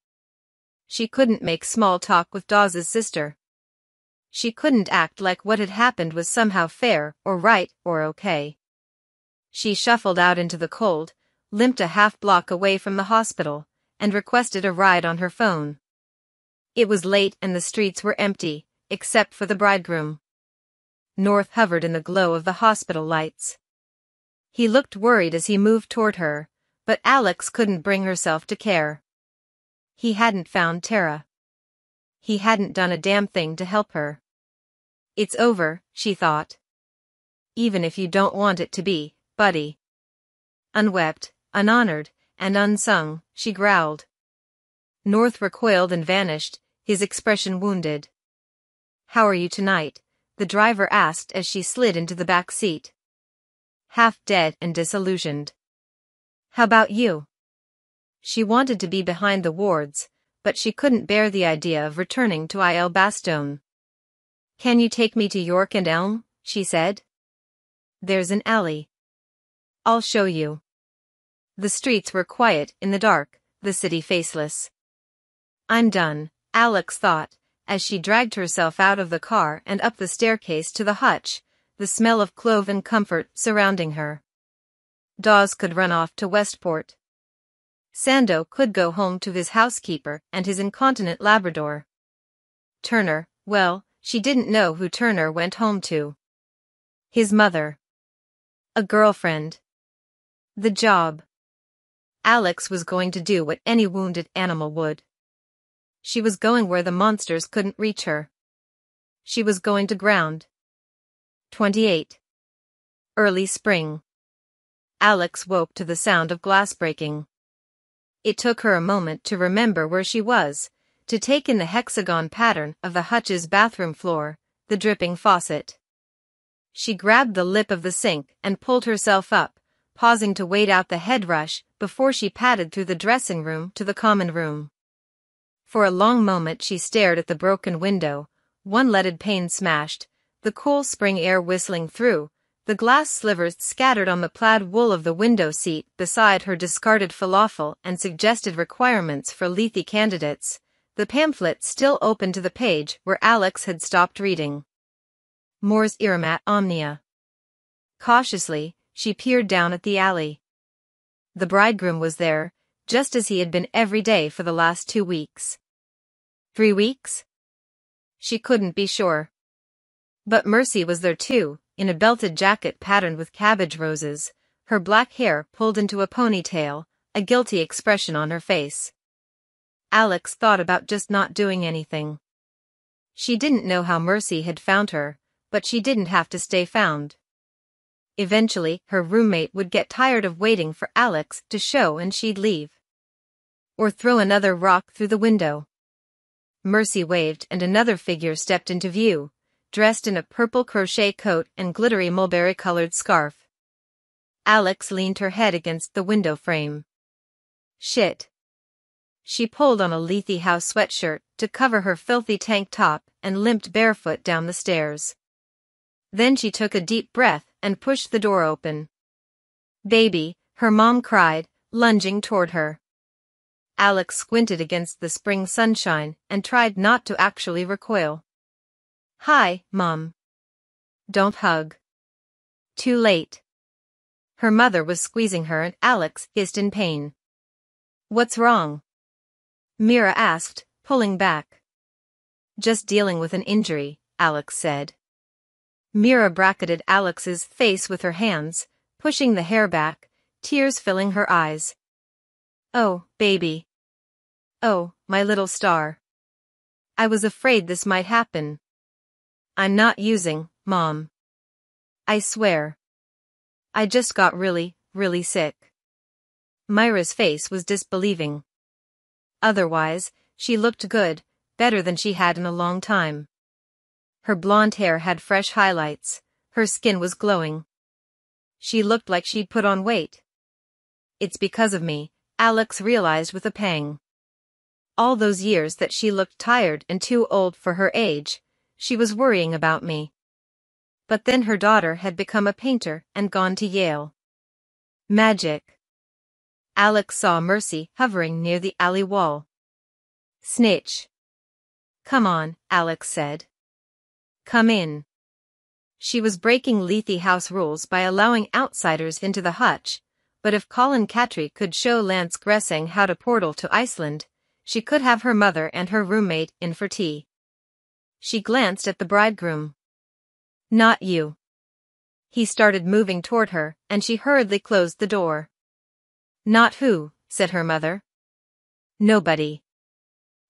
She couldn't make small talk with Dawes' sister. She couldn't act like what had happened was somehow fair or right or okay. She shuffled out into the cold, limped a half-block away from the hospital, and requested a ride on her phone. It was late and the streets were empty, except for the bridegroom. North hovered in the glow of the hospital lights. He looked worried as he moved toward her, but Alex couldn't bring herself to care. He hadn't found Tara. He hadn't done a damn thing to help her. It's over, she thought. Even if you don't want it to be, buddy. Unwept, unhonored, and unsung, she growled. North recoiled and vanished, his expression wounded. How are you tonight? The driver asked as she slid into the back seat. Half dead and disillusioned. How about you? She wanted to be behind the wards, but she couldn't bear the idea of returning to Il Bastone. Can you take me to York and Elm? She said. There's an alley. I'll show you. The streets were quiet in the dark, the city faceless. I'm done, Alex thought, as she dragged herself out of the car and up the staircase to the hutch, the smell of clove and comfort surrounding her. Dawes could run off to Westport. Sando could go home to his housekeeper and his incontinent Labrador. Turner, well, she didn't know who Turner went home to. His mother. A girlfriend. The job. Alex was going to do what any wounded animal would. She was going where the monsters couldn't reach her. She was going to ground. 28. Early spring. Alex woke to the sound of glass breaking. It took her a moment to remember where she was, to take in the hexagon pattern of the hutch's bathroom floor, the dripping faucet. She grabbed the lip of the sink and pulled herself up, pausing to wait out the head rush before she padded through the dressing room to the common room. For a long moment she stared at the broken window, one leaded pane smashed, the cool spring air whistling through, the glass slivers scattered on the plaid wool of the window seat beside her discarded falafel and suggested requirements for Lethe candidates, the pamphlet still open to the page where Alex had stopped reading. Mors Iramat Omnia. Cautiously, she peered down at the alley. The bridegroom was there, just as he had been every day for the last 2 weeks. 3 weeks? She couldn't be sure. But Mercy was there too, in a belted jacket patterned with cabbage roses, her black hair pulled into a ponytail, a guilty expression on her face. Alex thought about just not doing anything. She didn't know how Mercy had found her, but she didn't have to stay found. Eventually, her roommate would get tired of waiting for Alex to show and she'd leave. Or throw another rock through the window. Mercy waved and another figure stepped into view, dressed in a purple crochet coat and glittery mulberry-colored scarf. Alex leaned her head against the window frame. Shit. She pulled on a Leigh House sweatshirt to cover her filthy tank top and limped barefoot down the stairs. Then she took a deep breath and pushed the door open. "Baby," her mom cried, lunging toward her. Alex squinted against the spring sunshine and tried not to actually recoil. "Hi, Mom." "Don't hug." Too late. Her mother was squeezing her and Alex hissed in pain. "What's wrong?" Mira asked, pulling back. "Just dealing with an injury," Alex said. Mira bracketed Alex's face with her hands, pushing the hair back, tears filling her eyes. "Oh, baby. Oh, my little star. I was afraid this might happen. I'm not using, Mom. I swear. I just got really, really sick." Myra's face was disbelieving. Otherwise, she looked good, better than she had in a long time. Her blonde hair had fresh highlights, her skin was glowing. She looked like she'd put on weight. "It's because of me," Alex realized with a pang. All those years that she looked tired and too old for her age, she was worrying about me. But then her daughter had become a painter and gone to Yale. Magic. Alex saw Mercy hovering near the alley wall. "Snitch." "Come on," Alex said. "Come in." She was breaking Leigh House rules by allowing outsiders into the hutch, but if Colin Cattry could show Lance Gressing how to portal to Iceland, she could have her mother and her roommate in for tea. She glanced at the bridegroom. "Not you." He started moving toward her, and she hurriedly closed the door. "Not who?" said her mother. "Nobody.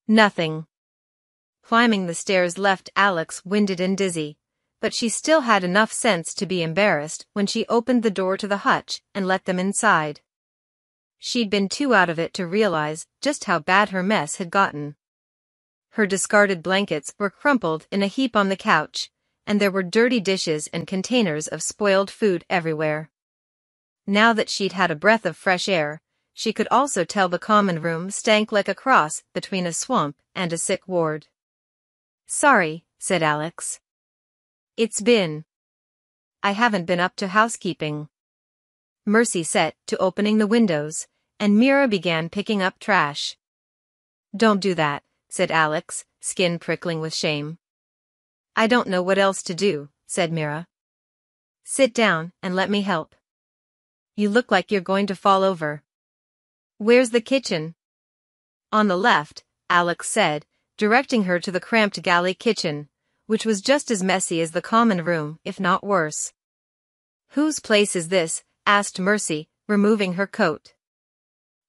Nothing." Climbing the stairs left Alex winded and dizzy, but she still had enough sense to be embarrassed when she opened the door to the hutch and let them inside. She'd been too out of it to realize just how bad her mess had gotten. Her discarded blankets were crumpled in a heap on the couch, and there were dirty dishes and containers of spoiled food everywhere. Now that she'd had a breath of fresh air, she could also tell the common room stank like a cross between a swamp and a sick ward. "Sorry," said Alex. I haven't been up to housekeeping." Mercy set to opening the windows, and Mira began picking up trash. "Don't do that," said Alex, skin prickling with shame. "I don't know what else to do," said Mira. "Sit down and let me help. You look like you're going to fall over." "Where's the kitchen?" "On the left," Alex said, directing her to the cramped galley kitchen, which was just as messy as the common room, if not worse. "Whose place is this?" asked Mercy, removing her coat.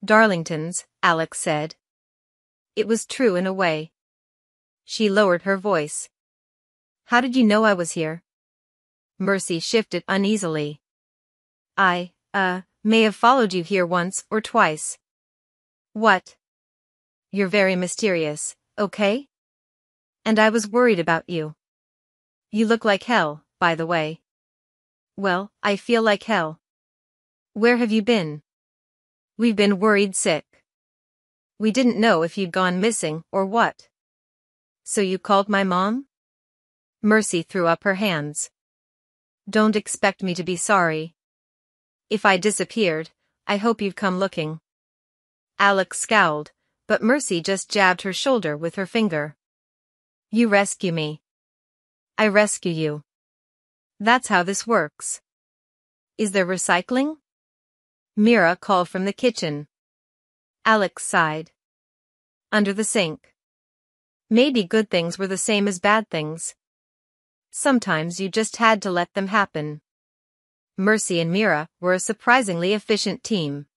"Darlington's," Alex said. It was true in a way. She lowered her voice. "How did you know I was here?" Mercy shifted uneasily. I may have followed you here once or twice." "What?" "You're very mysterious, okay? And I was worried about you. You look like hell, by the way." "Well, I feel like hell." "Where have you been?" "We've been worried sick. We didn't know if you'd gone missing or what." "So you called my mom?" Mercy threw up her hands. "Don't expect me to be sorry. If I disappeared, I hope you've come looking." Alex scowled, but Mercy just jabbed her shoulder with her finger. "You rescue me. I rescue you. That's how this works." Is there recycling? Mira called from the kitchen. Alex sighed. Under the sink. Maybe good things were the same as bad things. Sometimes you just had to let them happen. Mercy and Mira were a surprisingly efficient team.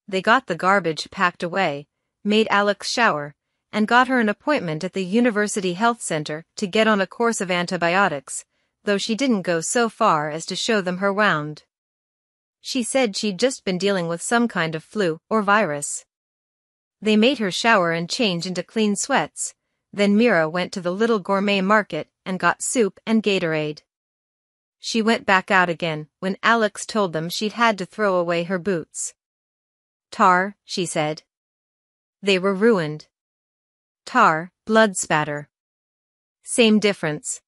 They got the garbage packed away, made Alex shower, and got her an appointment at the University Health Center to get on a course of antibiotics, though she didn't go so far as to show them her wound. She said she'd just been dealing with some kind of flu or virus. They made her shower and change into clean sweats, then Mira went to the little gourmet market and got soup and Gatorade. She went back out again when Alex told them she'd had to throw away her boots. Tar, she said. They were ruined. Tar, blood spatter. Same difference.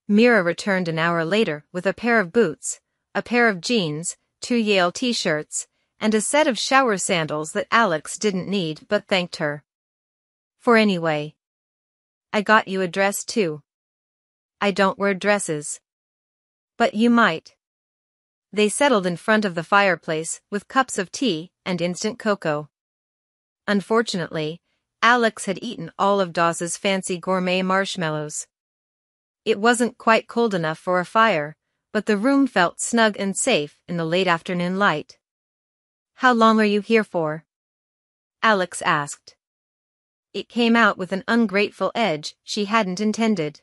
Mira returned an hour later with a pair of boots, a pair of jeans, 2 Yale t-shirts, and a set of shower sandals that Alex didn't need but thanked her for anyway. I got you a dress too. I don't wear dresses. But you might. They settled in front of the fireplace with cups of tea and instant cocoa. Unfortunately, Alex had eaten all of Dawes's fancy gourmet marshmallows. It wasn't quite cold enough for a fire, but the room felt snug and safe in the late afternoon light. How long are you here for? Alex asked. It came out with an ungrateful edge she hadn't intended.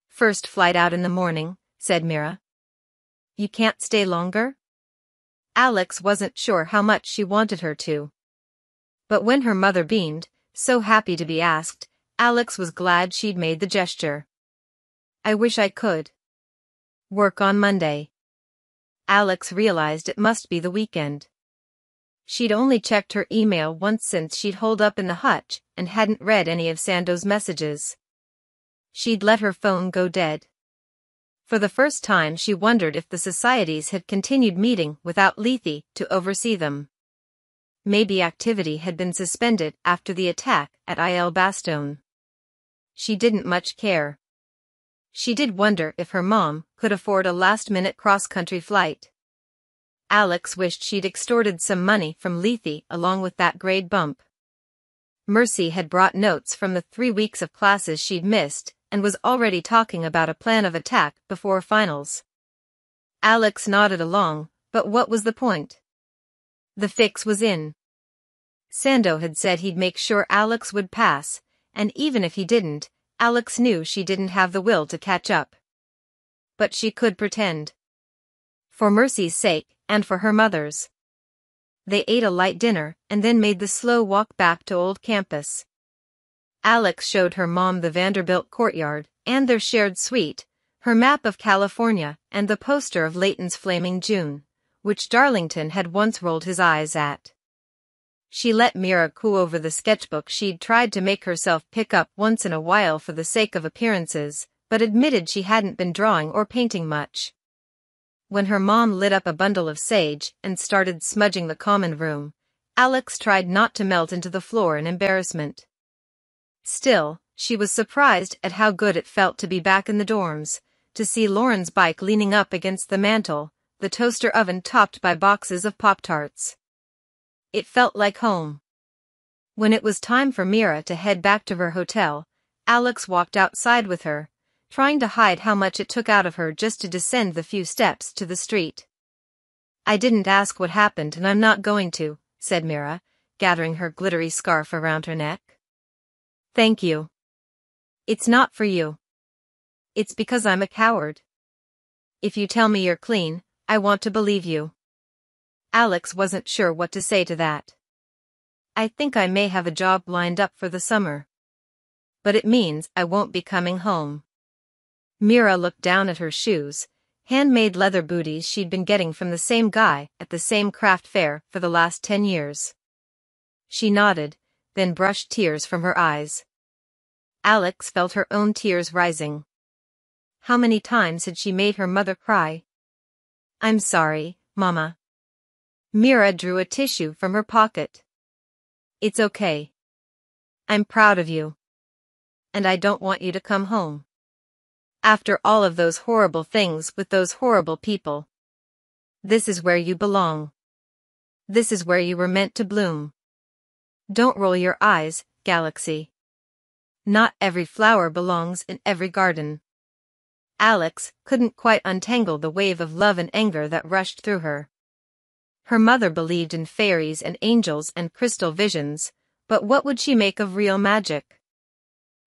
First flight out in the morning, said Mira. You can't stay longer? Alex wasn't sure how much she wanted her to. But when her mother beamed, so happy to be asked, Alex was glad she'd made the gesture. I wish I could. Work on Monday. Alex realized it must be the weekend. She'd only checked her email once since she'd holed up in the hutch and hadn't read any of Sando's messages. She'd let her phone go dead. For the first time she wondered if the societies had continued meeting without Leigh to oversee them. Maybe activity had been suspended after the attack at Il Bastone. She didn't much care. She did wonder if her mom could afford a last-minute cross-country flight. Alex wished she'd extorted some money from Leigh along with that grade bump. Mercy had brought notes from the 3 weeks of classes she'd missed and was already talking about a plan of attack before finals. Alex nodded along, but what was the point? The fix was in. Sando had said he'd make sure Alex would pass, and even if he didn't, Alex knew she didn't have the will to catch up. But she could pretend. For Mercy's sake, and for her mother's. They ate a light dinner and then made the slow walk back to Old Campus. Alex showed her mom the Vanderbilt courtyard and their shared suite, her map of California and the poster of Layton's Flaming June, which Darlington had once rolled his eyes at. She let Mira coo over the sketchbook she'd tried to make herself pick up once in a while for the sake of appearances, but admitted she hadn't been drawing or painting much. When her mom lit up a bundle of sage and started smudging the common room, Alex tried not to melt into the floor in embarrassment. Still, she was surprised at how good it felt to be back in the dorms, to see Lauren's bike leaning up against the mantel, the toaster oven topped by boxes of Pop-Tarts. It felt like home. When it was time for Mira to head back to her hotel, Alex walked outside with her, trying to hide how much it took out of her just to descend the few steps to the street. I didn't ask what happened and I'm not going to, said Mira, gathering her glittery scarf around her neck. Thank you. It's not for you. It's because I'm a coward. If you tell me you're clean, I want to believe you. Alex wasn't sure what to say to that. I think I may have a job lined up for the summer. But it means I won't be coming home. Mira looked down at her shoes, handmade leather booties she'd been getting from the same guy at the same craft fair for the last 10 years. She nodded, then brushed tears from her eyes. Alex felt her own tears rising. How many times had she made her mother cry? I'm sorry, Mama. Mira drew a tissue from her pocket. It's okay. I'm proud of you. And I don't want you to come home. After all of those horrible things with those horrible people. This is where you belong. This is where you were meant to bloom. Don't roll your eyes, Galaxy. Not every flower belongs in every garden. Alex couldn't quite untangle the wave of love and anger that rushed through her. Her mother believed in fairies and angels and crystal visions, but what would she make of real magic?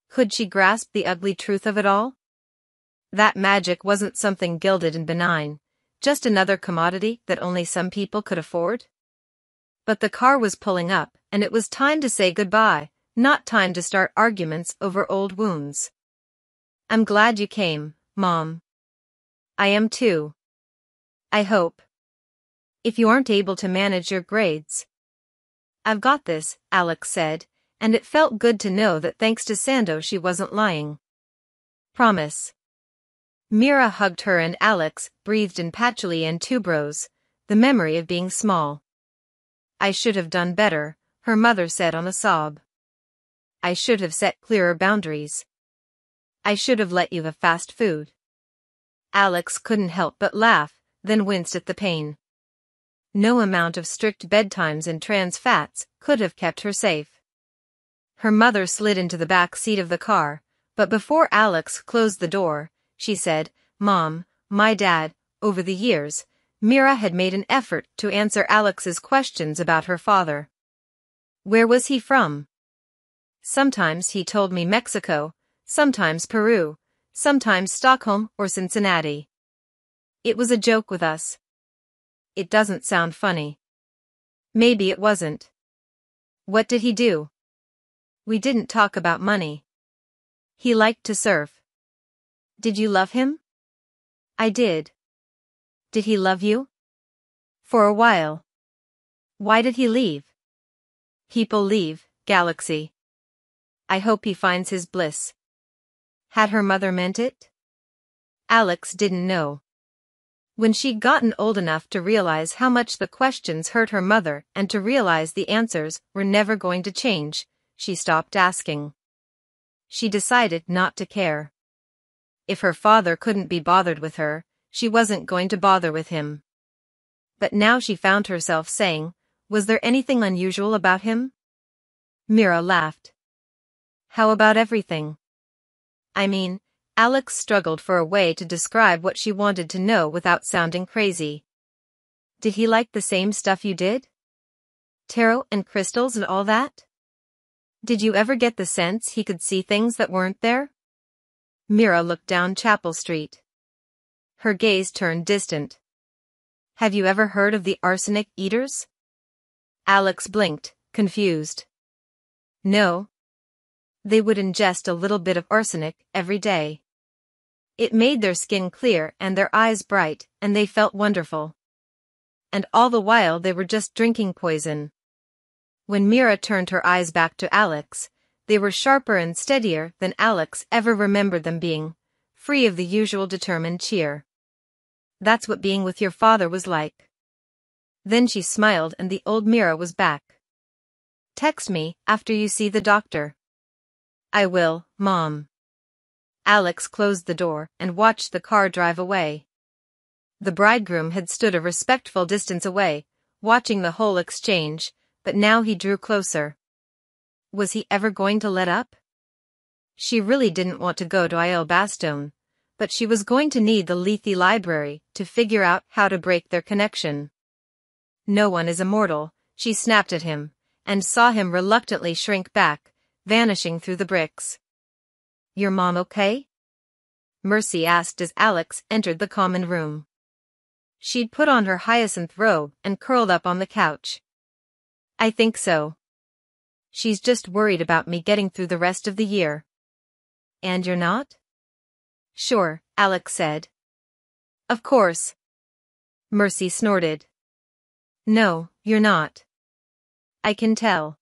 Could she grasp the ugly truth of it all? That magic wasn't something gilded and benign, just another commodity that only some people could afford. But the car was pulling up, and it was time to say goodbye, not time to start arguments over old wounds. I'm glad you came, Mom. I am too. I hope. If you aren't able to manage your grades. I've got this, Alex said, and it felt good to know that thanks to Sando she wasn't lying. Promise. Mira hugged her and Alex breathed in patchily and tuberose, the memory of being small. I should have done better, her mother said on a sob. I should have set clearer boundaries. I should have let you have fast food. Alex couldn't help but laugh, then winced at the pain. No amount of strict bedtimes and trans fats could have kept her safe. Her mother slid into the back seat of the car, but before Alex closed the door, she said, Mom, my dad, over the years, Mira had made an effort to answer Alex's questions about her father. Where was he from? Sometimes he told me Mexico, sometimes Peru, sometimes Stockholm or Cincinnati. It was a joke with us. It doesn't sound funny. Maybe it wasn't. What did he do? We didn't talk about money. He liked to surf. Did you love him? I did. Did he love you? For a while. Why did he leave? People leave, Galaxy. I hope he finds his bliss. Had her mother meant it? Alex didn't know. When she'd gotten old enough to realize how much the questions hurt her mother and to realize the answers were never going to change, she stopped asking. She decided not to care. If her father couldn't be bothered with her, she wasn't going to bother with him. But now she found herself saying, was there anything unusual about him? Mira laughed. How about everything? I mean, Alex struggled for a way to describe what she wanted to know without sounding crazy. Did he like the same stuff you did? Tarot and crystals and all that? Did you ever get the sense he could see things that weren't there? Mira looked down Chapel Street. Her gaze turned distant. Have you ever heard of the arsenic eaters? Alex blinked, confused. No. They would ingest a little bit of arsenic every day. It made their skin clear and their eyes bright, and they felt wonderful. And all the while they were just drinking poison. When Mira turned her eyes back to Alex, they were sharper and steadier than Alex ever remembered them being, free of the usual determined cheer. That's what being with your father was like. Then she smiled and the old Mira was back. Text me after you see the doctor. I will, Mom. Alex closed the door and watched the car drive away. The bridegroom had stood a respectful distance away, watching the whole exchange, but now he drew closer. Was he ever going to let up? She really didn't want to go to Isle Bastone, but she was going to need the Lethe library to figure out how to break their connection. No one is immortal, she snapped at him, and saw him reluctantly shrink back, vanishing through the bricks. Your mom okay? Mercy asked as Alex entered the common room. She'd put on her hyacinth robe and curled up on the couch. I think so. She's just worried about me getting through the rest of the year. And you're not? Sure, Alex said. Of course. Mercy snorted. No, you're not. I can tell.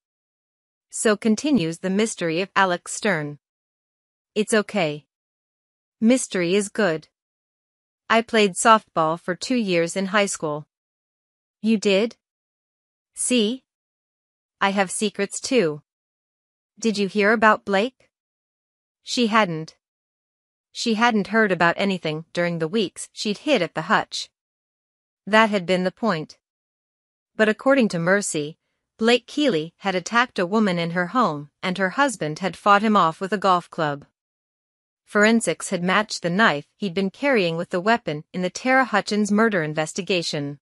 So continues the mystery of Alex Stern. It's okay. Mystery is good. I played softball for 2 years in high school. You did? See? I have secrets too. Did you hear about Blake? She hadn't. She hadn't heard about anything during the weeks she'd hid at the hutch. That had been the point. But according to Mercy, Blake Keeley had attacked a woman in her home and her husband had fought him off with a golf club. Forensics had matched the knife he'd been carrying with the weapon in the Tara Hutchins murder investigation.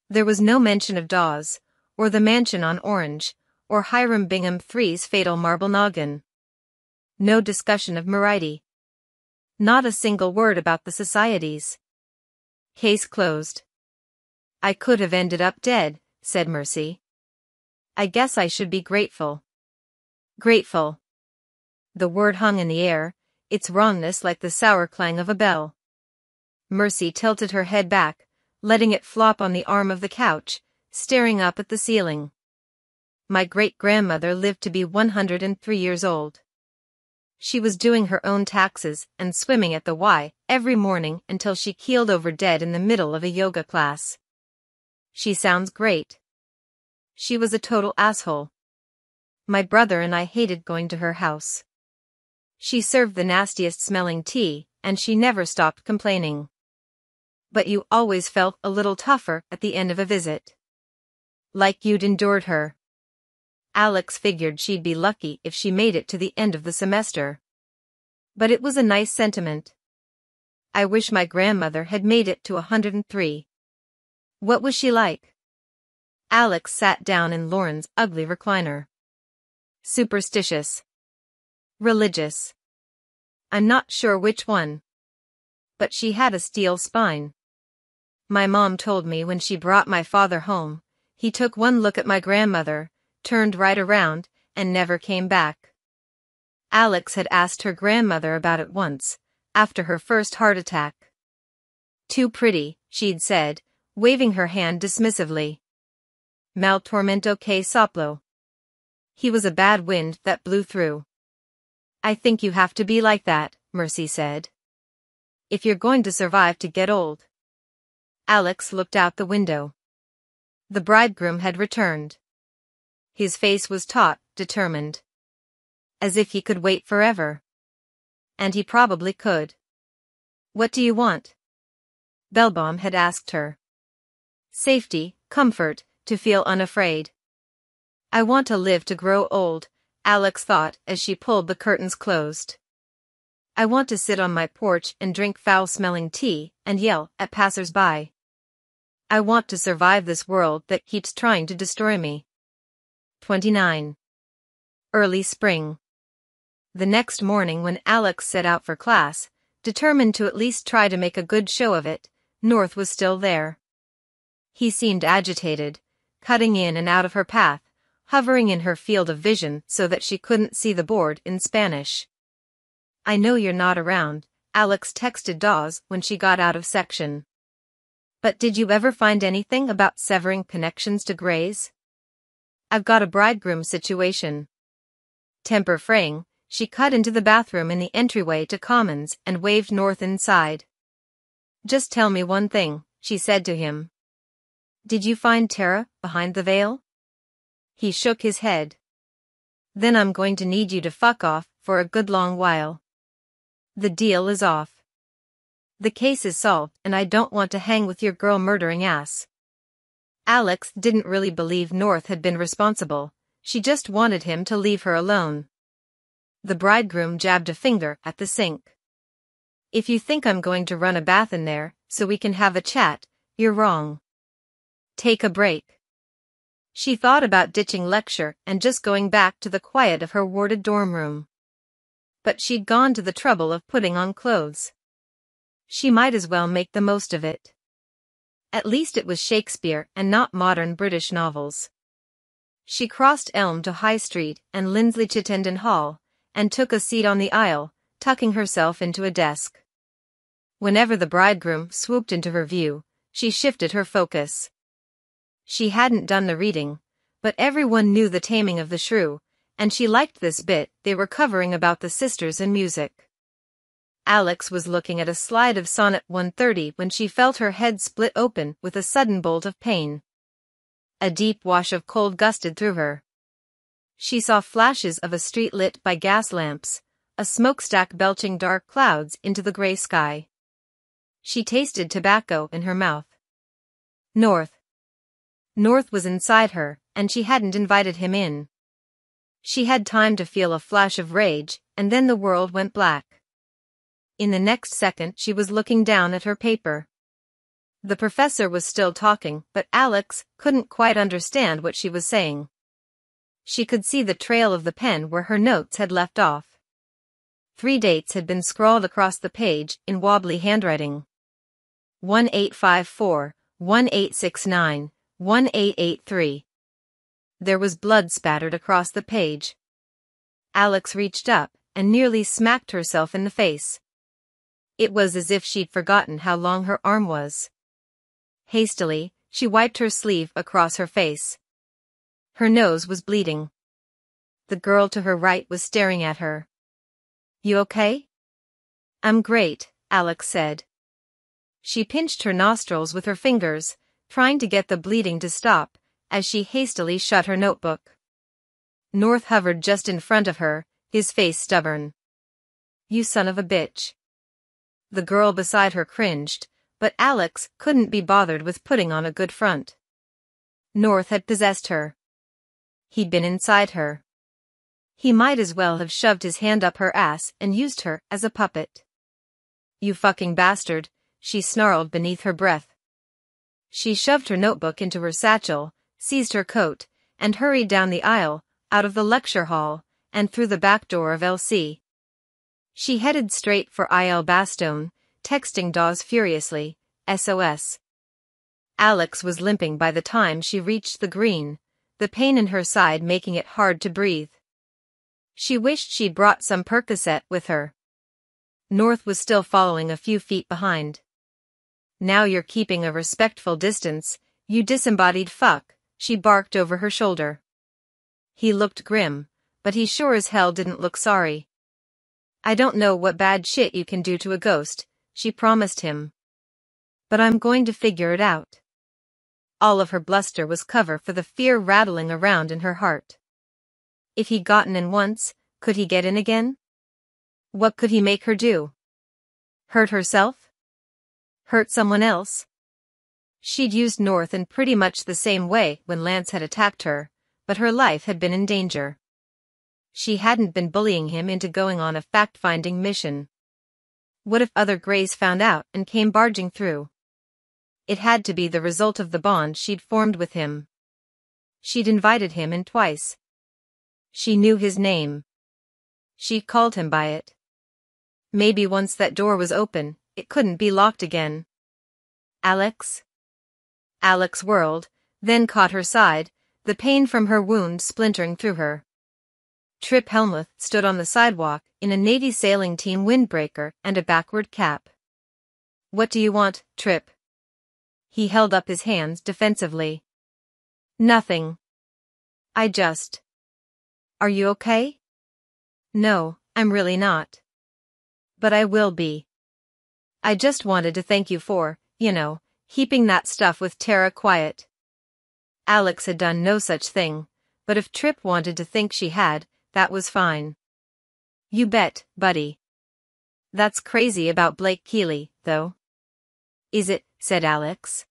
There was no mention of Dawes, or the mansion on Orange, or Hiram Bingham III's fatal marble noggin. No discussion of Moriarty. Not a single word about the societies. Case closed. I could have ended up dead, said Mercy. I guess I should be grateful. Grateful. The word hung in the air, its wrongness like the sour clang of a bell. Mercy tilted her head back, letting it flop on the arm of the couch, staring up at the ceiling. My great-grandmother lived to be 103 years old. She was doing her own taxes and swimming at the Y every morning until she keeled over dead in the middle of a yoga class. She sounds great. She was a total asshole. My brother and I hated going to her house. She served the nastiest smelling tea, and she never stopped complaining. But you always felt a little tougher at the end of a visit. Like you'd endured her. Alex figured she'd be lucky if she made it to the end of the semester. But it was a nice sentiment. I wish my grandmother had made it to 103. What was she like? Alex sat down in Lauren's ugly recliner. Superstitious. Religious. I'm not sure which one. But she had a steel spine. My mom told me when she brought my father home, he took one look at my grandmother, turned right around, and never came back. Alex had asked her grandmother about it once, after her first heart attack. Too pretty, she'd said, waving her hand dismissively. Mal tormento que soplo. He was a bad wind that blew through. I think you have to be like that, Mercy said. If you're going to survive to get old. Alex looked out the window. The bridegroom had returned. His face was taut, determined. As if he could wait forever. And he probably could. What do you want? Bellbaum had asked her. Safety, comfort, to feel unafraid. I want to live to grow old, Alex thought as she pulled the curtains closed. I want to sit on my porch and drink foul-smelling tea and yell at passers-by. I want to survive this world that keeps trying to destroy me. 29. Early spring. The next morning when Alex set out for class, determined to at least try to make a good show of it, North was still there. He seemed agitated, cutting in and out of her path, hovering in her field of vision so that she couldn't see the board in Spanish. I know you're not around, Alex texted Dawes when she got out of section. But did you ever find anything about severing connections to Grays? I've got a bridegroom situation. Temper fraying, she cut into the bathroom in the entryway to Commons and waved North inside. Just tell me one thing, she said to him. Did you find Tara behind the veil? He shook his head. Then I'm going to need you to fuck off for a good long while. The deal is off. The case is solved and I don't want to hang with your girl murdering ass. Alex didn't really believe North had been responsible, she just wanted him to leave her alone. The bridegroom jabbed a finger at the sink. If you think I'm going to run a bath in there so we can have a chat, you're wrong. Take a break. She thought about ditching lecture and just going back to the quiet of her warded dorm room. But she'd gone to the trouble of putting on clothes. She might as well make the most of it. At least it was Shakespeare and not modern British novels. She crossed Elm to High Street and Lindsley Chittenden Hall, and took a seat on the aisle, tucking herself into a desk. Whenever the bridegroom swooped into her view, she shifted her focus. She hadn't done the reading, but everyone knew The Taming of the Shrew, and she liked this bit they were covering about the sisters in music. Alex was looking at a slide of Sonnet 130 when she felt her head split open with a sudden bolt of pain. A deep wash of cold gusted through her. She saw flashes of a street lit by gas lamps, a smokestack belching dark clouds into the gray sky. She tasted tobacco in her mouth. North. North was inside her, and she hadn't invited him in. She had time to feel a flash of rage, and then the world went black. In the next second she was looking down at her paper. The professor was still talking, but Alex couldn't quite understand what she was saying. She could see the trail of the pen where her notes had left off. 3 dates had been scrawled across the page in wobbly handwriting. 1854, 1869, 1883. There was blood spattered across the page. Alex reached up and nearly smacked herself in the face. It was as if she'd forgotten how long her arm was. Hastily, she wiped her sleeve across her face. Her nose was bleeding. The girl to her right was staring at her. "You okay?" "I'm great," Alex said. She pinched her nostrils with her fingers, trying to get the bleeding to stop, as she hastily shut her notebook. North hovered just in front of her, his face stubborn. "You son of a bitch." The girl beside her cringed, but Alex couldn't be bothered with putting on a good front. North had possessed her. He'd been inside her. He might as well have shoved his hand up her ass and used her as a puppet. "You fucking bastard," she snarled beneath her breath. She shoved her notebook into her satchel, seized her coat, and hurried down the aisle, out of the lecture hall, and through the back door of LC. She headed straight for Il Bastone, texting Dawes furiously, SOS. Alex was limping by the time she reached the green, the pain in her side making it hard to breathe. She wished she'd brought some Percocet with her. North was still following a few feet behind. "Now you're keeping a respectful distance, you disembodied fuck," she barked over her shoulder. He looked grim, but he sure as hell didn't look sorry. "I don't know what bad shit you can do to a ghost," she promised him. "But I'm going to figure it out." All of her bluster was cover for the fear rattling around in her heart. If he'd gotten in once, could he get in again? What could he make her do? Hurt herself? Hurt someone else? She'd used North in pretty much the same way when Lance had attacked her, but her life had been in danger. She hadn't been bullying him into going on a fact-finding mission. What if other Greys found out and came barging through? It had to be the result of the bond she'd formed with him. She'd invited him in twice. She knew his name. She'd called him by it. Maybe once that door was open, it couldn't be locked again. Alex? Alex whirled, then caught her side, the pain from her wound splintering through her. Trip Helmuth stood on the sidewalk in a Navy sailing team windbreaker and a backward cap. "What do you want, Trip?" He held up his hands defensively. "Nothing. Are you okay?" "No, I'm really not. But I will be. I just wanted to thank you for, keeping that stuff with Tara quiet." Alex had done no such thing, but if Trip wanted to think she had, that was fine. "You bet, buddy." "That's crazy about Blake Keeley, though." "Is it?" said Alex.